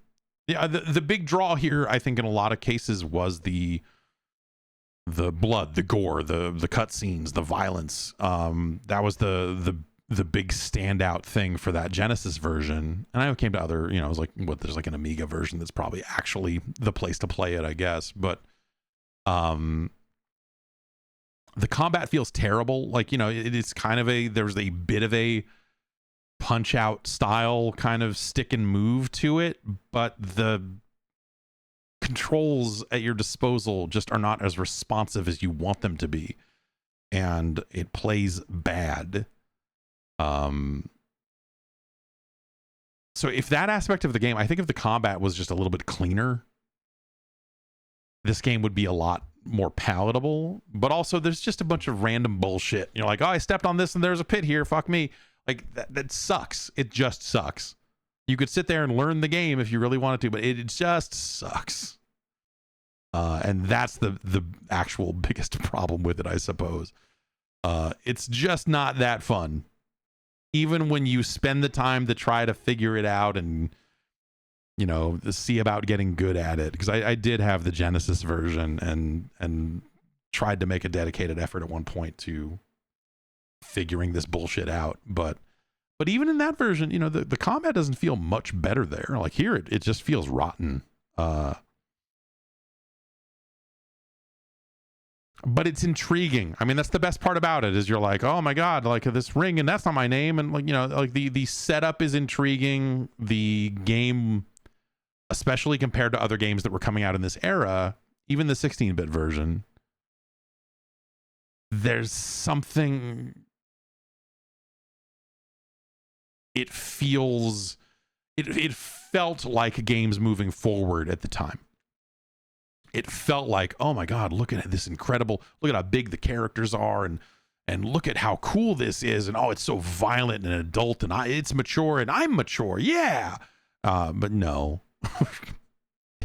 Yeah, the big draw here, I think, in a lot of cases was the blood, the gore, the cutscenes, the violence. That was the big standout thing for that Genesis version. And I came to other, it was like, there's like an Amiga version that's probably actually the place to play it, I guess. But the combat feels terrible. Like, it's kind of there's a bit of a punch out style kind of stick and move to it, but the controls at your disposal just are not as responsive as you want them to be, and it plays bad. So if that aspect of the game, I think if the combat was just a little bit cleaner, this game would be a lot more palatable. But also there's just a bunch of random bullshit. You're like, oh, I stepped on this and there's a pit here, fuck me. Like that sucks. It just sucks. You could sit there and learn the game if you really wanted to, but it just sucks. And that's the actual biggest problem with it, I suppose. It's just not that fun. Even when you spend the time to try to figure it out and, see about getting good at it. Because I did have the Genesis version and tried to make a dedicated effort at one point to figuring this bullshit out. But even in that version, the combat doesn't feel much better there. Like here, it just feels rotten. But it's intriguing. I mean, that's the best part about it is you're like, oh my God, like this ring and that's not my name. And like, like the setup is intriguing. The game, especially compared to other games that were coming out in this era, even the 16-bit version, there's something, it felt like games moving forward at the time. It felt like, oh my God, look at this incredible, look at how big the characters are and look at how cool this is. And oh, it's so violent and adult and it's mature and I'm mature. Yeah. But no,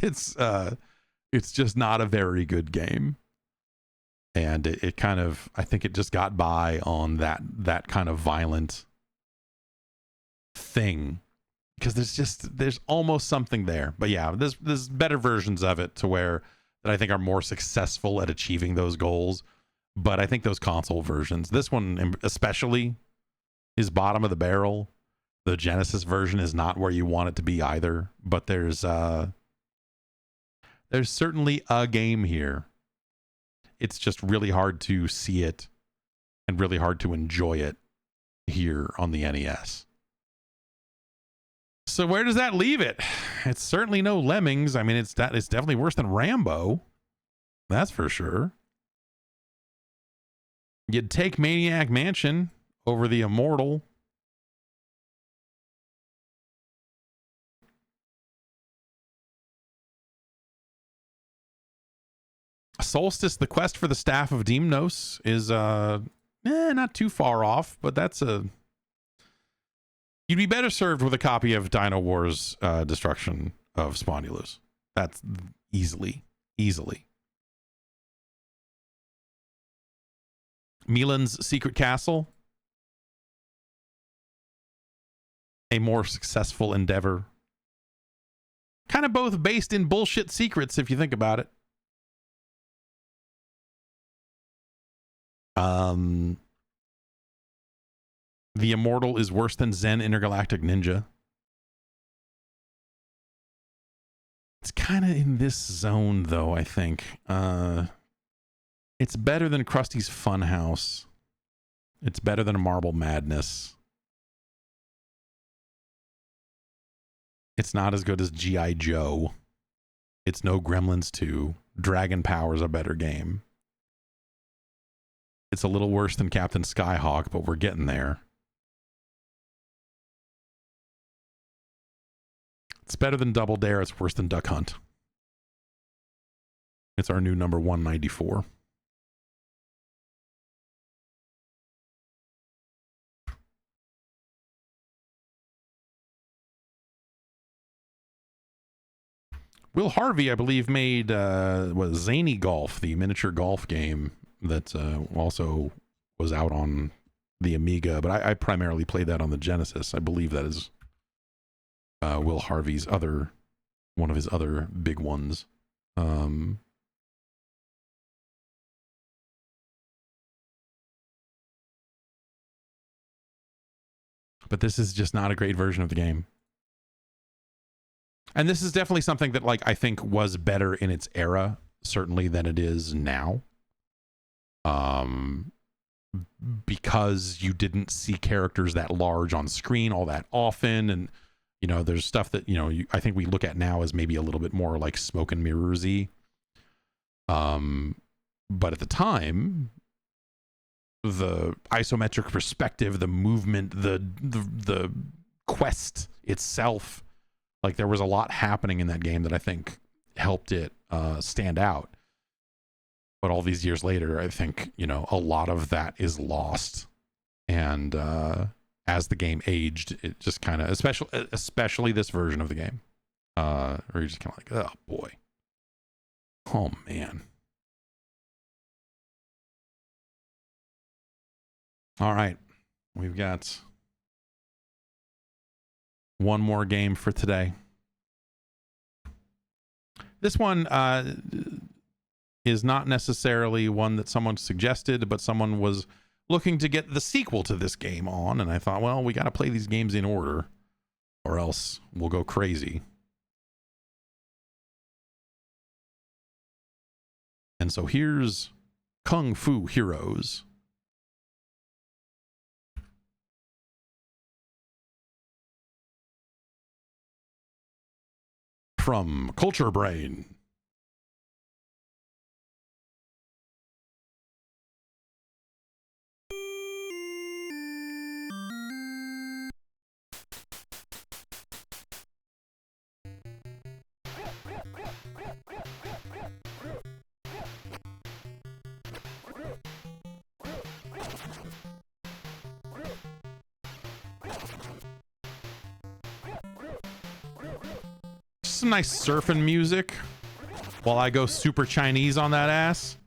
it's just not a very good game. And it kind of, I think it just got by on that kind of violent thing. Because there's almost something there. But yeah, there's better versions of it that I think are more successful at achieving those goals. But I think those console versions, this one especially, is bottom of the barrel. The Genesis version is not where you want it to be either. But there's certainly a game here. It's just really hard to see it and really hard to enjoy it here on the NES. So where does that leave it? It's certainly no Lemmings. I mean, it's definitely worse than Rambo. That's for sure. You'd take Maniac Mansion over the Immortal. Solstice, the quest for the Staff of Deimos is not too far off, but you'd be better served with a copy of Dino Wars Destruction of Spondylus. That's easily. Milan's Secret Castle. A more successful endeavor. Kind of both based in bullshit secrets, if you think about it. The Immortal is worse than Zen Intergalactic Ninja. It's kind of in this zone, though, I think. It's better than Krusty's Funhouse. It's better than Marble Madness. It's not as good as G.I. Joe. It's no Gremlins 2. Dragon Power's a better game. It's a little worse than Captain Skyhawk, but we're getting there. It's better than Double Dare. It's worse than Duck Hunt. It's our new number 194. Will Harvey, I believe, made Zany Golf, the miniature golf game that also was out on the Amiga, but I primarily played that on the Genesis. I believe that is Will Harvey's one of his other big ones. But this is just not a great version of the game. And this is definitely something that, like, I think was better in its era, certainly, than it is now. Because you didn't see characters that large on screen all that often. And, you know, there's stuff that, you know, I think we look at now as maybe a little bit more like smoke and mirrors-y. But at the time, the isometric perspective, the movement, the quest itself, like, there was a lot happening in that game that I think helped it stand out. But all these years later, I think, you know, a lot of that is lost. And as the game aged, it just kind of, especially this version of the game, where you're just kind of like, oh boy, oh man. All right, we've got one more game for today. This one is not necessarily one that someone suggested, but someone was looking to get the sequel to this game on, and I thought, well, we got to play these games in order, or else we'll go crazy. And so here's Kung Fu Heroes. From Culture Brain. Some nice surfing music while I go super Chinese on that ass.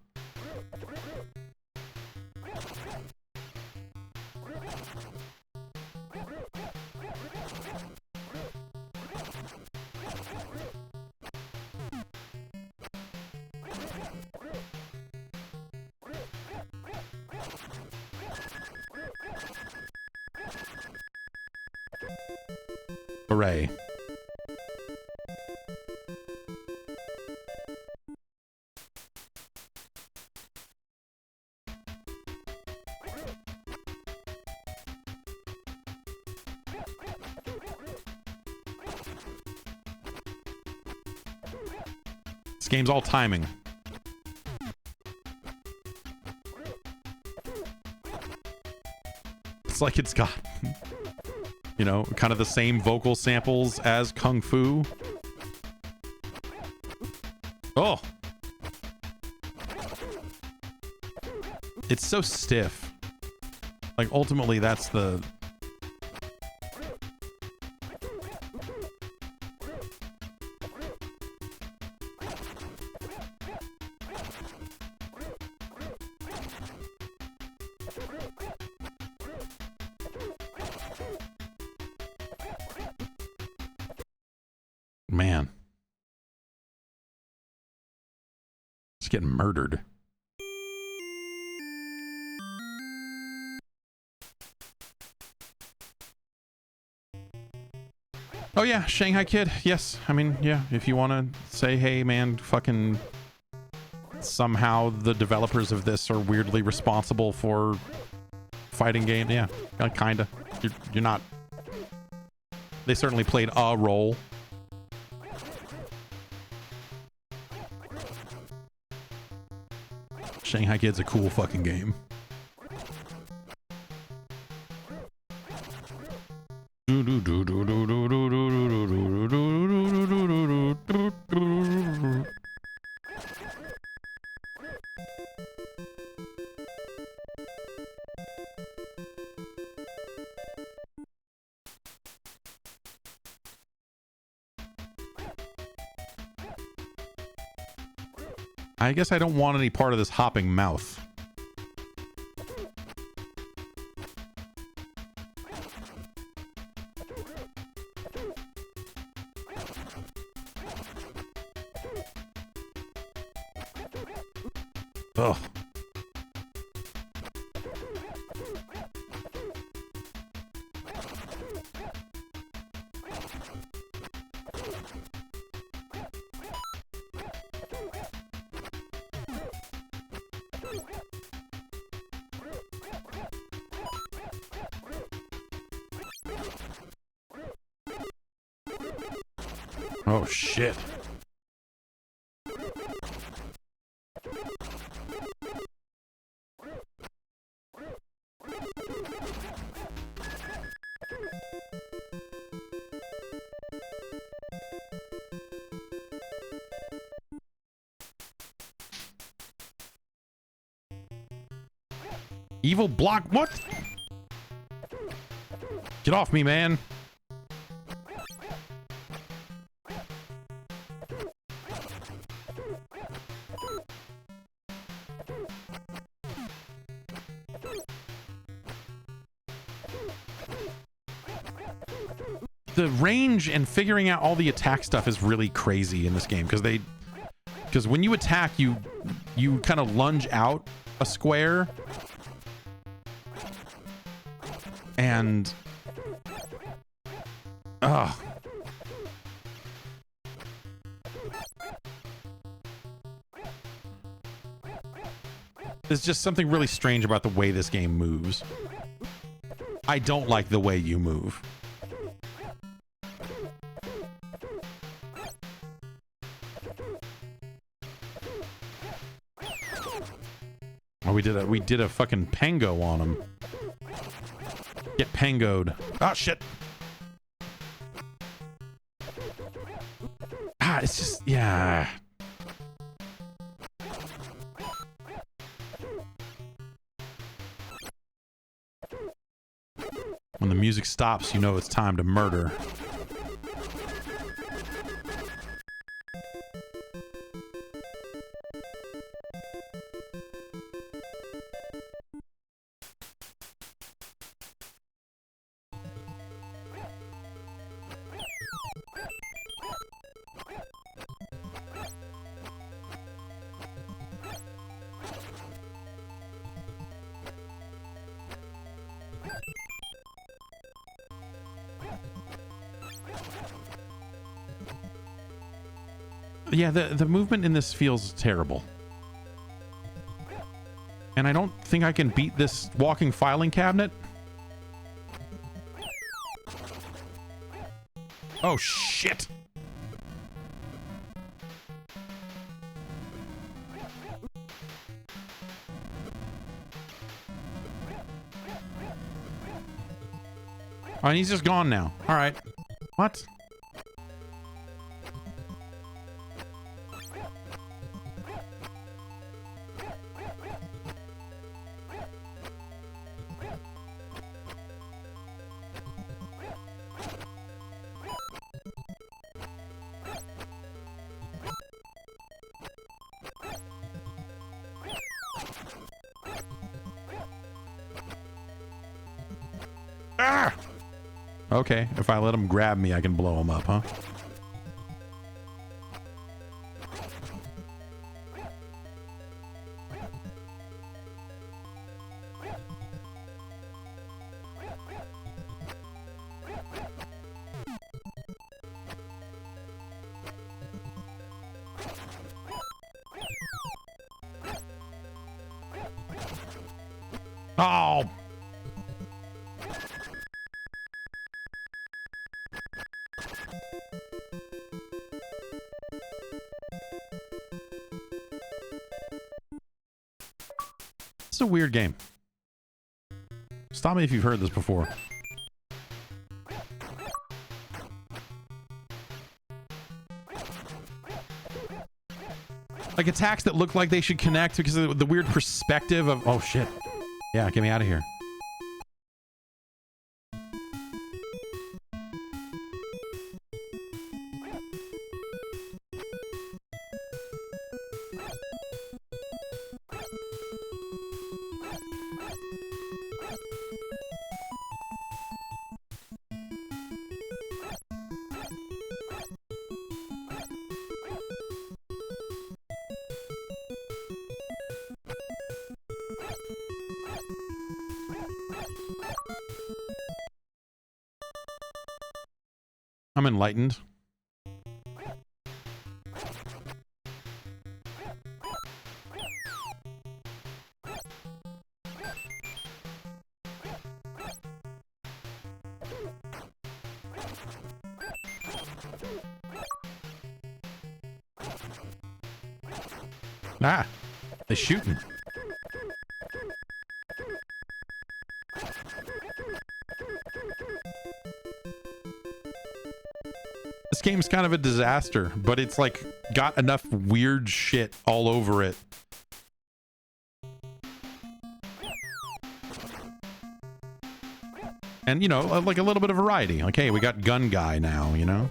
Hooray. This game's all timing. It's like it's got, you know, kind of the same vocal samples as Kung Fu. Oh! It's so stiff. Like, ultimately, that's the... Man. Just getting murdered. Oh yeah, Shanghai Kid. Yes. I mean, yeah, if you want to say, hey man, fucking somehow the developers of this are weirdly responsible for fighting games. Yeah, kinda. You're not. They certainly played a role. Shanghai Kid's a cool fucking game. I guess I don't want any part of this hopping mouth. Ugh. Oh, shit. Evil block. What? Get off me, man. The range and figuring out all the attack stuff is really crazy in this game because when you attack, you kind of lunge out a square and there's just something really strange about the way this game moves. I don't like the way you move. Oh, we did a fucking pango on him. Get pangoed. Oh shit. Ah, it's just, yeah. When the music stops, you know it's time to murder. Yeah, the movement in this feels terrible. And I don't think I can beat this walking filing cabinet. Oh, shit. Oh, and he's just gone now. All right. What? Ah! Okay, if I let him grab me, I can blow him up, huh? Oh! It's a weird game. Stop me if you've heard this before. Like attacks that look like they should connect because of the weird perspective of... Oh, shit. Yeah, get me out of here. I'm enlightened. Ah, they're shooting. This game's kind of a disaster, but it's like got enough weird shit all over it. And, you know, like a little bit of variety. Like, hey, we got gun guy now, you know?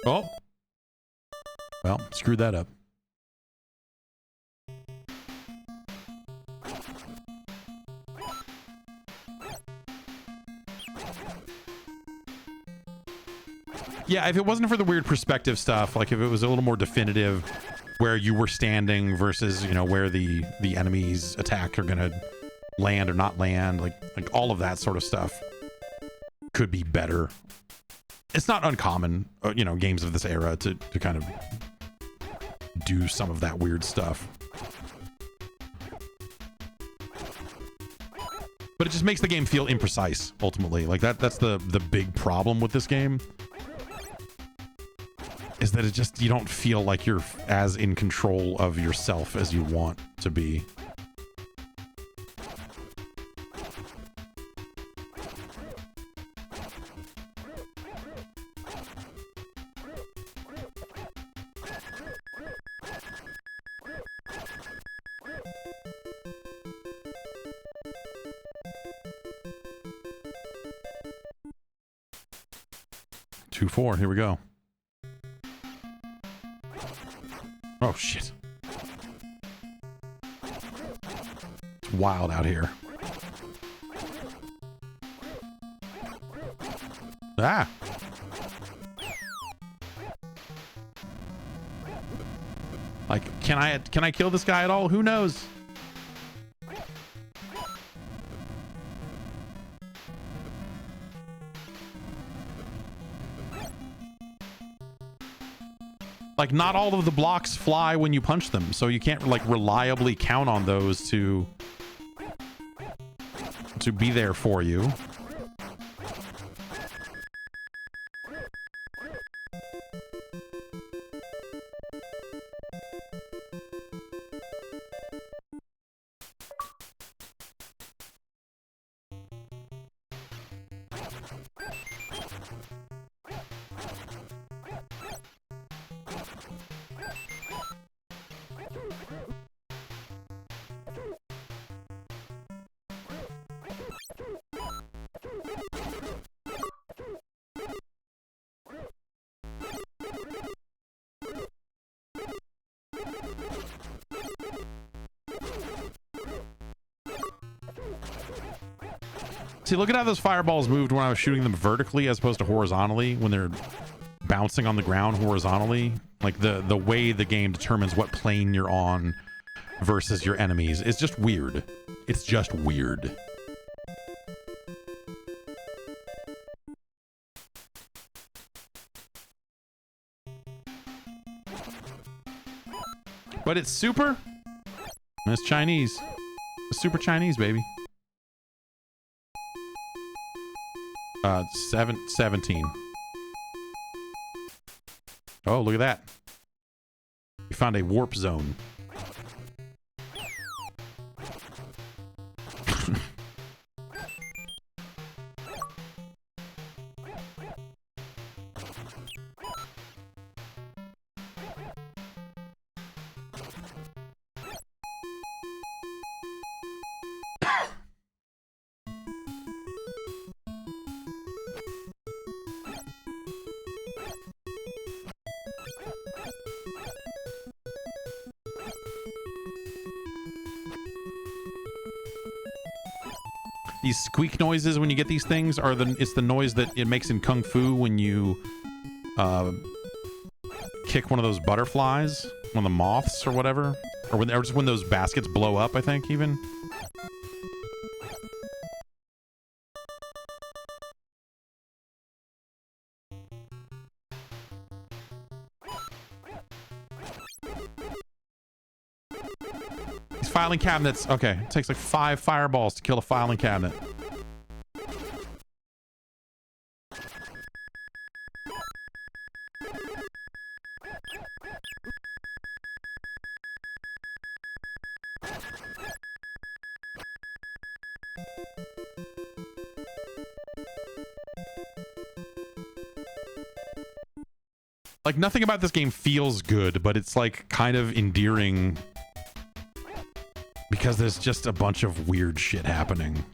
Oh. Well, screwed that up. Yeah, if it wasn't for the weird perspective stuff, like if it was a little more definitive where you were standing versus, you know, where the enemy's attack are gonna land or not land, like all of that sort of stuff could be better. It's not uncommon, you know, games of this era to kind of do some of that weird stuff. But it just makes the game feel imprecise, ultimately. Like that's the big problem with this game. Is that it just, you don't feel like you're as in control of yourself as you want to be. Two, 4, here we go. Oh, shit. It's wild out here. Ah! Like, can I kill this guy at all? Who knows? Like, not all of the blocks fly when you punch them, so you can't, like, reliably count on those to be there for you. See, look at how those fireballs moved when I was shooting them vertically as opposed to horizontally when they're bouncing on the ground horizontally. Like the way the game determines what plane you're on versus your enemies is just weird. It's just weird. But it's super. And it's Chinese. It's super Chinese, baby. 17. Oh, look at that. We found a warp zone. these squeak noises when you get these things are it's the noise that it makes in Kung Fu when you kick one of those butterflies, one of the moths or whatever, or just when those baskets blow up, I think even. These filing cabinets, okay, it takes like 5 fireballs to kill a filing cabinet. Like, nothing about this game feels good, but it's like kind of endearing because there's just a bunch of weird shit happening.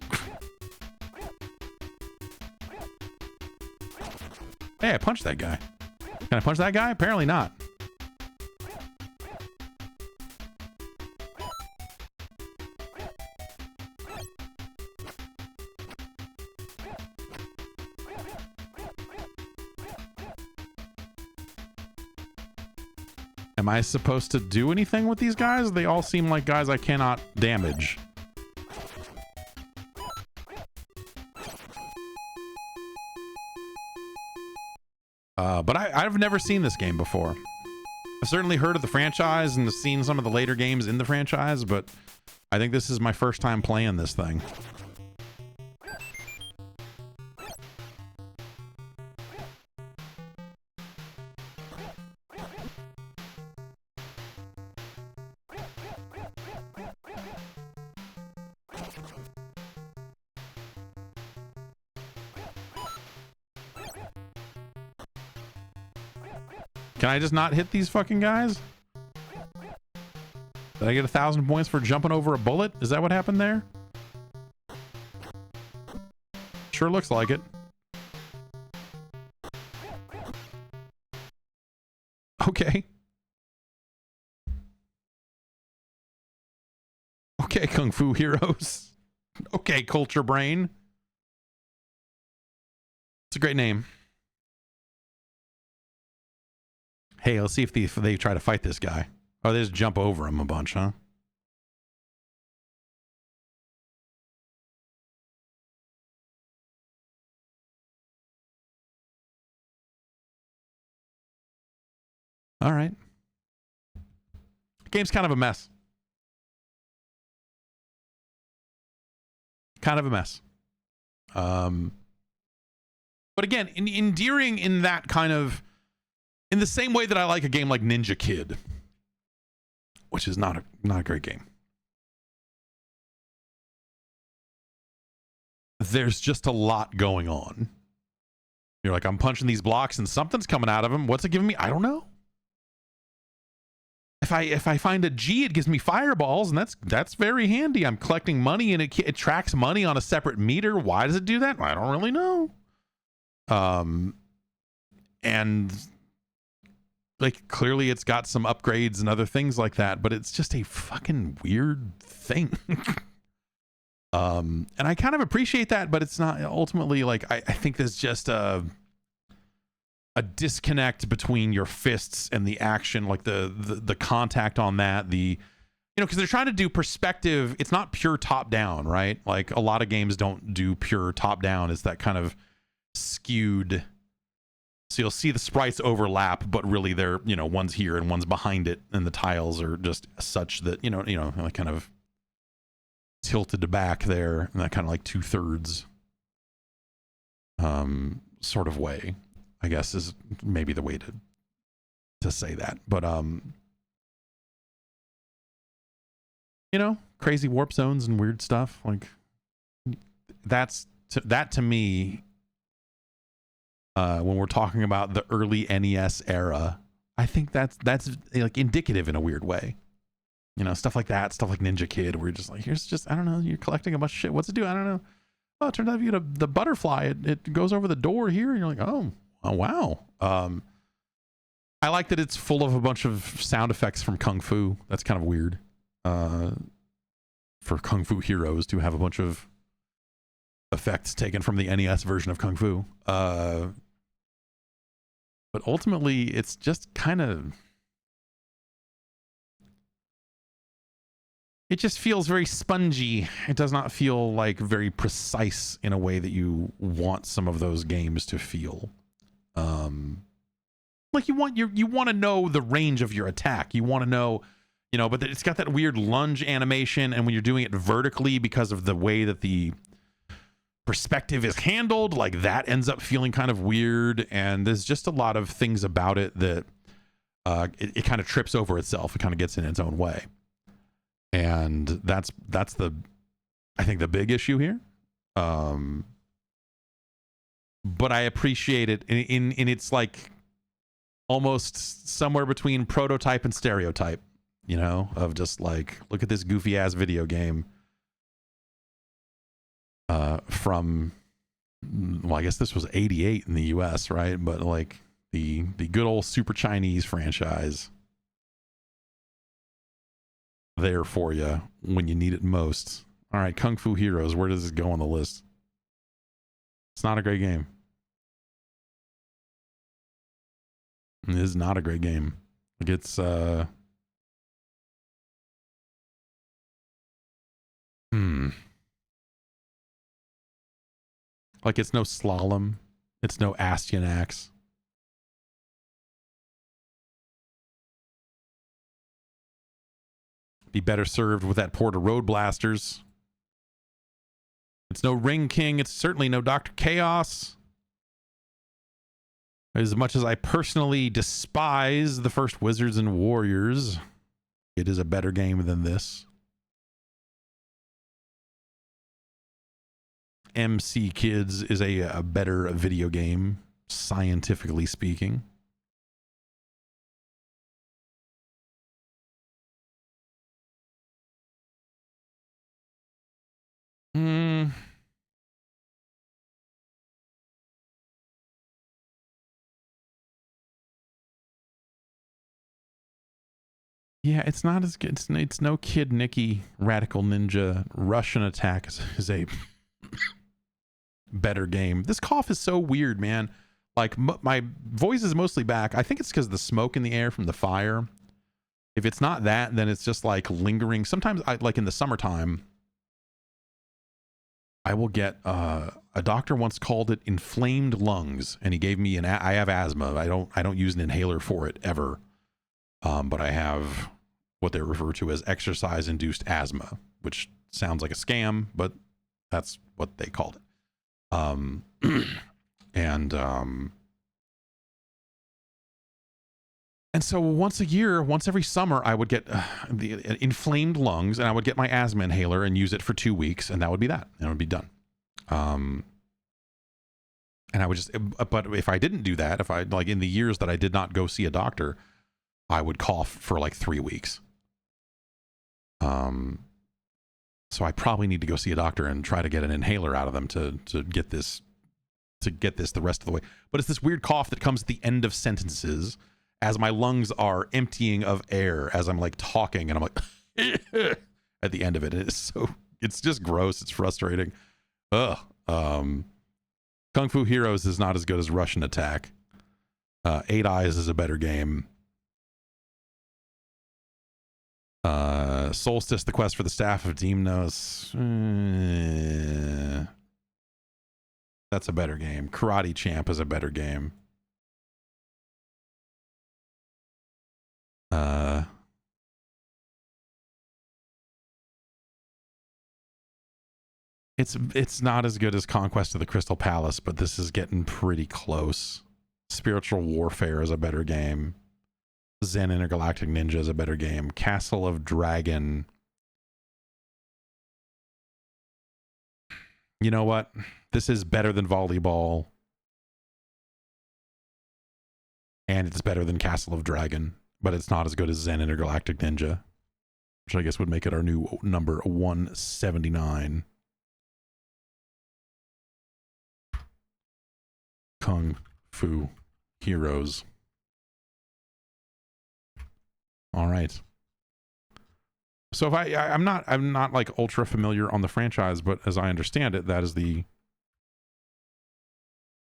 Hey, I punched that guy. Can I punch that guy? Apparently not. Am I supposed to do anything with these guys? They all seem like guys I cannot damage. But I've never seen this game before. I've certainly heard of the franchise and seen some of the later games in the franchise, but I think this is my first time playing this thing. Can I just not hit these fucking guys? Did I get 1,000 points for jumping over a bullet? Is that what happened there? Sure looks like it. Okay. Okay, Kung Fu heroes. Okay, Culture Brain. It's a great name. Hey, let's see if they try to fight this guy. Oh, they just jump over him a bunch, huh? All right. Game's kind of a mess. Kind of a mess. But again, endearing in that kind of... in the same way that I like a game like Ninja Kid, which is not a great game. There's just a lot going on. You're like, I'm punching these blocks and something's coming out of them. What's it giving me? I don't know. If I find a G, it gives me fireballs, and that's very handy. I'm collecting money, and it tracks money on a separate meter. Why does it do that? I don't really know. And like, clearly it's got some upgrades and other things like that, but it's just a fucking weird thing. And I kind of appreciate that, but it's not ultimately like, I think there's just a disconnect between your fists and the action, like the contact on that, because they're trying to do perspective. It's not pure top down, right? Like, a lot of games don't do pure top down. It's that kind of skewed. So you'll see the sprites overlap, but really they're, one's here and one's behind it, and the tiles are just such that, like kind of tilted back there in that kind of like 2/3 sort of way, I guess is maybe the way to say that. But crazy warp zones and weird stuff, like that to me, when we're talking about the early NES era, I think that's like indicative in a weird way. Stuff like that, stuff like Ninja Kid, where you're just like, here's just, I don't know, you're collecting a bunch of shit. What's it do? I don't know. Oh, it turns out if you get the butterfly, it goes over the door here, and you're like, oh wow. I like that it's full of a bunch of sound effects from Kung Fu. That's kind of weird. For Kung Fu heroes to have a bunch of effects taken from the NES version of Kung Fu. But ultimately, it's just kind of... It just feels very spongy. It does not feel like very precise in a way that you want some of those games to feel. Like you want to know the range of your attack. You want to know, you know, but it's got that weird lunge animation, and when you're doing it vertically because of the way that the perspective is handled, like that ends up feeling kind of weird. And there's just a lot of things about it that it kind of trips over itself. It kind of gets in its own way. And that's the, I think, the big issue here. But I appreciate it in its like almost somewhere between prototype and stereotype, you know, of just like, look at this goofy ass video game from, well, I guess this was 88 in the US, right? But like the good old Super Chinese franchise there for you when you need it most. All right, Kung Fu Heroes, where does this go on the list? It's not a great game. It is not a great game. Like it's like it's no Slalom. It's no Astyanax. Be better served with that Porter Road Blasters. It's no Ring King. It's certainly no Dr. Chaos. As much as I personally despise the first Wizards and Warriors, it is a better game than this. MC Kids is a better video game, scientifically speaking. Yeah, it's not as good. It's no Kid Nicky, Radical Ninja. Russian Attack is a better game. This cough is so weird, man. Like my voice is mostly back. I think it's because of the smoke in the air from the fire. If it's not that, then it's just like lingering. Sometimes like in the summertime, I will get a doctor once called it inflamed lungs, and he gave me I have asthma. I don't use an inhaler for it ever. But I have what they refer to as exercise-induced asthma, which sounds like a scam, but that's what they called it. And so once a year, once every summer, I would get the inflamed lungs, and I would get my asthma inhaler and use it for 2 weeks, and that would be that. And it would be done. And I would just, but if I didn't do that, if I, like in the years that I did not go see a doctor, I would cough for like 3 weeks. So I probably need to go see a doctor and try to get an inhaler out of them to get this the rest of the way. But it's this weird cough that comes at the end of sentences as my lungs are emptying of air as I'm like talking, and I'm like at the end of it. It's just gross. It's frustrating. Ugh. Kung Fu Heroes is not as good as Russian Attack. 8 Eyes is a better game. Solstice, the Quest for the Staff of Deimos. That's a better game. Karate Champ is a better game. It's not as good as Conquest of the Crystal Palace, but this is getting pretty close. Spiritual Warfare is a better game. Zen Intergalactic Ninja is a better game. Castle of Dragon. You know what? This is better than volleyball. And it's better than Castle of Dragon. But it's not as good as Zen Intergalactic Ninja, which I guess would make it our new number 179. Kung Fu Heroes. All right. So if I'm not like ultra familiar on the franchise, but as I understand it, that is the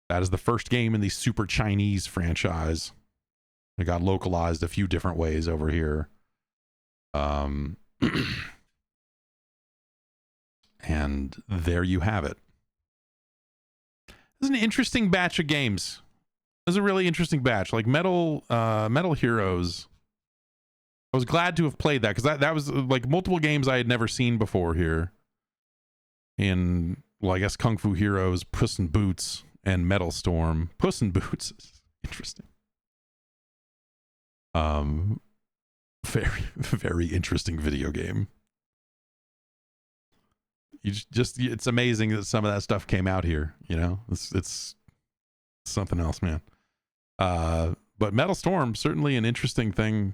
That is the first game in the Super Chinese franchise. It got localized a few different ways over here. And there you have it. This is an interesting batch of games. This is a really interesting batch. Like Metal Heroes. I was glad to have played that because that was like multiple games I had never seen before here. In, well, I guess Kung Fu Heroes, Puss in Boots, and Metal Storm. Puss in Boots is interesting. Very, very interesting video game. It's amazing that some of that stuff came out here, you know? It's something else, man. But Metal Storm, certainly an interesting thing.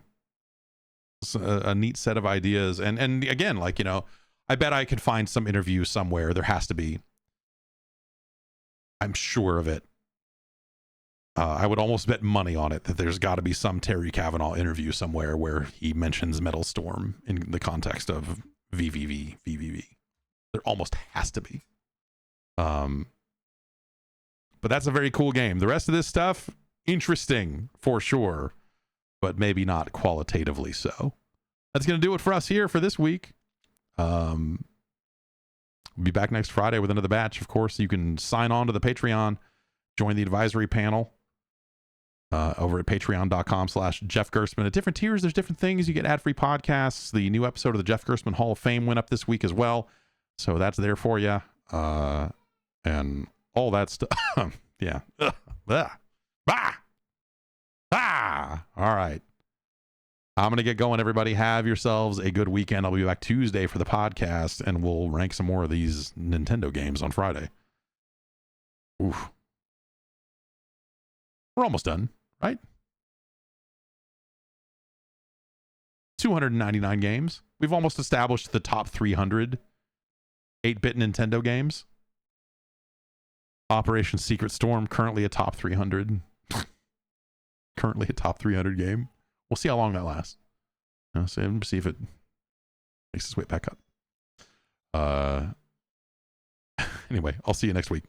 A neat set of ideas. And again, like, you know, I bet I could find some interview somewhere. There has to be. I'm sure of it. I would almost bet money on it that there's got to be some Terry Kavanaugh interview somewhere where he mentions Metal Storm in the context of VVV. There almost has to be. But that's a very cool game. The rest of this stuff, interesting for sure, but maybe not qualitatively so. That's going to do it for us here for this week. We'll be back next Friday with another batch. Of course, you can sign on to the Patreon, join the advisory panel over at patreon.com/Jeff Gerstmann. At different tiers, there's different things. You get ad-free podcasts. The new episode of the Jeff Gerstmann Hall of Fame went up this week as well. So that's there for you. And all that stuff. Yeah. All right. I'm going to get going, everybody. Have yourselves a good weekend. I'll be back Tuesday for the podcast, and we'll rank some more of these Nintendo games on Friday. Oof. We're almost done, right? 299 games. We've almost established the top 300 8-bit Nintendo games. Operation Secret Storm, currently a top 300. Currently a top 300 game. We'll see how long that lasts. See if it makes its way back up. Anyway, I'll see you next week.